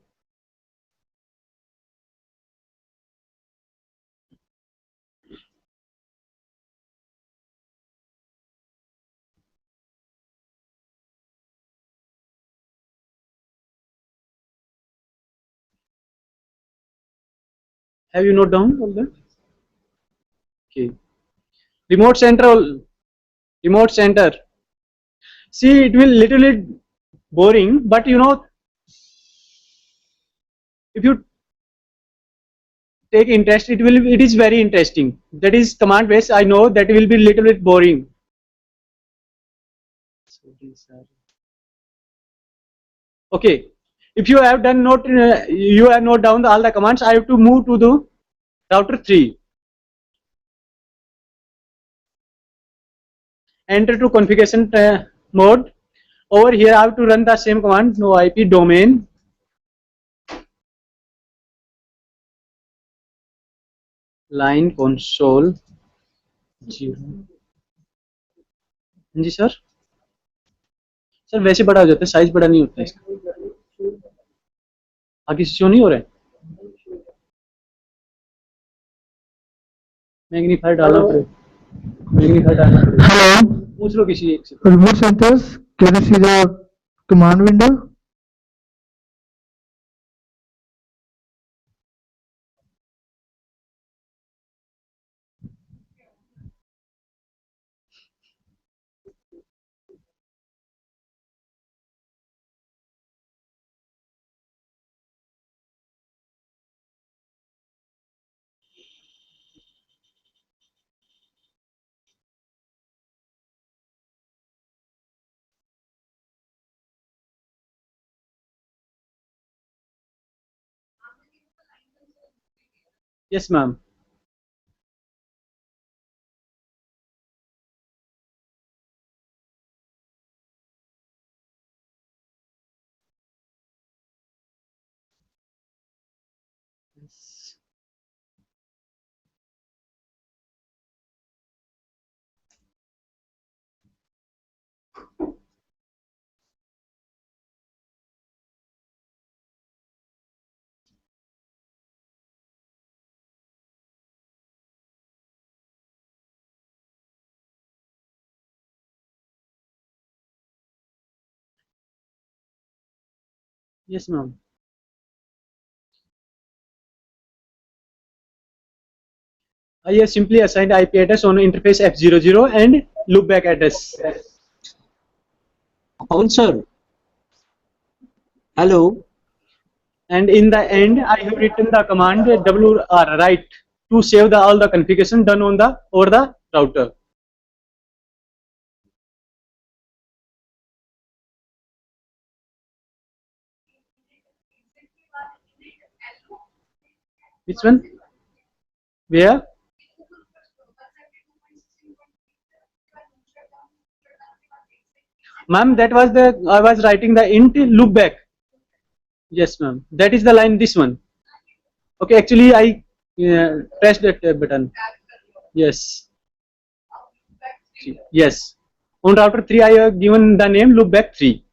Have you noted down all that? Okay. Remote center. Remote center. See, it will little boring, but you know, if you take interest, it is very interesting. That is command based. I know that will be little bit boring. Okay. If you have done note, you have note down all the commands. I have to move to the router 3. Enter to configuration mode. Over here, I have to run the same command. No IP domain. Line console 0. Ji sir वैसे बड़ा हो जाता है, size बड़ा नहीं होता है इसका. आगे से शो नहीं हो रहा है. मैग्नीफायर डालना पड़ेगा. मैग्नीफायर डालना पड़ेगा. Hello, पूछ लो किसी एक से. remote centers. Can you see the command window? Yes, ma'am. Yes, ma'am. I have simply assigned IP address on interface F00 and loopback address. Pawan sir. Hello. And in the end, I have written the command WR write to save all the configuration done on the over the router. Which one? Where? Ma'am, that was I was writing the int loopback. Yes, ma'am. That is the line, this one. Okay, actually I Press that button. Yes. Yes. On router 3, I have given the name loopback 3.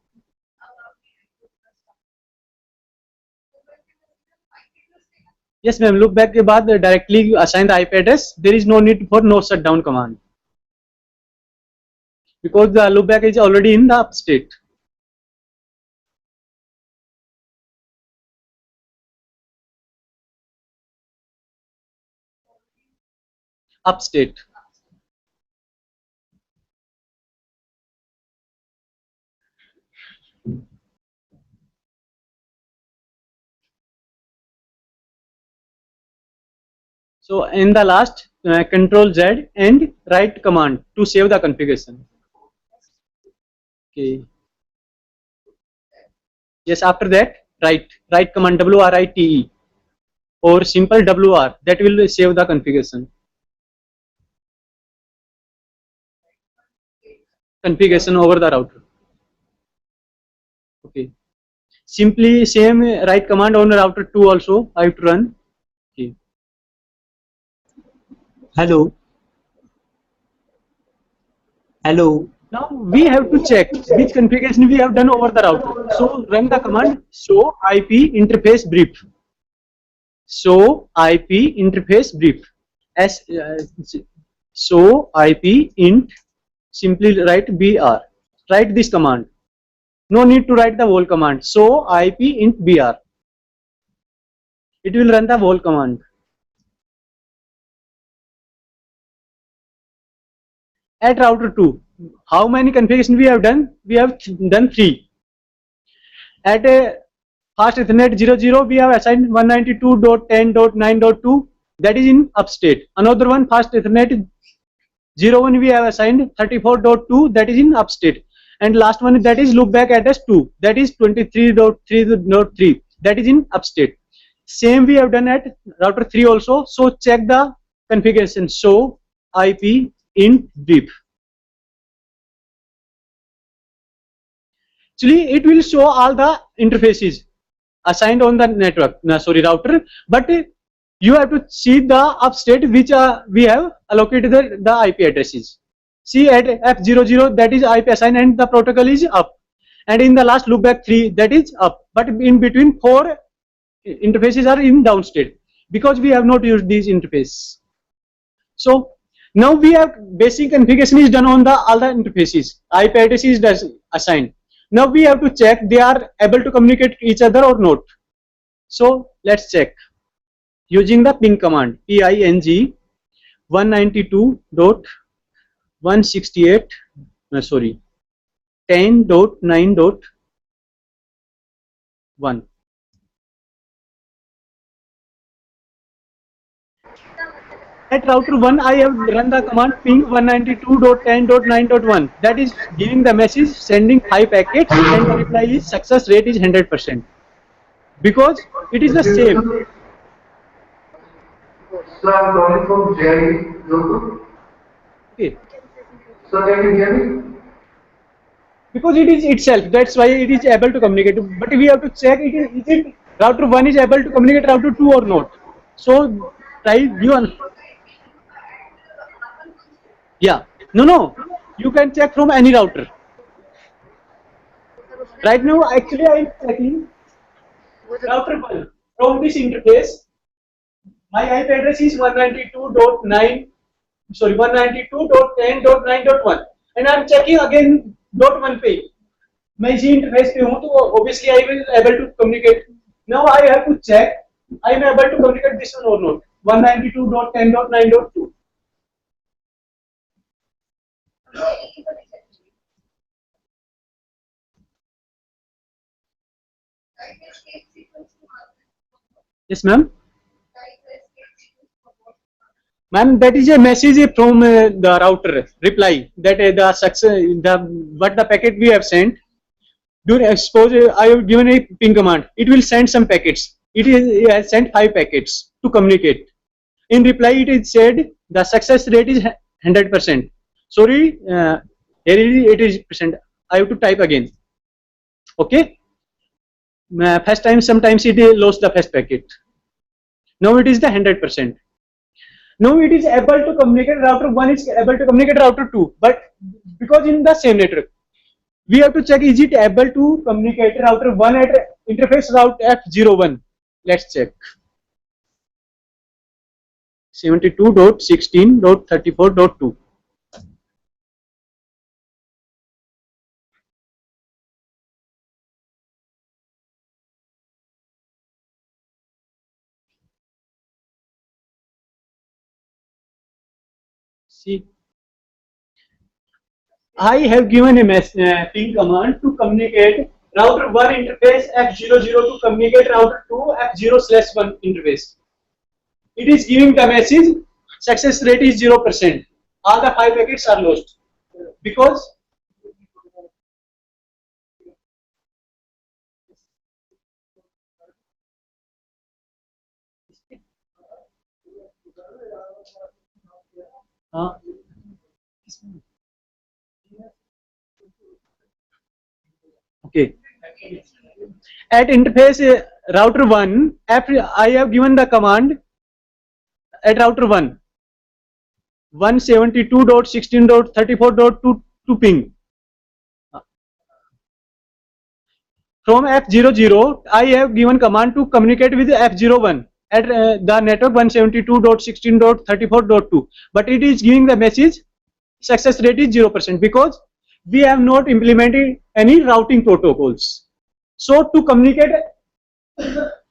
Yes, ma'am. Loopback के बाद directly assign the IP address. There is no need for no shutdown command because the loopback is already in the up state. Up state. So in the last, Control Z and write command to save the configuration. Okay. Yes, after that, write command WRITE or simple WR, that will save the configuration. Configuration over the router. Okay. Simply same write command on router 2 also I have to run. Okay. Hello. Hello. Now we have to check which configuration we have done over the router. So run the command show IP interface brief. Show IP interface brief. Show IP int, simply write BR. Write this command. No need to write the whole command. Show IP int BR. It will run the whole command. At router 2, how many configurations we have done? We have done 3. At a fast Ethernet 00, we have assigned 192.10.9.2, that is in upstate. Another one, fast Ethernet 01, we have assigned 34.2, that is in upstate. And last one, that is loopback address 2, that is 23.3.3, that is in upstate. Same we have done at router 3 also. So check the configuration. Show IP int brief. Actually, it will show all the interfaces assigned on the network, router, but you have to see the upstate which we have allocated the IP addresses. See at F00, that is IP assigned and the protocol is up, and in the last loopback 3, that is up, but in between 4 interfaces are in downstate because we have not used these interfaces. So now we have basic configuration is done on the all the interfaces. IP address is assigned. Now we have to check they are able to communicate each other or not. So let's check using the ping command, ping 192.168 10.9.1. At router 1, I have run the command ping 192.10.9.1. That is giving the message sending 5 packets and the reply is success rate is 100%. Because it is the same. Sir, I'm calling from Jerry. Okay. Sir, can you hear me? Because it is itself, that's why it is able to communicate. But we have to check is it router 1 is able to communicate router 2 or not. So try you. Yeah, no, you can check from any router. Right now, actually, I am checking router 1 from this interface. My IP address is 192.10.9.1, and I am checking again .1 page. मैं इसी interface पे हूँ, तो obviously I will able to communicate. Now I have to check I am able to communicate this one or not. 192.10.9.2. Yes, ma'am. Ma'am, that is a message from the router reply that the success, what the packet we have sent. Suppose I have given a ping command, it will send some packets. It has sent 5 packets to communicate. In reply, it is said the success rate is 100%. Sorry, here it is percent. I have to type again. Okay. First time, sometimes it lost the first packet. Now it is the 100%. Now it is able to communicate, router 1 is able to communicate router 2, but because in the same network, we have to check is it able to communicate router 1 at interface route F01. Let's check. 72.16.34.2. See, I have given a ping command to communicate router 1 interface F00 to communicate router 2 F0/1 interface. It is giving the message success rate is 0%. All the 5 packets are lost because okay. At interface router 1, after I have given the command at router 1, 172.16.34.2 to ping. From F00, I have given command to communicate with F01 at the network 172.16.34.2, but it is giving the message success rate is 0% because we have not implemented any routing protocols. So to communicate,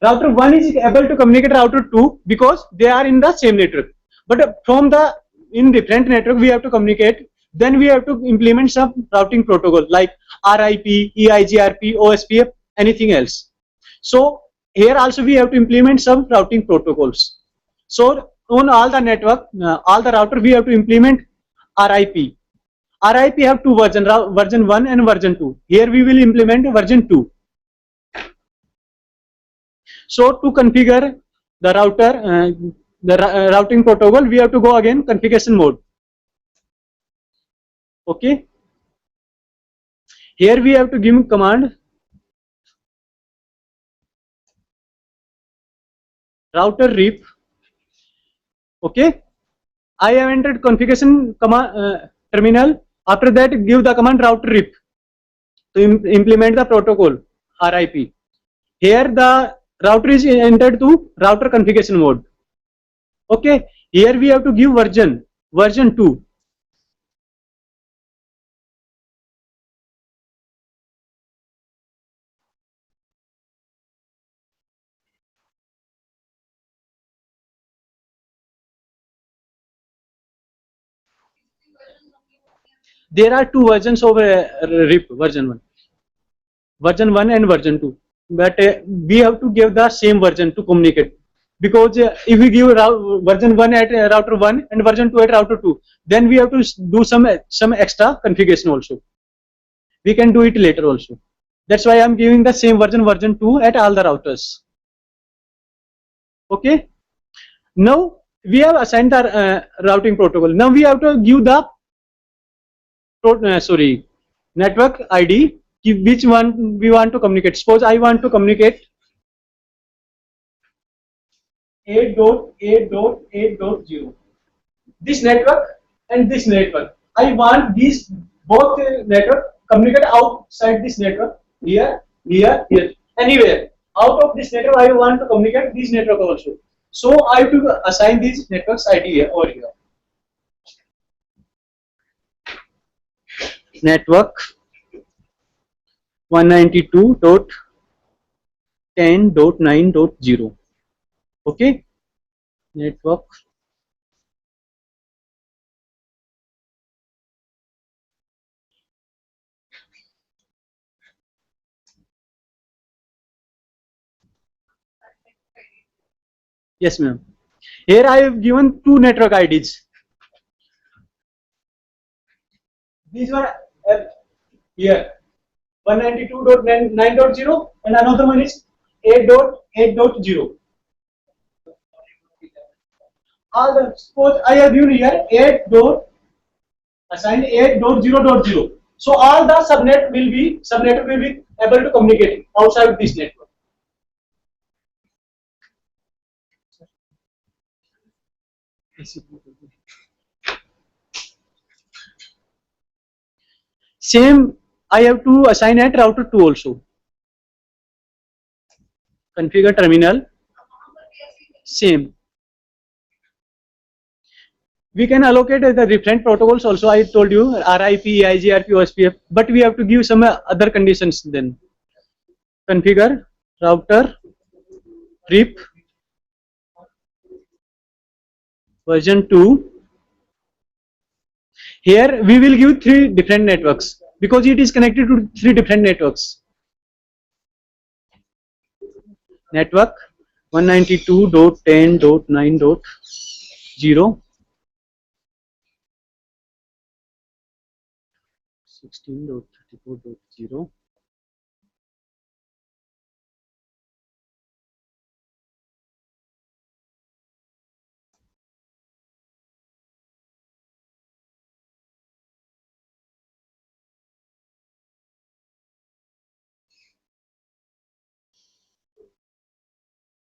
router 1 is able to communicate router 2 because they are in the same network. But from the in different network we have to communicate. Then we have to implement some routing protocol like RIP, EIGRP, OSPF, anything else. So here also we have to implement some routing protocols. So on all the network, all the router we have to implement RIP. RIP have two versions, version 1 and version 2. Here we will implement version 2. So to configure the router, routing protocol, we have to go again configuration mode. Okay. Here we have to give command router rip. Okay. I have entered configuration command terminal. After that, give the command router rip to implement the protocol RIP. Here the router is entered to router configuration mode. Okay. Here we have to give version 2. There are two versions of RIP, version 1 and version 2, but we have to give the same version to communicate, because if we give version 1 at router 1 and version 2 at router 2, then we have to do some extra configuration also. We can do it later also. That's why I'm giving the same version 2 at all the routers. Okay. Now we have assigned the routing protocol. Now we have to give the network ID, which one we want to communicate. Suppose I want to communicate 8.8.8.0. This network and this network. I want these both network communicate outside this network. Here, anywhere. Out of this network, I want to communicate this network also. So I have to assign these networks ID here over here. Network 192.10.9.0. Okay. Network yes ma'am. Here I have given two network IDs. These were here 192.9.0 and another one is 8.8.0. All the suppose I have given here 8.0.0. So all the subnet will be able to communicate outside this network. Same, I have to assign at router 2 also. Configure terminal, same. We can allocate the different protocols also. I told you RIP, IGRP, OSPF, but we have to give some other conditions then. Configure router RIP version 2. Here we will give 3 different networks because it is connected to 3 different networks. Network 192.10.9.0, 16.34.0.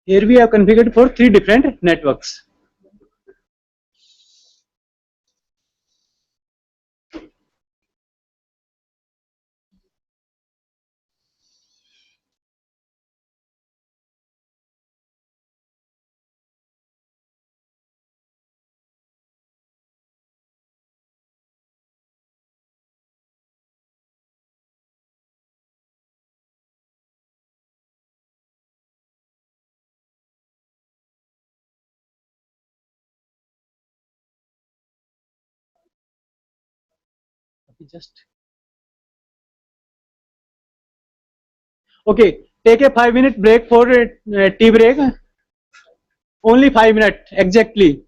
Here we have configured for 3 different networks. Just okay. Take a 5-minute break for tea break. Only 5 minutes exactly.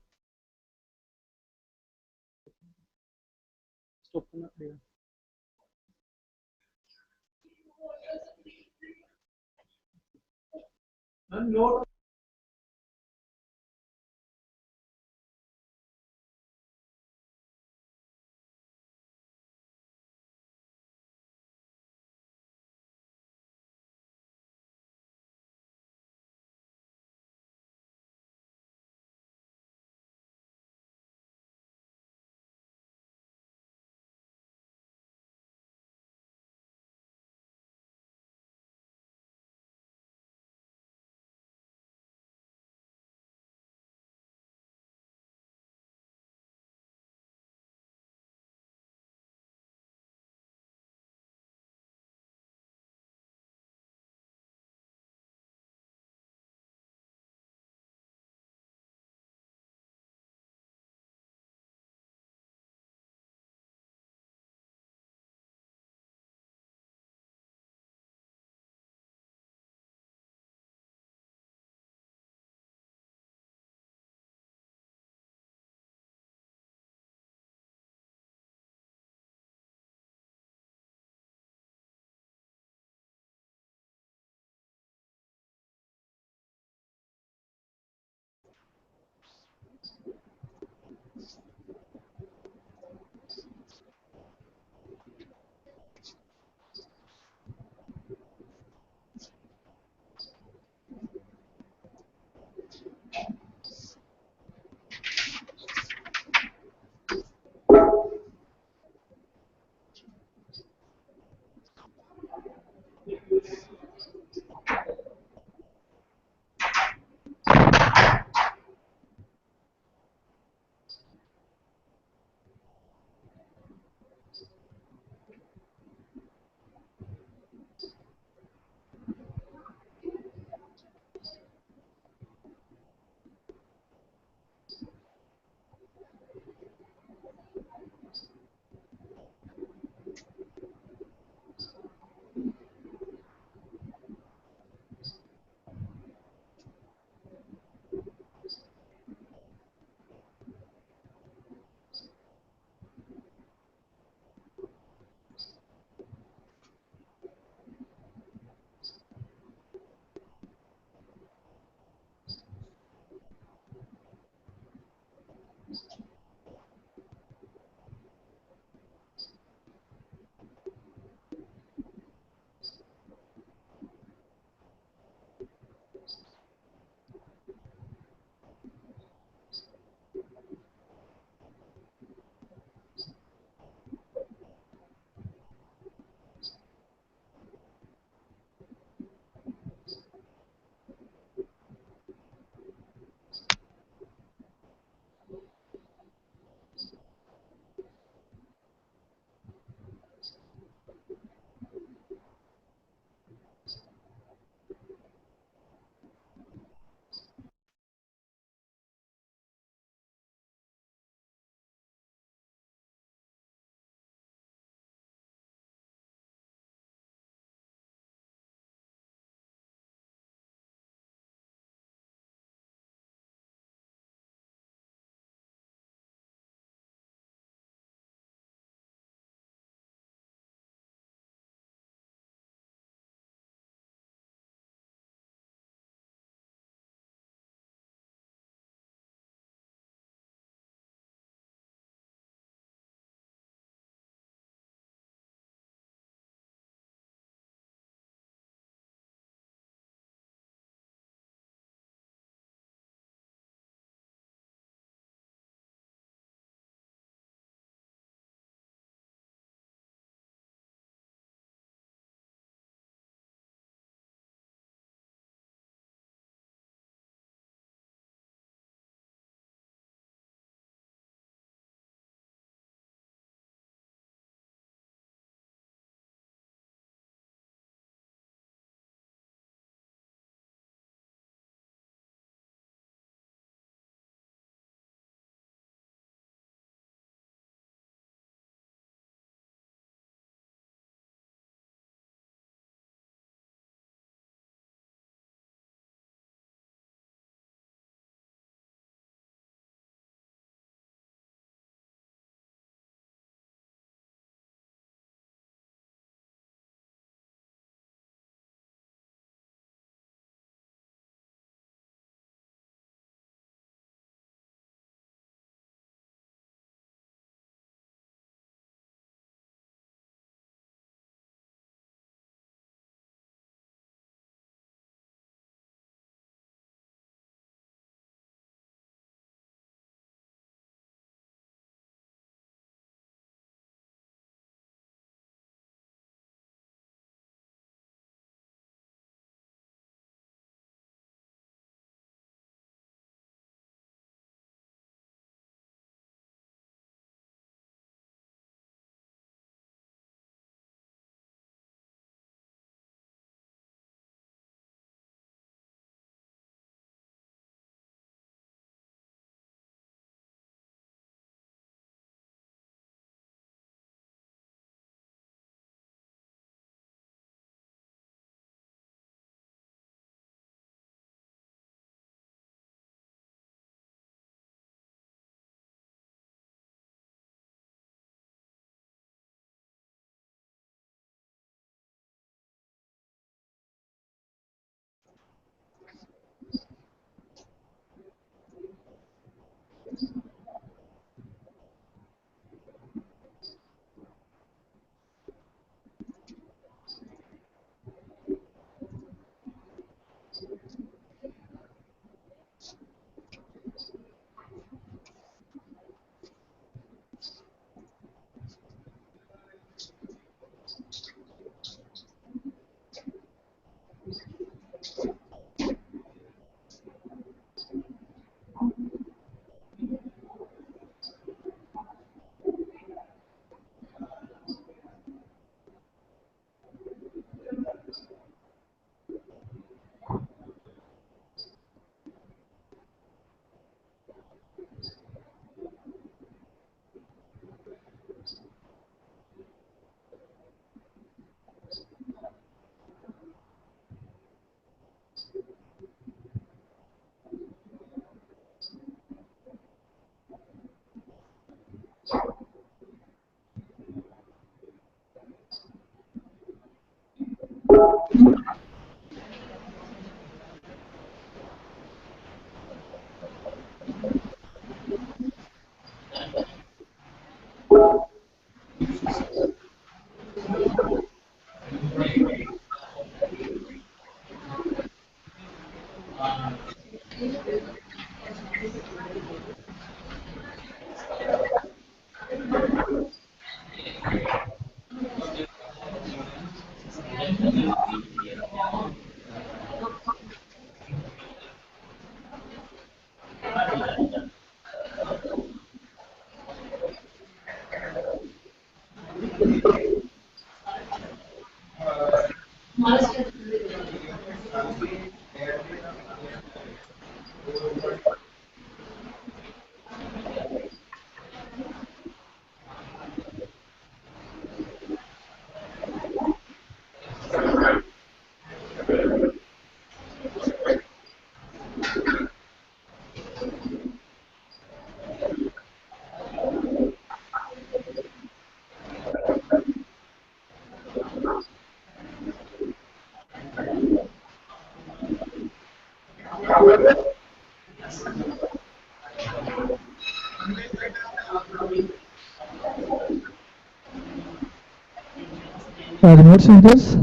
Remote centers.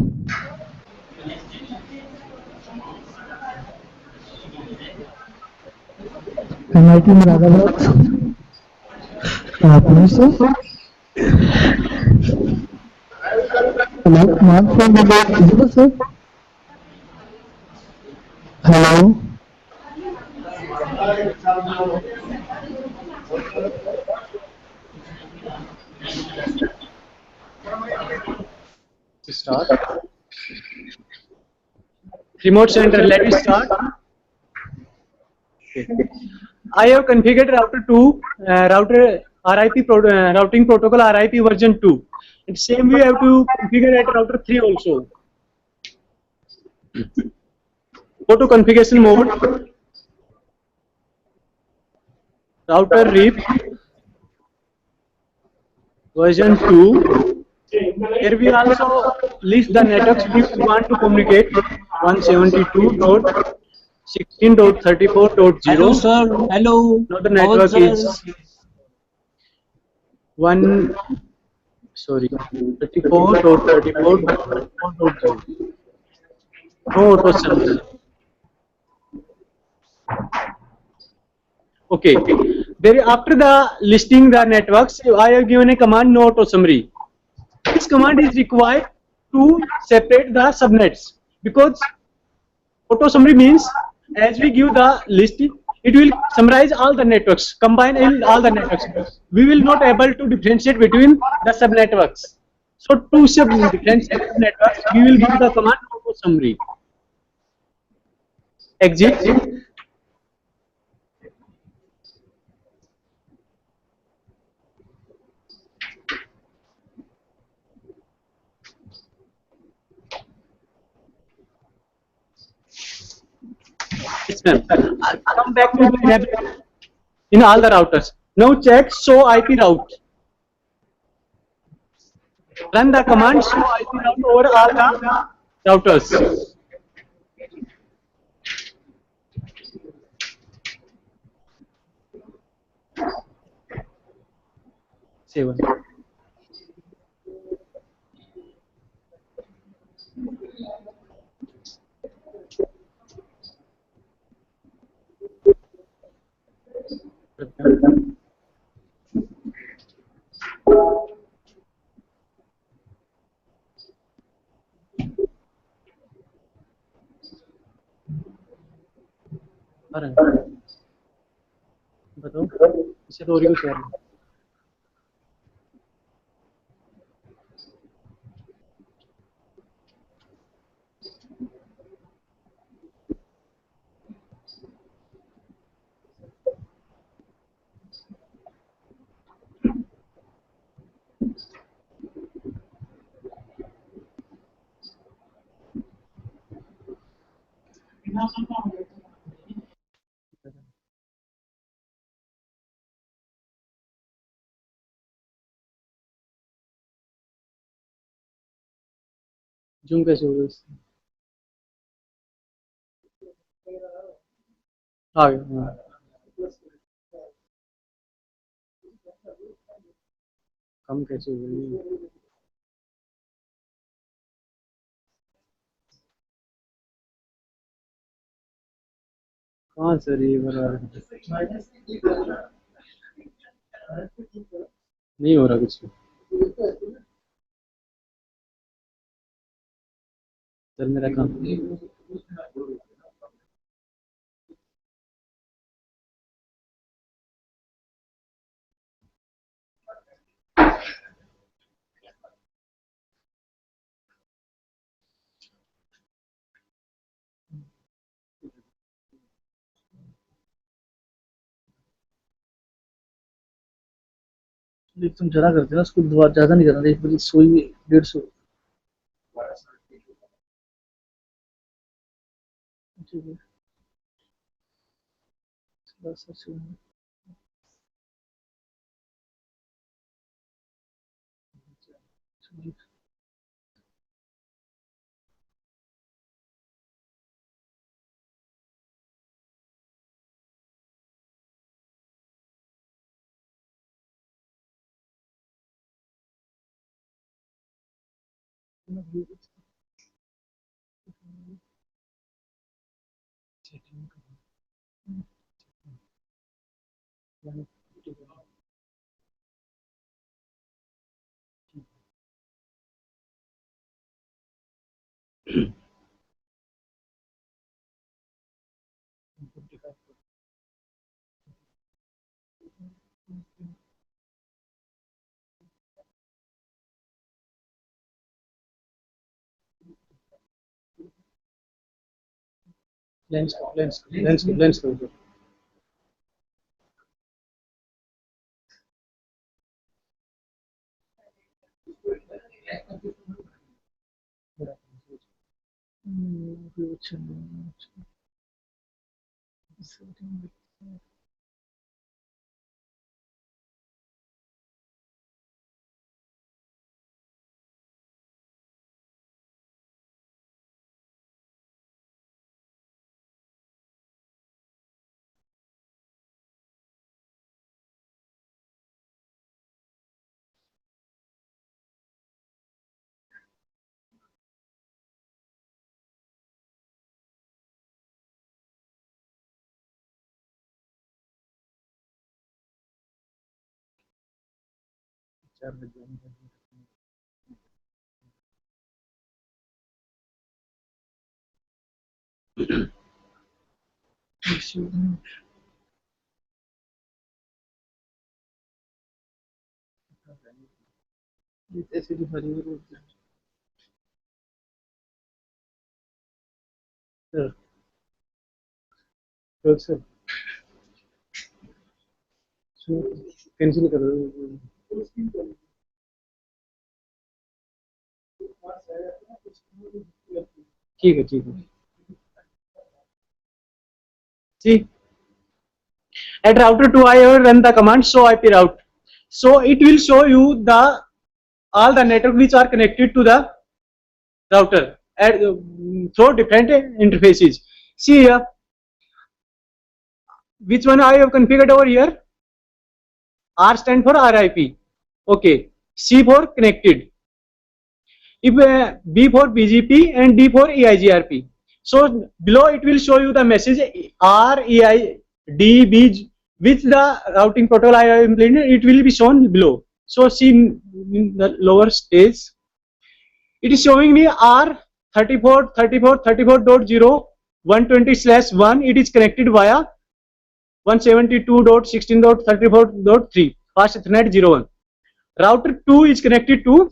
MIT Muradabad. Please, sir. Hello, command from the board visible, sir. Hello. Start. Remote center, let me start. Okay. I have configured router 2, router RIP routing protocol RIP version 2. And same we have to configure at router 3 also. Go to configuration mode, router RIP version 2. Here we also list the networks which we want to communicate 172.16.34.0. Hello, sir. Hello. Now the network is 34.34.34.0. No auto summary. Okay. There after the listing the networks, I have given a command no auto summary. This command is required to separate the subnets because auto summary means as we give the list, it will summarize all the networks, combine in all the networks. We will not able to differentiate between the subnetworks. So to differentiate networks, we will give the command auto summary. Exit. Yes, ma'am. Come back to the in all the routers. Now check show IP route. Run the command show IP route over all the routers. 7. बताओ इसे तो और ही कुछ है zoom कैसे होगा इससे आ गया हाँ। कम कैसे होगा कहाँ सर ये बराबर नहीं हो रहा कुछ सर मेरा काम लेकिन तुम जरा करते ना उसको दोबारा ज्यादा नहीं करना, एक बड़ी सोई 150। ठीक है बस अच्छी है। लेंस करो। अच्छा ऐसे दिखा रही है सर कैंसिल कर दो। ठीक है ठीक है। See, at router 2 I have run the command show IP route. So it will show you the all the network which are connected to the router at through different interfaces. See here, which one I have configured over here? R stand for RIP. Okay. C for connected. If B for BGP and D for EIGRP. So below it will show you the message R, EI, D, B, which the routing protocol I have implemented, it will be shown below. So see in the lower stage, it is showing me R 34.34.0.120/1. It is connected via 172.16.34.3 fast Ethernet 01. Router 2 is connected to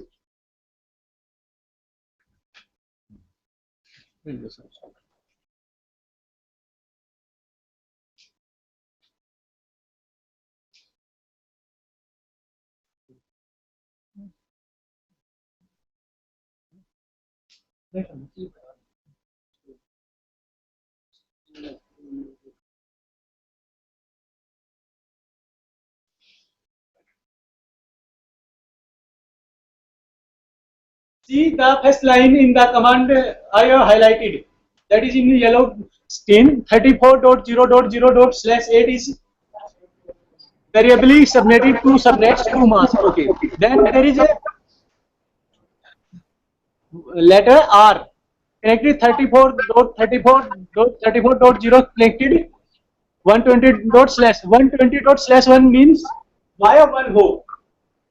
see the first line in the command I have highlighted, that is in the yellow stain. 34.0.0./8 is variably subnetted to subnets to mask. Okay. Then there is a letter R connected 34.34.34.0 connected 120./120./1 means via one hop.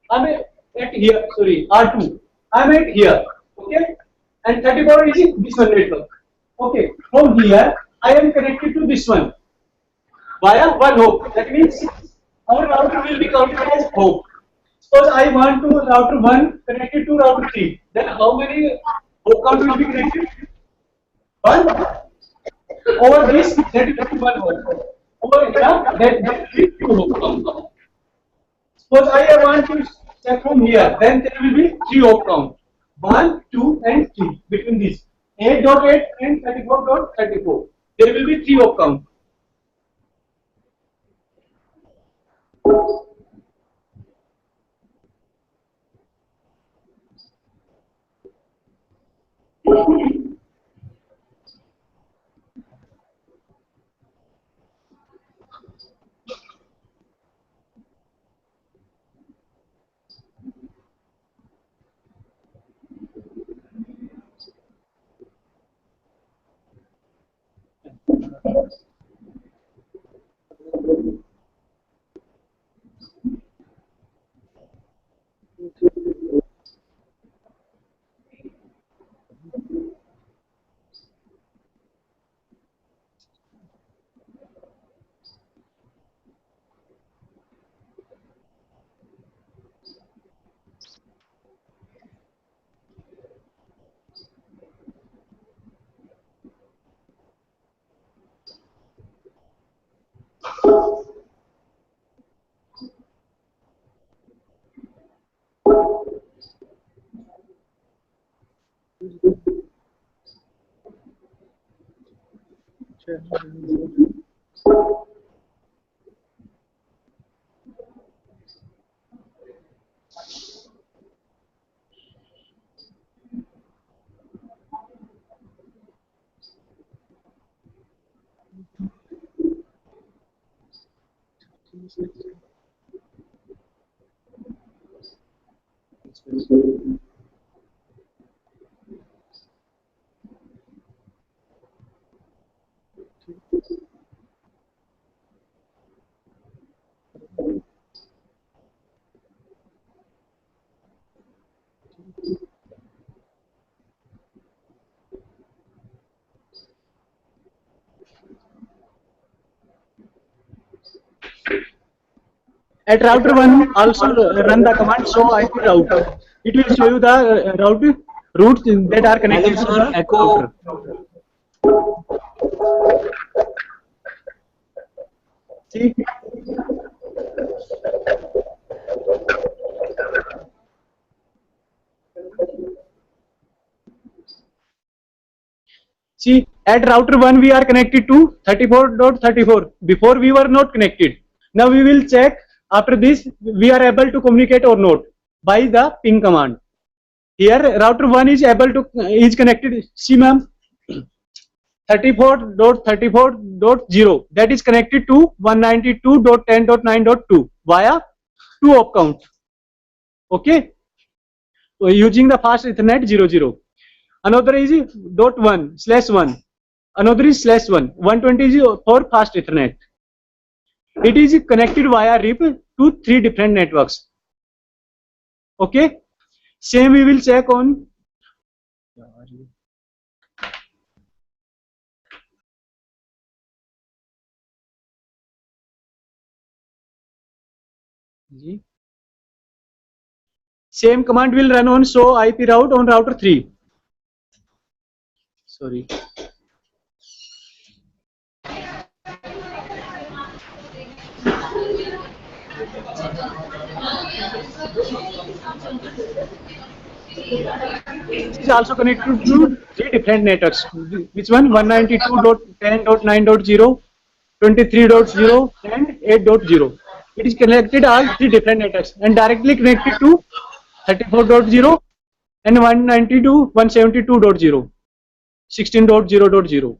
I'm at here, sorry, R2. I'm at here, okay, and 34 is in this one network. Okay, from here I am connected to this one via one hop. That means our router will be counted as hop. Suppose I want to router 1 connected to router 3. Then how many hop count will be connected? 1. Over this, that is 1 hop. Over here, that is 2 hop. Suppose I want to check from here, then there will be 3 op count. 1, 2, and 3 between these. 8.8 and 34.34. There will be 3 op count. At router 1, also run the command show IP router. It will show you the routes that are connected to the Echo. router. See? See, at router 1 we are connected to 34.34. Before we were not connected. Now we will check after this we are able to communicate or not by the ping command. Here router 1 is connected. See ma'am, 34.34.0 that is connected to 192.10.9.2 via 2 op count. Okay, using the fast Ethernet 00. Another is .1/1. Another is /1. 120 is for fast Ethernet. It is connected via RIP to 3 different networks. Okay, same we will check on. Same command will run on show IP route on router 3. Sorry. It is also connected to 3 different networks. Which one? 192.10.9.0, 23.0 and 8.0. It is connected all 3 different networks and directly connected to 34.0 and 192.172.0, 16.0.0.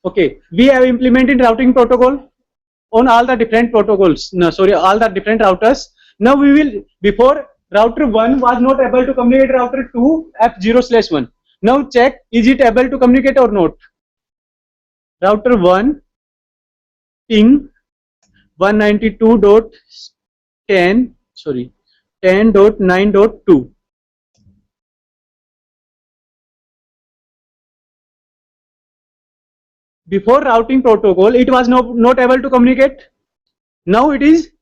Okay, we have implemented routing protocol on all the different protocols. No, sorry, all the different routers. Now we will, before router 1 was not able to communicate router 2 F0/1. Now check, is it able to communicate or not? Router 1 ping 10.9.2. Before routing protocol, it was not able to communicate. Now it is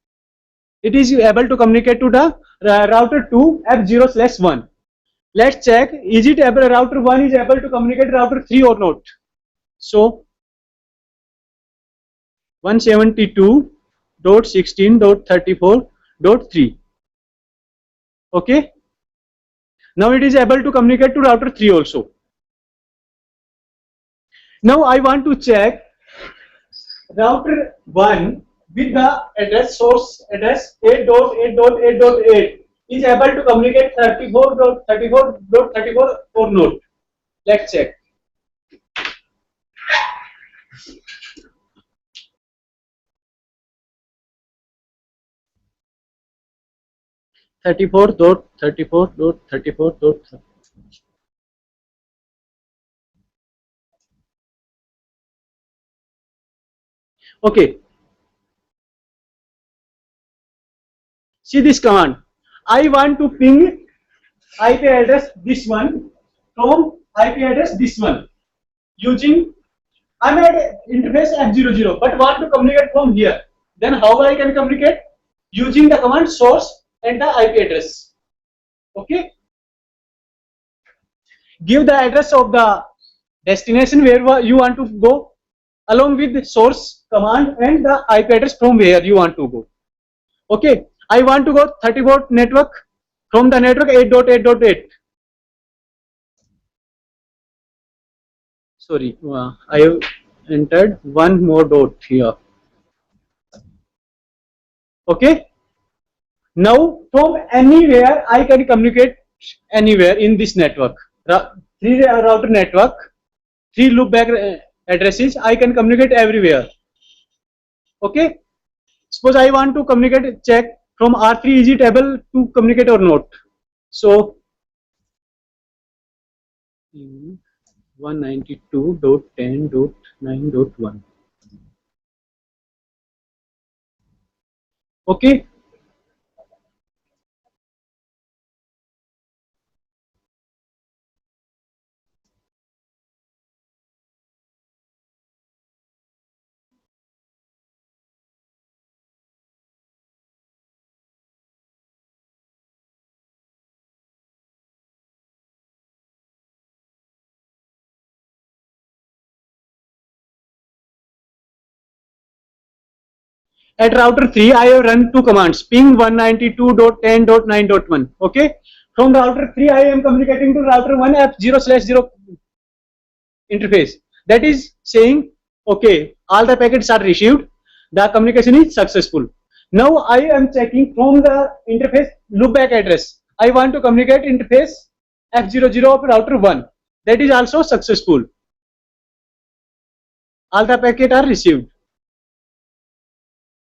able to communicate to the router 2 F0/1. Let's check, is it able, router 1 is able to communicate router 3 or not? So 172.16.34.3. Okay. Now it is able to communicate to router 3 also. Now I want to check router 1 with the address source address 8.8.8.8 is able to communicate 34.34.34 or not. Let's check. Thirty-four dot 34.34. Okay. See this command. I want to ping IP address this one from IP address this one using, I'm at interface F00 but want to communicate from here. Then how I can communicate? Using the command source and the IP address. Okay. Give the address of the destination where you want to go along with the source command and the IP address from where you want to go. Okay. I want to go 30-port network from the network 8.8.8. Sorry, I have entered one more dot here. Okay. Now from anywhere I can communicate anywhere in this network. Three router network, 3 loopback addresses. I can communicate everywhere. Okay. Suppose I want to communicate, check from R3 is it able to communicate or not. So 192.10.9.1. Okay. At router 3, I have run two commands, ping 192.10.9.1. Okay. From router 3, I am communicating to router 1 F0/0 interface. That is saying, okay, all the packets are received. The communication is successful. Now I am checking from the interface loopback address. I want to communicate interface F00 of router 1. That is also successful. All the packets are received.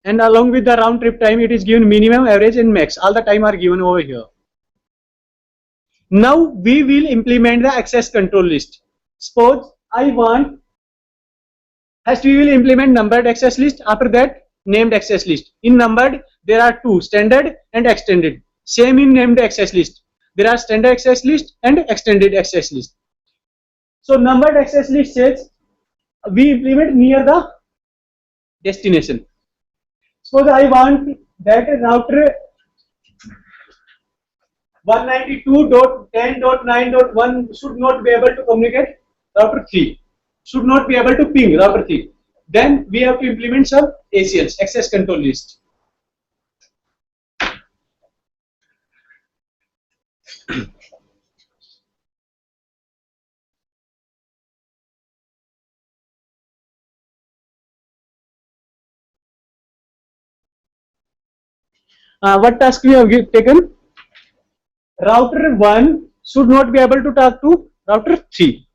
And along with the round trip time, it is given minimum, average and max. All the time are given over here. Now we will implement the access control list. Suppose I want, first we will implement numbered access list, after that named access list. In numbered there are two, standard and extended. Same in named access list. There are standard access list and extended access list. So numbered access list says we implement near the destination. Suppose I want that router 192.10.9.1 should not be able to communicate router 3, should not be able to ping router 3. Then we have to implement some ACLs, access control list. What task we have taken? Router 1 should not be able to talk to router 3.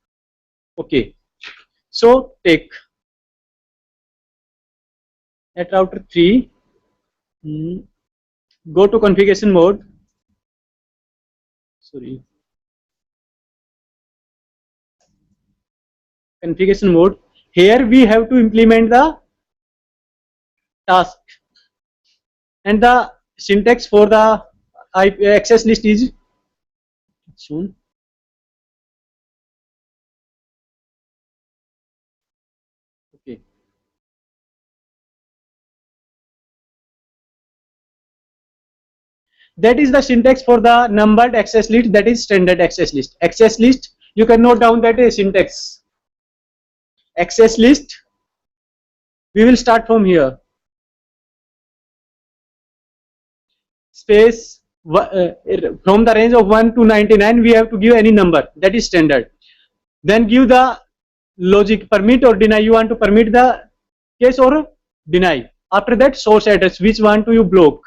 Okay. So take at router 3, go to configuration mode. Sorry. Configuration mode. Here we have to implement the task. And the syntax for the access list is shown. Okay. That is the syntax for the numbered access list, that is standard access list. Access list, you can note down that syntax. Access list, we will start from here. Space, from the range of 1 to 99, we have to give any number, that is standard. Then give the logic, permit or deny. You want to permit the case or deny. After that, source address, which one to you block.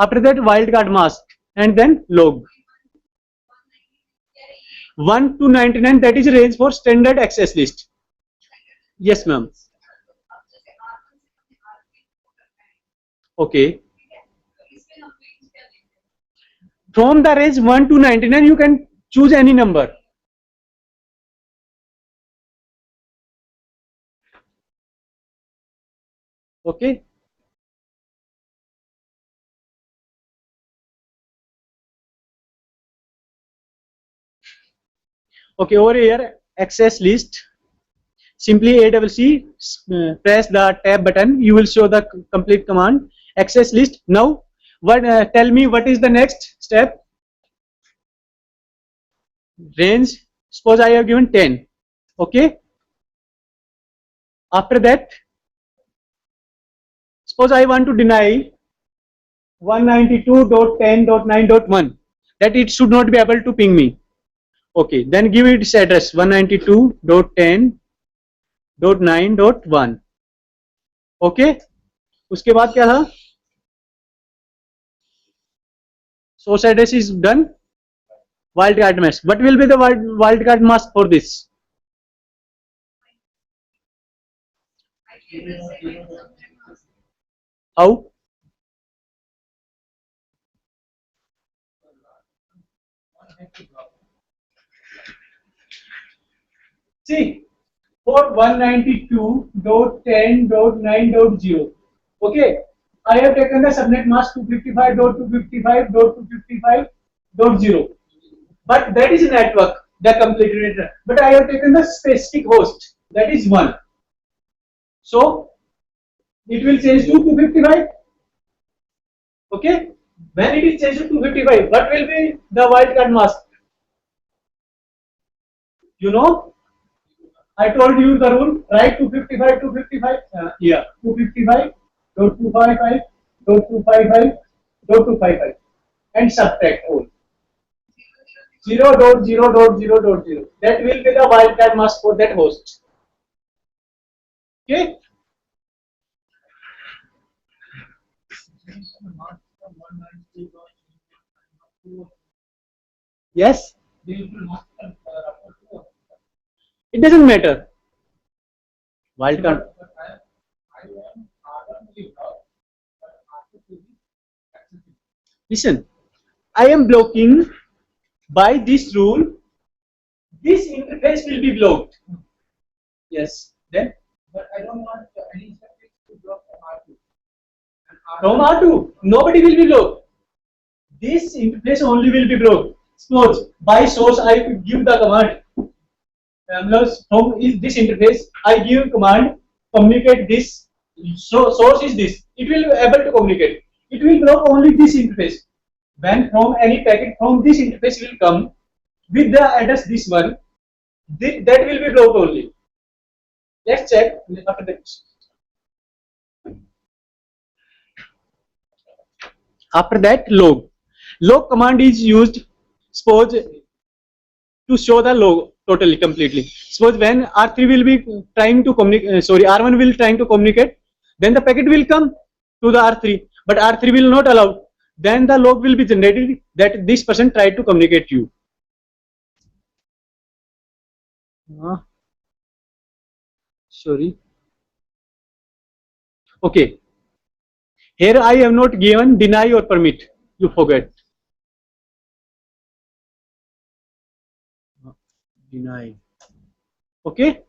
After that, wildcard mask, and then log. 1 to 99, that is range for standard access list. Yes, ma'am. Okay. From the range 1 to 99, you can choose any number. Okay. Okay, over here, access list. Simply ACC, press the tab button. You will show the complete command. Access list. Now, what? Tell me what is the next step? Range. Suppose I have given 10. Okay. After that, suppose I want to deny 192.10.9.1, that it should not be able to ping me. Okay, then give its address 192.10.9.1. Okay, उसके बाद क्या था? Source address is done. Wildcard mask. What will be the wildcard mask for this? How? See, for 192.10.9.0, okay, I have taken the subnet mask 255.255.255.0, but that is a network, the complete network. But I have taken the specific host, that is 1. So it will change to 255. Okay, when it is changed to 255, what will be the wildcard mask? You know, I told you the rule, write 255, 255.255.255.255, and subtract all. 0.0.0.0. That will be the wildcard mask for that host. Okay? Yes? It doesn't matter. Wildcard. Listen, I am blocking by this rule. This interface will be blocked. Yes. Then? But I don't want any interface to block from R2. From R2, nobody will be blocked. This interface only will be blocked. Suppose by source I give the command. From this interface, I give command communicate this. So source is this. It will be able to communicate. It will block only this interface. When from any packet from this interface will come with the address this one, that will be blocked only. Let's check after that. After that, log. Log command is used, suppose, to show the log totally completely. Suppose when R3 will be trying to communicate, R1 will trying to communicate, then the packet will come to the R3, but R3 will not allow. Then the log will be generated that this person tried to communicate to you. Sorry. Okay. Here I have not given deny or permit. You forget. Deny. Okay.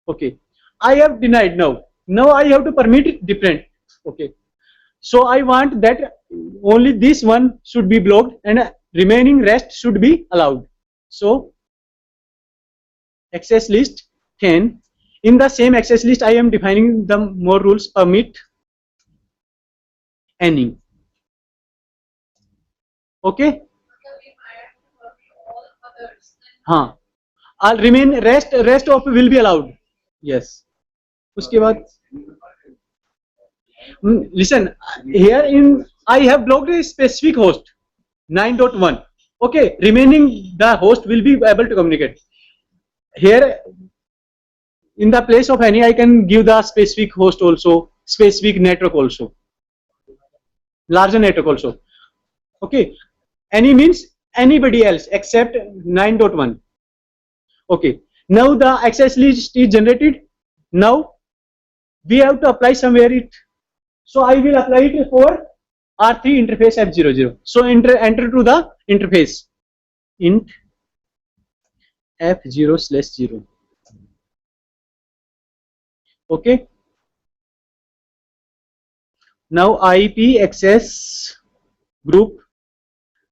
Okay. I have denied now. Now I have to permit it different. Okay. So I want that only this one should be blocked and remaining rest should be allowed. So access list 10. In the same access list, I am defining the more rules. Permit any. Okay. I'll remain rest of will be allowed. Yes. उसके बाद listen, here in I have blocked a specific host 9.1. Okay, remaining the host will be able to communicate. Here in the place of any I can give the specific host also, specific network also, larger network also. Okay, any means anybody else except 9.1. Okay, now the access list is generated. Now we have to apply somewhere it. So I will apply it for R3 interface F00. So enter to the interface int F0/0. Okay. Now IP access group,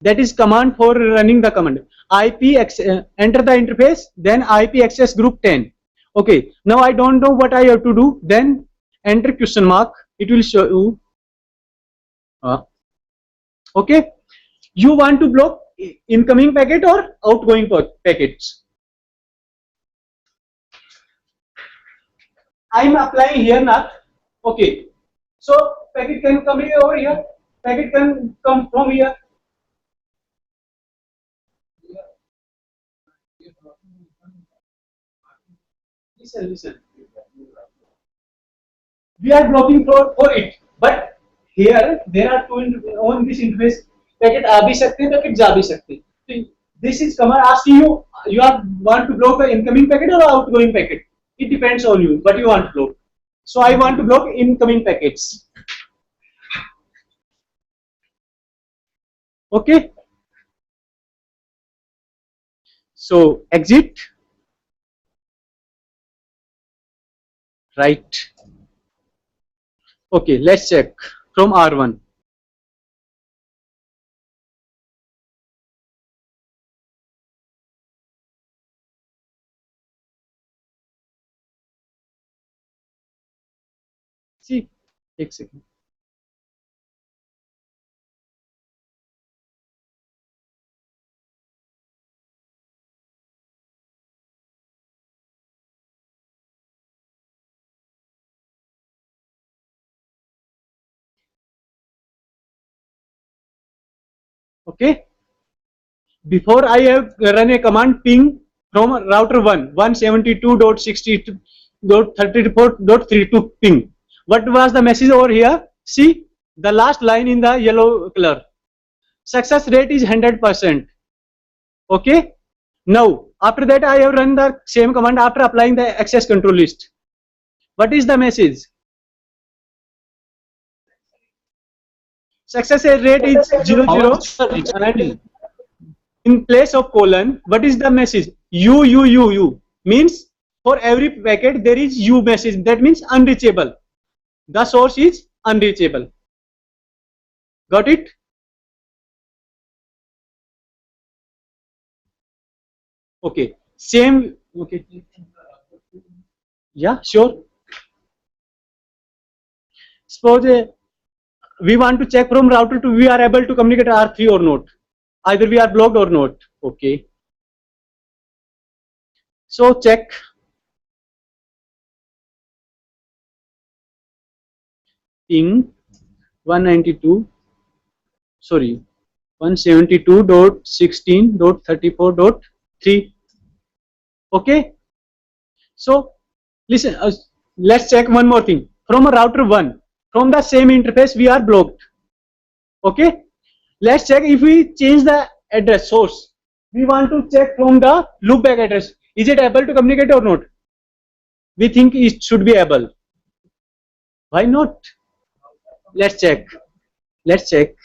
that is command for running the command. Enter the interface, then IP access group 10. Okay. Now I don't know what I have to do. Then enter question mark. It will show you. Okay. You want to block incoming packet or outgoing packets? I'm applying here now. Okay. So packet can come here over here. Packet can come from here. Listen. We are blocking for it, but here there are two on this interface. Packet आ भी सकते हैं, packet जा भी सकते हैं. This is command asking you want to block the incoming packet or outgoing packet. It depends on you, but you want to block. So I want to block incoming packets. Okay. So exit. Right. Okay, let's check from R1. See, एक second. Okay. Before I have run a command ping from router 162.60.34.32 ping. What was the message over here? See the last line in the yellow color. Success rate is 100%. Okay. Now after that I have run the same command after applying the access control list. What is the message? Success rate is 00. And in place of colon, what is the message? U means for every packet there is U message. That means unreachable. The source is unreachable. Got it? Okay. Same. Okay. Yeah, sure. Suppose we want to check from router to we are able to communicate R3 or not. Either we are blocked or not. Okay. So check. Ping 172.16.34.3. Okay. So listen, let's check one more thing. From a router 1, from the same interface we are blocked. Okay. Let's check if we change the address source. We want to check from the loopback address. Is it able to communicate or not? We think it should be able. Why not? Let's check. Let's check.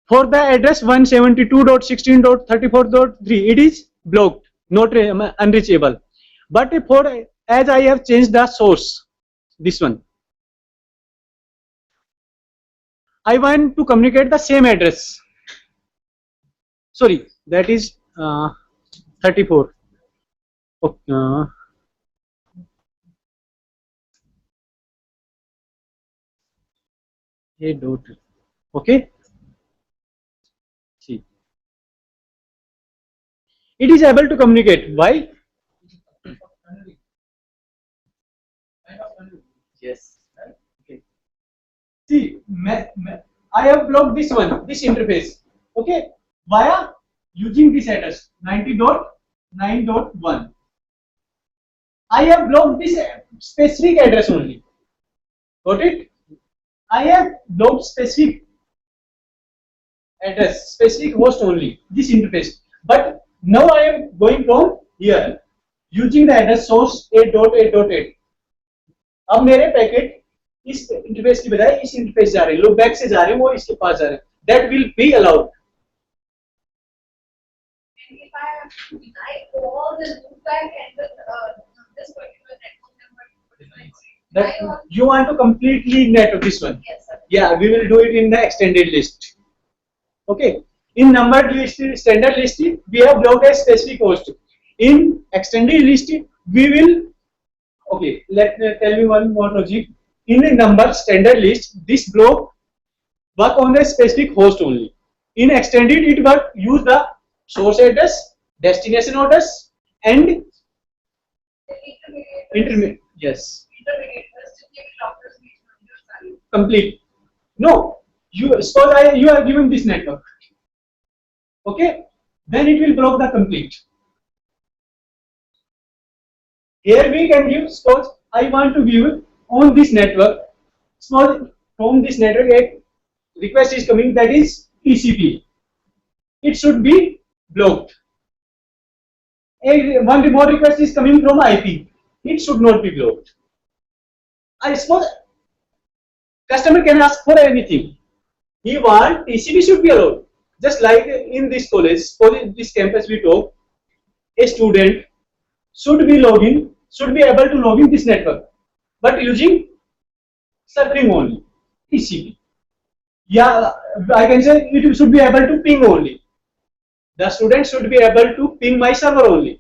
For the address 172.16.34.3, it is blocked, not unreachable. But for as I have changed the source, this one, I want to communicate the same address. Sorry, that is 34. Okay. A dot. Okay. See, it is able to communicate. Why? Yes. Okay. See, I have blocked this one, this interface. Okay, via using this address 90.9.1. I have blocked this specific address only. Got it? I have blocked specific address, specific host only, this interface. But now I am going from here using the address source 8.8.8. अब मेरे packet इस interface की बजाय इस interface जा रहे हैं, लोग बैक से जा रहे हैं, वो इसके पास जा रहे हैं. That will be allowed. And if I deny all the loopback and this particular network number, That you want to completely net of this one. yes, sir. Yeah, we will do it in the extended list. Okay. In numbered list, standard list, we have blocked a specific host. In extended list, we will. Okay, let me tell you one more logic. In a number standard list, this block work on a specific host only. In extended, it work use the source address, destination address, and The intermediate. Yes, intermediate specific routers need to use that. complete. No, you suppose you are given this network. Okay, then it will block the complete. Here we can give, suppose I want to give on this network, suppose from this network a request is coming, that is TCP. It should be blocked. One more request is coming from IP. It should not be blocked. I suppose customer can ask for anything. He want TCP should be allowed. Just like in this college, this campus we talk, a student should be able to log in this network, but using serving only, TCP. Yeah, I can say it should be able to ping only. The student should be able to ping my server only,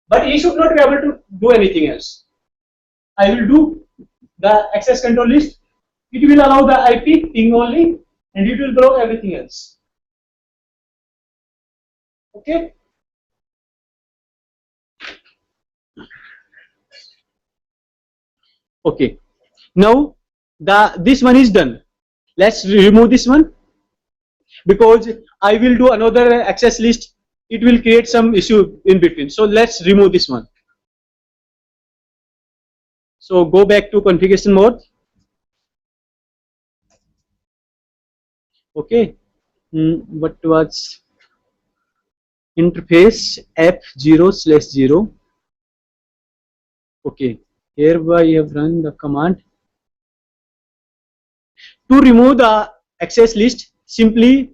but he should not be able to do anything else. I will do the access control list. It will allow the IP ping only, and it will block everything else. Okay. Okay. Now this one is done. Let's remove this one, because I will do another access list. It will create some issue in between. So let's remove this one. So go back to configuration mode. Okay. What was interface F0/0? Okay. Here I have run the command. To remove the access list, simply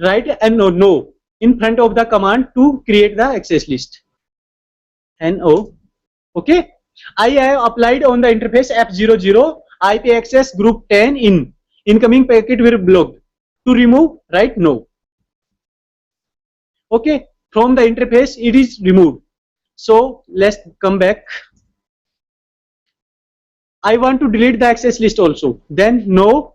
write no in front of the command to create the access list. No. Okay. I have applied on the interface F00 IP access group 10 in. Incoming packet will blocked. To remove, write no. Okay. From the interface, it is removed. So let's come back. I want to delete the access list also. Then no.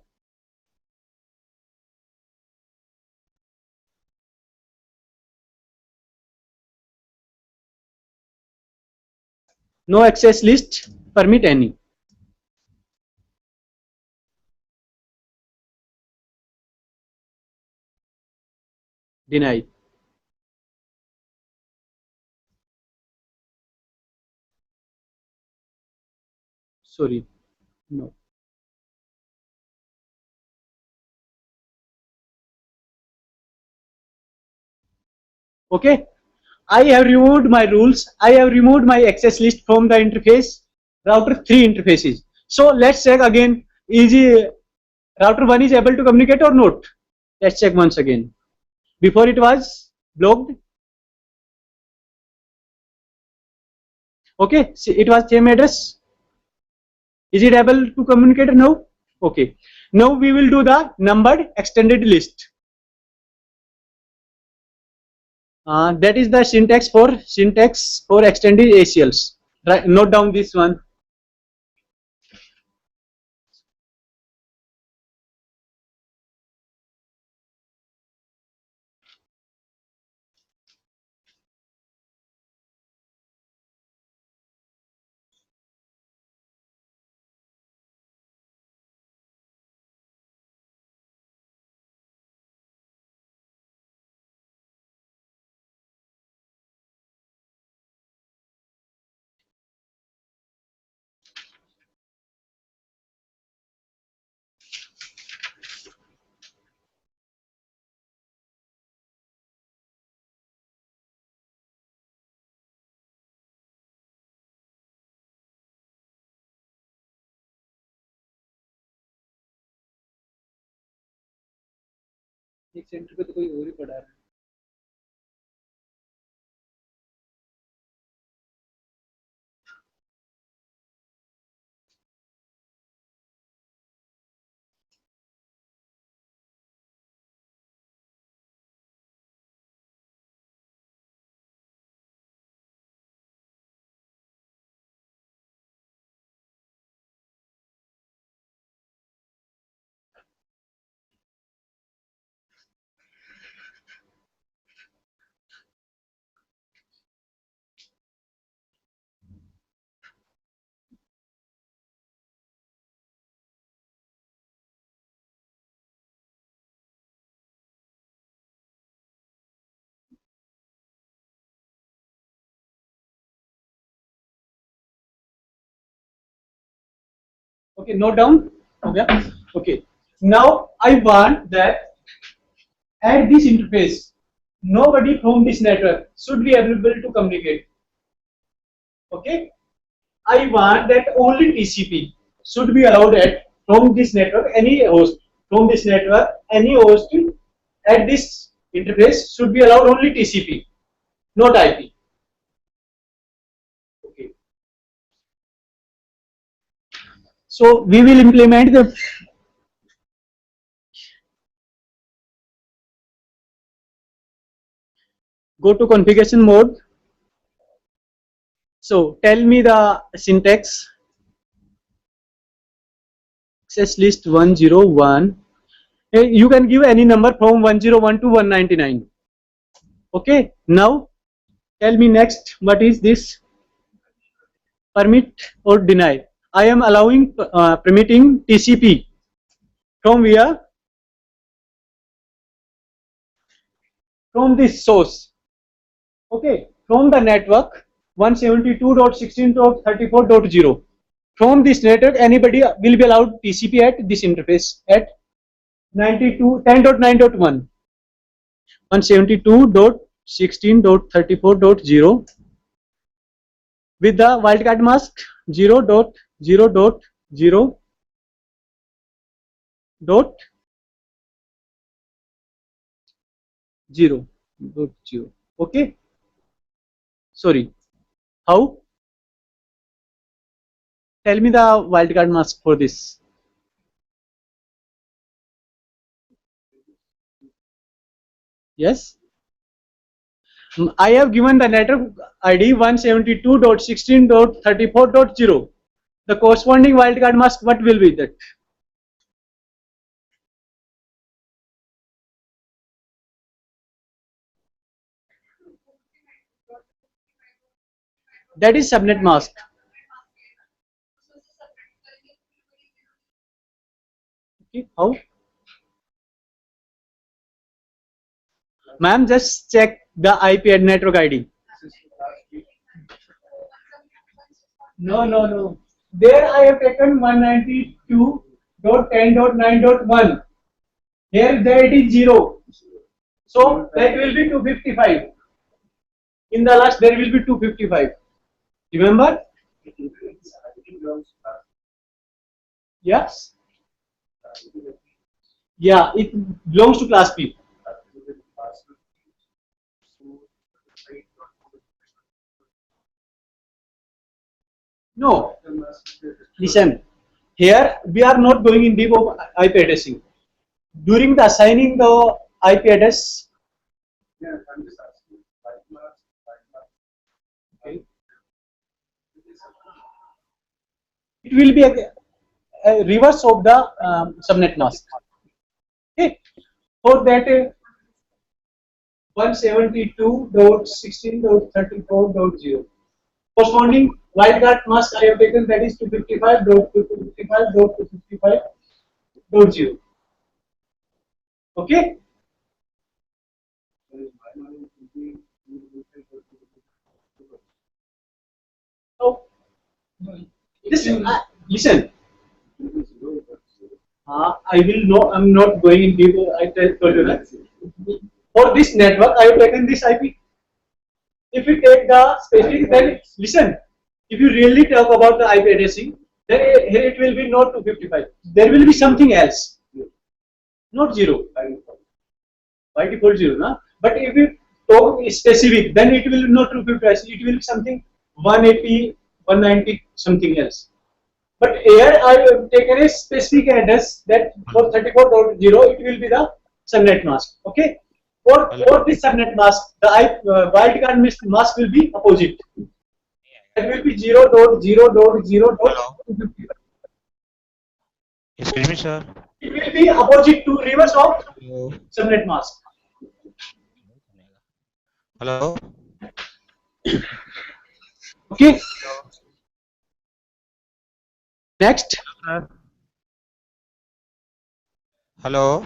No access list permit any. Deny. Sorry. No. Okay. I have removed my rules. I have removed my access list from the interface. Router 3 interfaces. So let's check again. Is router 1 is able to communicate or not? Let's check once again. Before it was blocked. Okay. See, it was same address. Is it able to communicate now? Okay. Now we will do the numbered extended list. That is the syntax for extended ACLs. Right, note down this one. एक centre पे तो कोई और ही पड़ा है. Okay, note down. Okay. Okay. Now I want that at this interface, nobody from this network should be available to communicate. Okay. I want that only TCP should be allowed at from this network. Any host from this network, any host at this interface should be allowed only TCP, not IP. Okay. So we will implement the go to configuration mode. So tell me the syntax. Access list 101. You can give any number from 101 to 199. Okay. Now tell me next what is this permit or deny. I am allowing permitting TCP from where? From this source. Okay. From the network 172.16.34.0. From this network, anybody will be allowed TCP at this interface at 10.9.1. 172.16.34.0 with the wildcard mask 0.0.0.0. Okay. Sorry. How? Tell me the wildcard mask for this. Yes. I have given the network ID 172.16.34.0. The corresponding wildcard mask, what will be that? That is subnet mask. Okay, how? Ma'am, just check the IP and network ID. No. There I have taken 192.10.9.1. Here it is 0. So that will be 255. In the last there will be 255. Remember? Yes. Yeah, it belongs to class P. No. Listen. Here we are not going in deep of IP addressing. During the assigning the IP address. Okay. It will be a reverse of the subnet mask. Okay. For that 172.16.34.0 corresponding wildcard mask I have taken, that is 255.255.255.0. Okay. So this listen. I will know. I'm not going in deep. I told you that. For this network, I have taken this IP. If you take the specific, then listen. If you really talk about the IP addressing, then here it will be not 255. There will be something else, not 0. by default 0, na? But if you talk specific, then it will not repeat twice. It will be something 180, 190, something else. But here I have taken a specific address that for 34.0 it will be the subnet mask. Okay. For this subnet mask, the wildcard mask will be opposite. That will be 0.0.0.250. Excuse me, sir. It will be opposite to reverse of Hello. subnet mask. Hello. Okay. Next. Hello.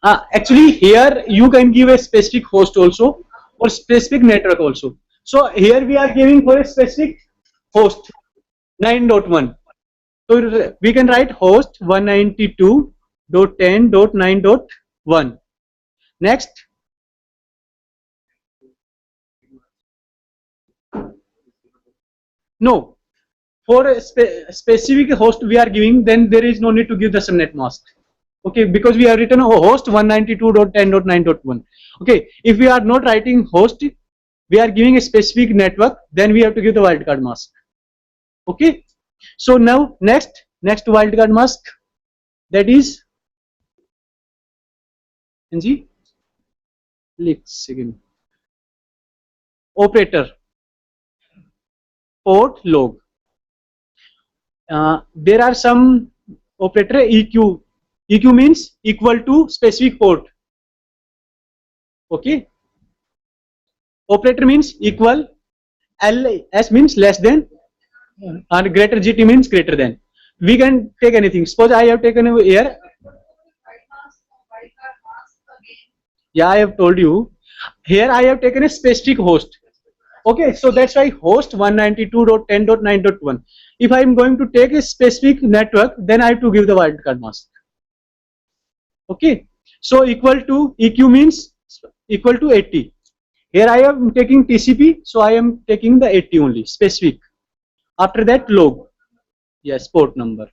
Actually, here you can give a specific host also or specific network also. So here we are giving for a specific host 9.1. So we can write host 192.10.9.1. Next. No. For a specific host we are giving, then there is no need to give the subnet mask. Okay, because we have written host 192.10.9.1. Okay, if we are not writing host, we are giving a specific network, then we have to give the wildcard mask. Okay, so now next wildcard mask, that is NG. Second operator port log. There are some operator EQ. EQ means equal to specific port. Okay. Operator means equal. LS means less than, and greater. GT means greater than. We can take anything. Suppose I have taken over here. Yeah, I have told you. Here I have taken a specific host. Okay, so that's why host 192.10.9.1. If I am going to take a specific network, then I have to give the wildcard mask. Okay, so equal to EQ means equal to 80. Here I am taking TCP, so I am taking the 80 only, specific. After that log, yes, port number.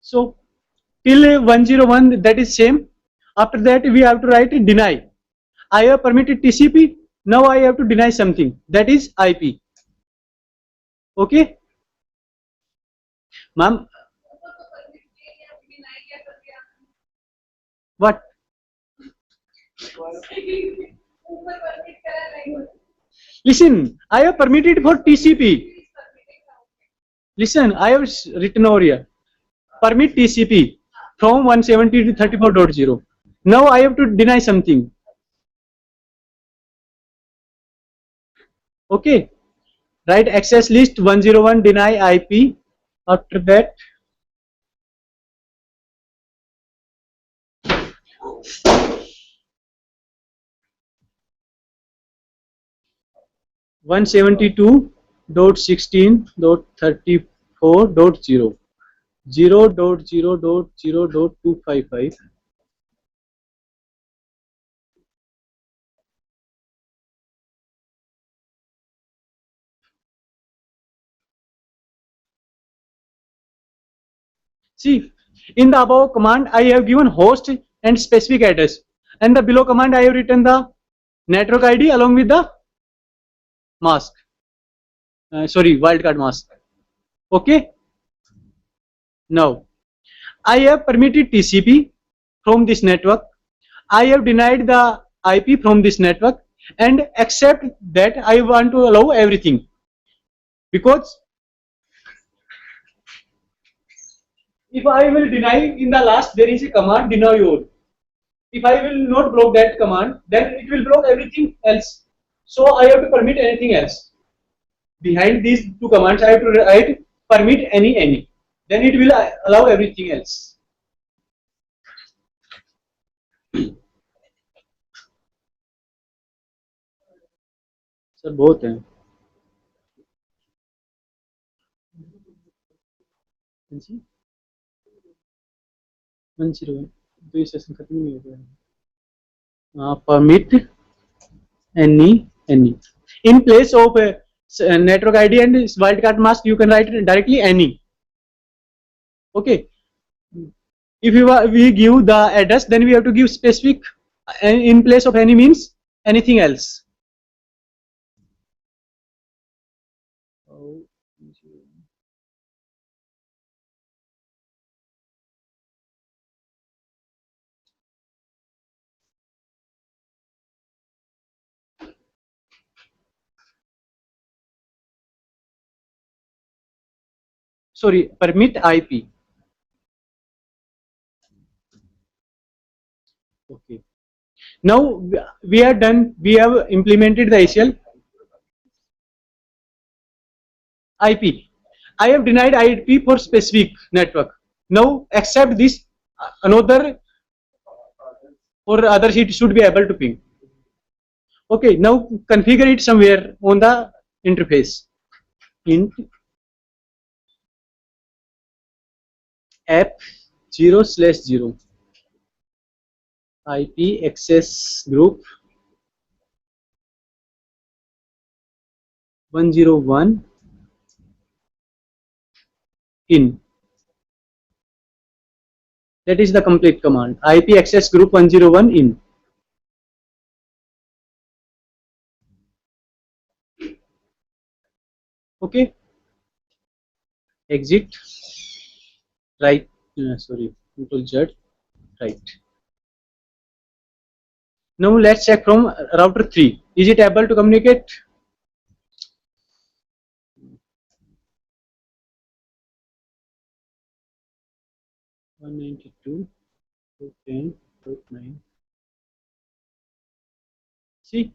So till 101, that is same. After that we have to write deny. I have permitted TCP, now I have to deny something, that is IP. Okay, ma'am. What? Listen, I have permitted for TCP. Listen, I have written over here. Permit TCP from 170 to 34.0. Now I have to deny something. Okay. Write access list 101 deny IP. After that, one 172.16.34.0 0.0.0.255. See, in the above command, I have given host and specific address, and the below command I have written the network ID along with the mask. Sorry, wildcard mask. Okay. Now, I have permitted TCP from this network. I have denied the IP from this network, and except that I want to allow everything, because if I will deny in the last, there is a command deny all. If I will not block that command, then it will block everything else. So I have to permit anything else. Behind these two commands, I have to write permit any. Then it will allow everything else. Sir बहुत हैं 101 तो ये session खत्म नहीं हो गया permit any. In place of network ID and wildcard mask, you can write directly any. Okay. If we give the address, then we have to give specific. In place of any means anything else. Sorry, permit IP. Okay. Now we are done. We have implemented the ACL IP. I have denied IP for specific network. Now accept this another for others it should be able to ping. Okay. Now configure it somewhere on the interface. Int app 0/0 IP access group 101 in. That is the complete command. IP access group 101 in. Okay. Exit. Right. Sorry. Control Z. Right. Now let's check from router 3. Is it able to communicate? One 92.10.9. See.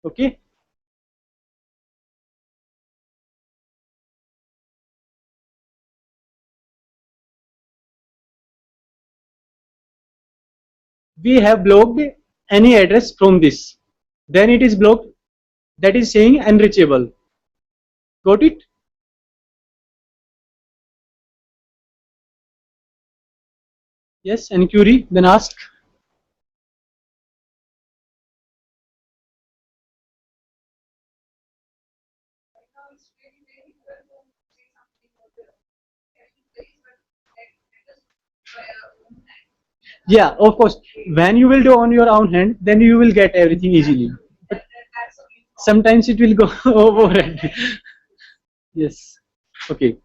Okay. We have blocked any address from this. Then it is blocked. That is saying unreachable. Got it? Yes. Any query? Then ask. Yeah, of course. When you will do on your own hand, then you will get everything easily. But sometimes it will go overhead. Yes. Okay.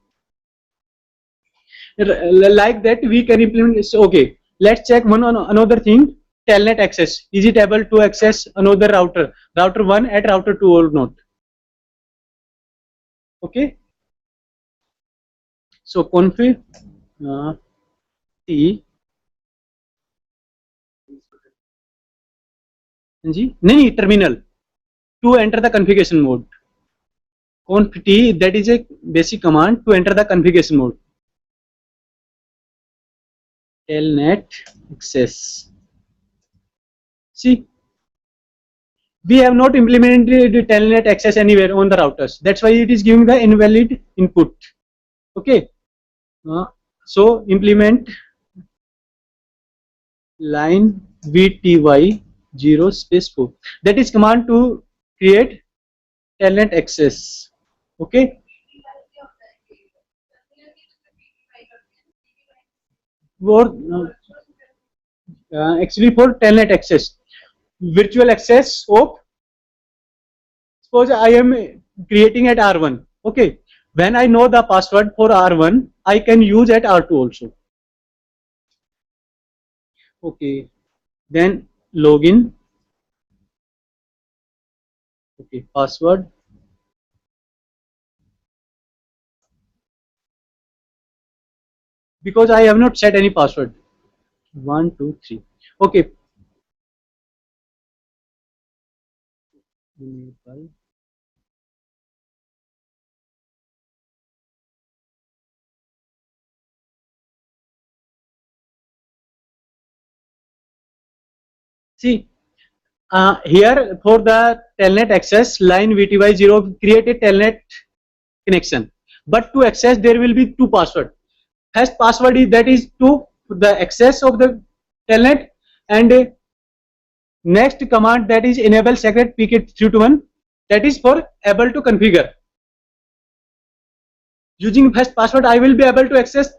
Like that, we can implement this. Okay. Let's check another thing. Telnet access. Is it able to access another router? Router 1 at router 2 or not? Okay. So config T. नहीं terminal to enter the configuration mode. Conf T, that is a basic command to enter the configuration mode. Telnet access. See, we have not implemented telnet access anywhere on the routers. That's why it is giving the invalid input. Okay. So implement line VTY 0/4. That is command to create telnet access. Okay. For actually for telnet access, virtual access of, suppose I am creating at R1. Okay. When I know the password for R1, I can use at R2 also. Okay. Then login. Okay. Password. Because I have not set any password. 1, 2, 3. Okay. Enable. See, here for the telnet access line VTY0, create a telnet connection. but to access there will be two passwords. First password is that is to the access of the telnet, and next command that is enable secret pk321, that is for able to configure. Using first password I will be able to access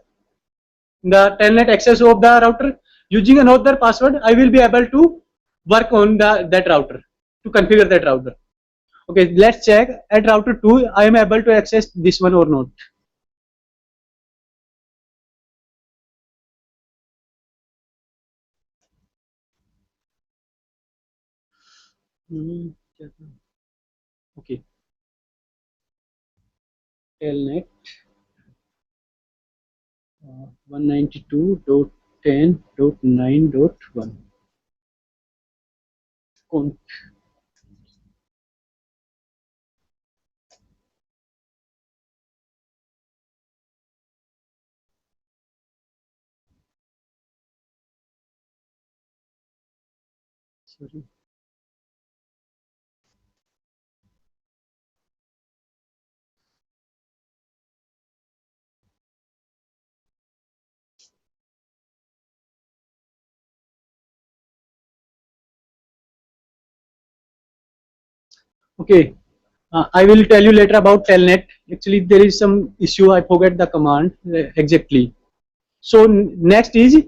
the telnet access of the router. Using another password I will be able to work on that router, to configure that router. Okay, let's check at router 2 I am able to access this one or not. Okay, telnet 192.10.9.1 conf. Sorry. Okay, I will tell you later about telnet. Actually, there is some issue. I forget the command exactly. So next is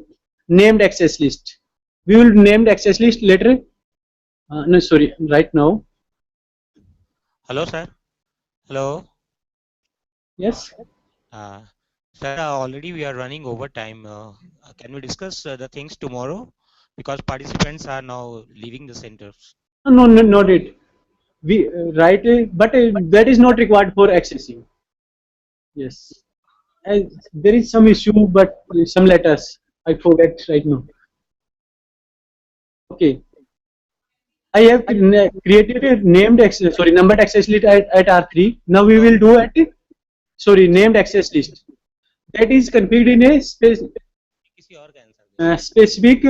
named access list. We will named access list later. No, sorry, right now. Hello, sir. Hello. Yes. Uh, Sir, already we are running over time. Can we discuss the things tomorrow? Because participants are now leaving the centers. No, no, not it. We right, but that is not required for accessing. Yes. There is some issue, but some letters I forget right now. Okay. I have created a named access, sorry, numbered access list at R3. Now we will do at, sorry, named access list. That is configured in a किसी और का answer they. specific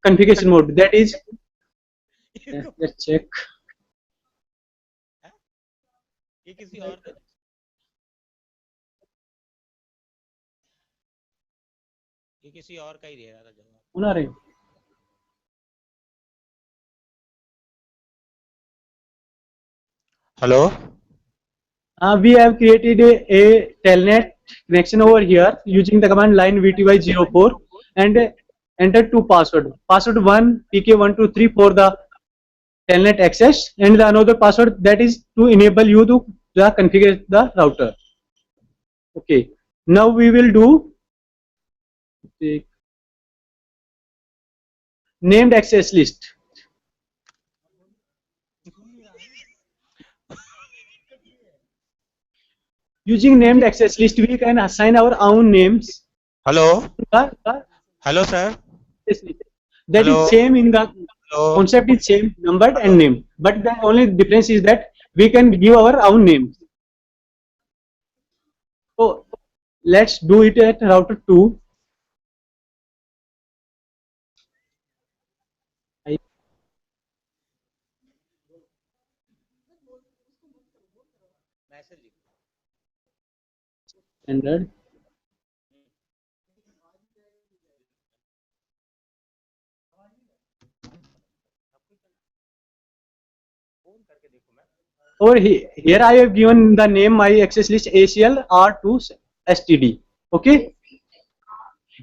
configuration mode. That is, let's check. हैं? ये किसी और का ये किसी और का ही दे रहा था जवाब। होना रहे। Hello. We have created a telnet connection over here using the command line vty04 and enter two password. Password 1 pk123 for the telnet access, and the another password that is to enable you to configure the router. Okay, now we will do the named access list. Using named access list, we can assign our own names. Hello. Hello, sir. That Hello. is same in the Hello. concept is same, numbered and name, but the only difference is that we can give our own names. So let's do it at router 2. Standard. Over here I have given the name my access list ACL R2 STD. Okay,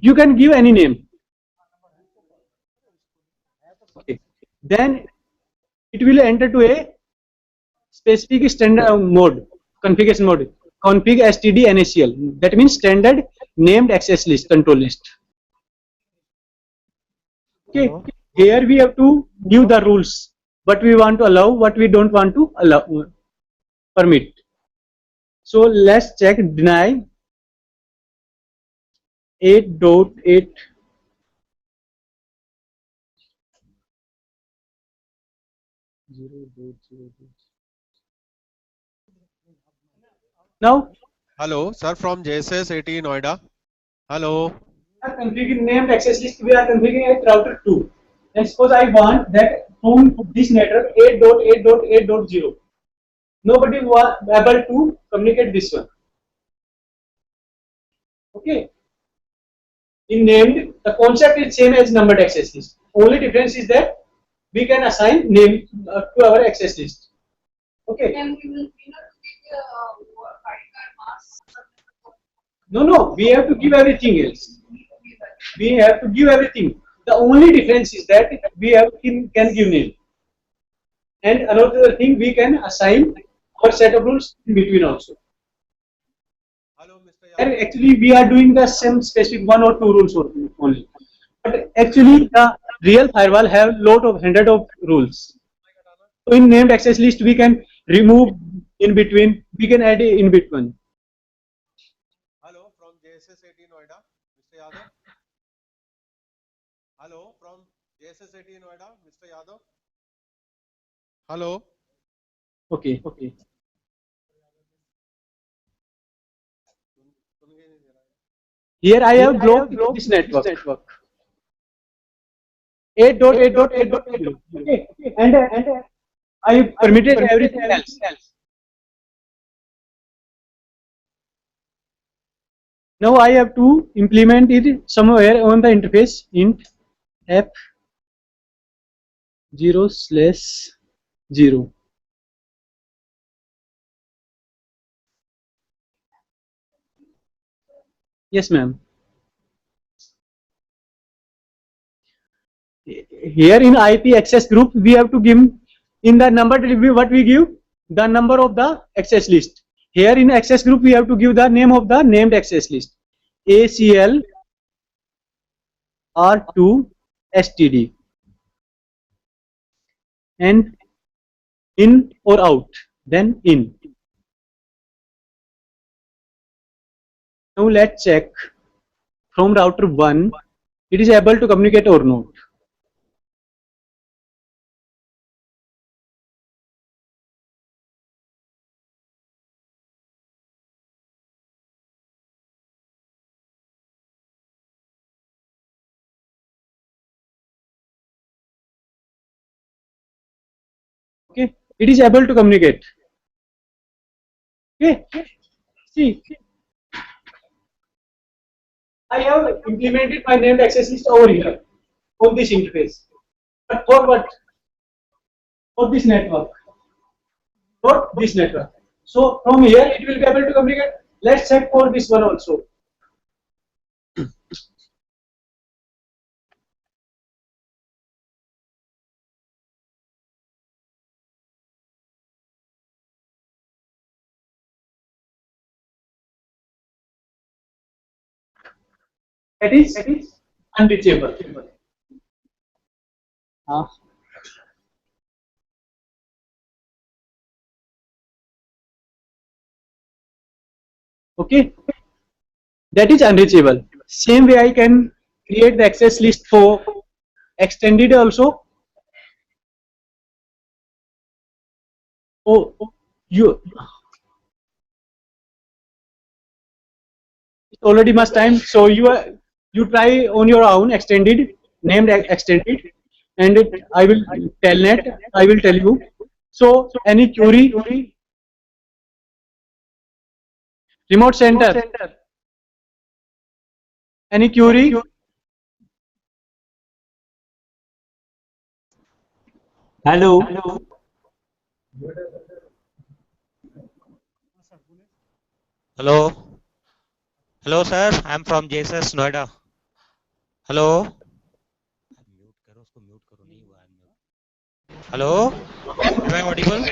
you can give any name. Okay, then it will enter to a specific standard mode, configuration mode, config STD NACL. That means standard named access list, control list. Okay, here we have to give the rules, what we want to allow, what we don't want to allow, permit. So let's check deny 8.8. Now, Hello, sir from JSS 80 Noida. Hello. we are configuring named access list. We are configuring at router 2. And suppose I want that from this network 8.8.8.0. Nobody was able to communicate this one. Okay. In named, the concept is same as numbered access list. Only difference is that we can assign name to our access list. Okay. Then we will, you know, give wildcard mask. No, we have to give everything else. We have to give everything. The only difference is that we have can give name. And another thing, we can assign our set of rules in between also. Hello, Mr. And Yadav. actually, we are doing the same specific one or two rules only. But actually, the real firewall have lot of hundred of rules. So in named access list, we can remove in between. We can add in between. Hello, from JSS 18 Noida, Mr. Yadav. Hello, from JSS 18 Noida, Mr. Yadav. Hello. Okay. Here I have blocked this network. 8.8.8.0. Okay. And I permitted everything else. Now I have to implement it somewhere on the interface int f0/0. Yes, ma'am. Here in IP access group, we have to give in the number what we give the number of the access list. Here in access group, we have to give the name of the named access list. ACL R2 STD and in or out, then in. Now let's check from router 1 it is able to communicate or not. Okay, it is able to communicate. Okay, see, I have implemented my named access list over here on this interface. But for what? For this network. For this network. So from here it will be able to communicate. Let's check for this one also. That is unreachable. Okay, that is unreachable. Same way I can create the access list for extended also. Oh, you already much time, so you try on your own extended named extended, and I will telnet. I will tell you. So any query, remote center, any query. Hello. Hello. Hello, sir. I'm from JSS Noida. Hello. Hello. Am I audible?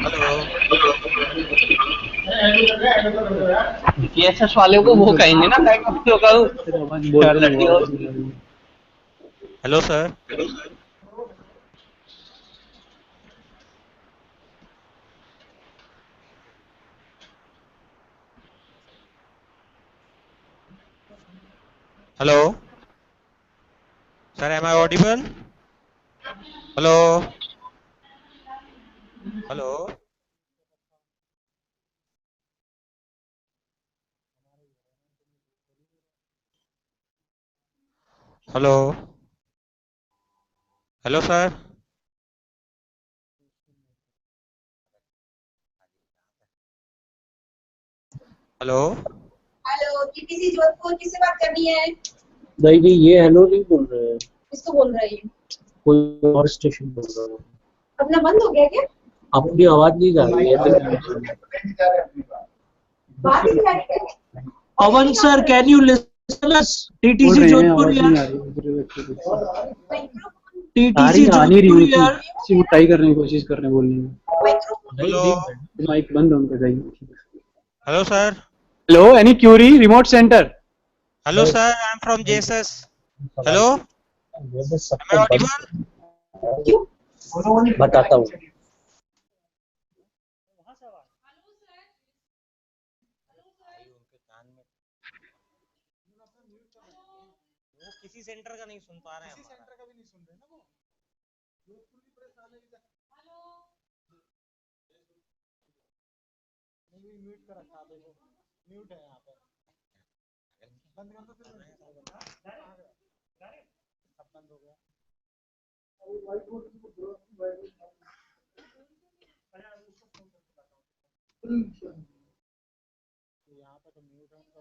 Hello. TSS वाले को वो कहेंगे ना Hello, sir. Hello. Sir, am I audible? Hello. Hello. Hello. Hello, sir. Hello. Hello TTC Jodhpur, किससे बात करनी है? नहीं नहीं, ये हेलो नहीं बोल रहे हैं, किसको बोल रही है? कोई और स्टेशन बोल रहा है। अपना बंद हो गया क्या? अपनी आवाज नहीं जा रही है। बात ही नहीं आ रही है। Pawan sir, can you listen us? बोल टीटीसी रहे हैं जोधपुर आवाज नहीं आ यार, रही। टीटीसी आ नहीं रही जोधपुर उनकी, यार। किसी को ट्राई करने की कोशिश कर रहे हैं बोलने में। नहीं हेलो नहीं, माइक बंद होने पे जाइए। Hello sir, hello, any Curie? Remote centre. Hello sir, I am from JSS. Hello, am I audible? बताता हूँ। वो किसी सेंटर का नहीं सुन पा रहे हैं, किसी सेंटर का भी नहीं सुन रहे ना वो। म्यूट कर रखा, देखो म्यूट है यहाँ पे। बंद कर दो फिर। सब बंद हो गया। यहाँ पे तो म्यूट है उनका।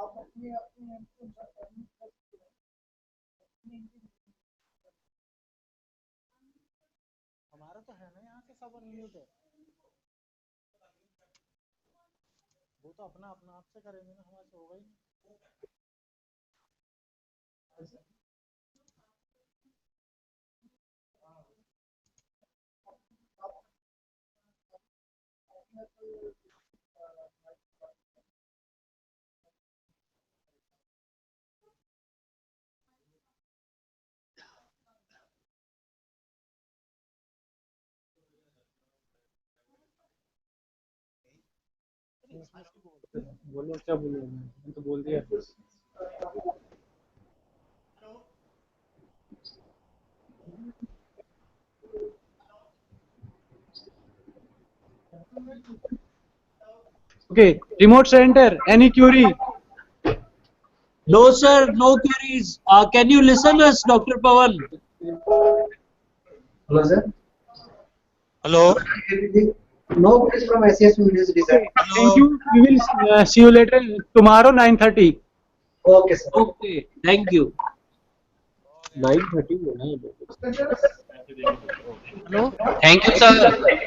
आप अपने हमारा तो है ना, यहाँ से सब अनम्यूट है। वो तो अपना अपना आप से करेंगे ना, हमारे से होगा ही नहीं। बोलो क्या बोलो, मैंने तो बोल दिया। Okay, remote center, any query? No sir, no queries. Can you listen us, Dr. Pawan? Hello, sir. Hello. No queries from SCS University, sir. Thank you. We will see you later tomorrow 9:30. Okay, sir. Okay, thank you. 9:30 होना है। Hello. Thank you sir.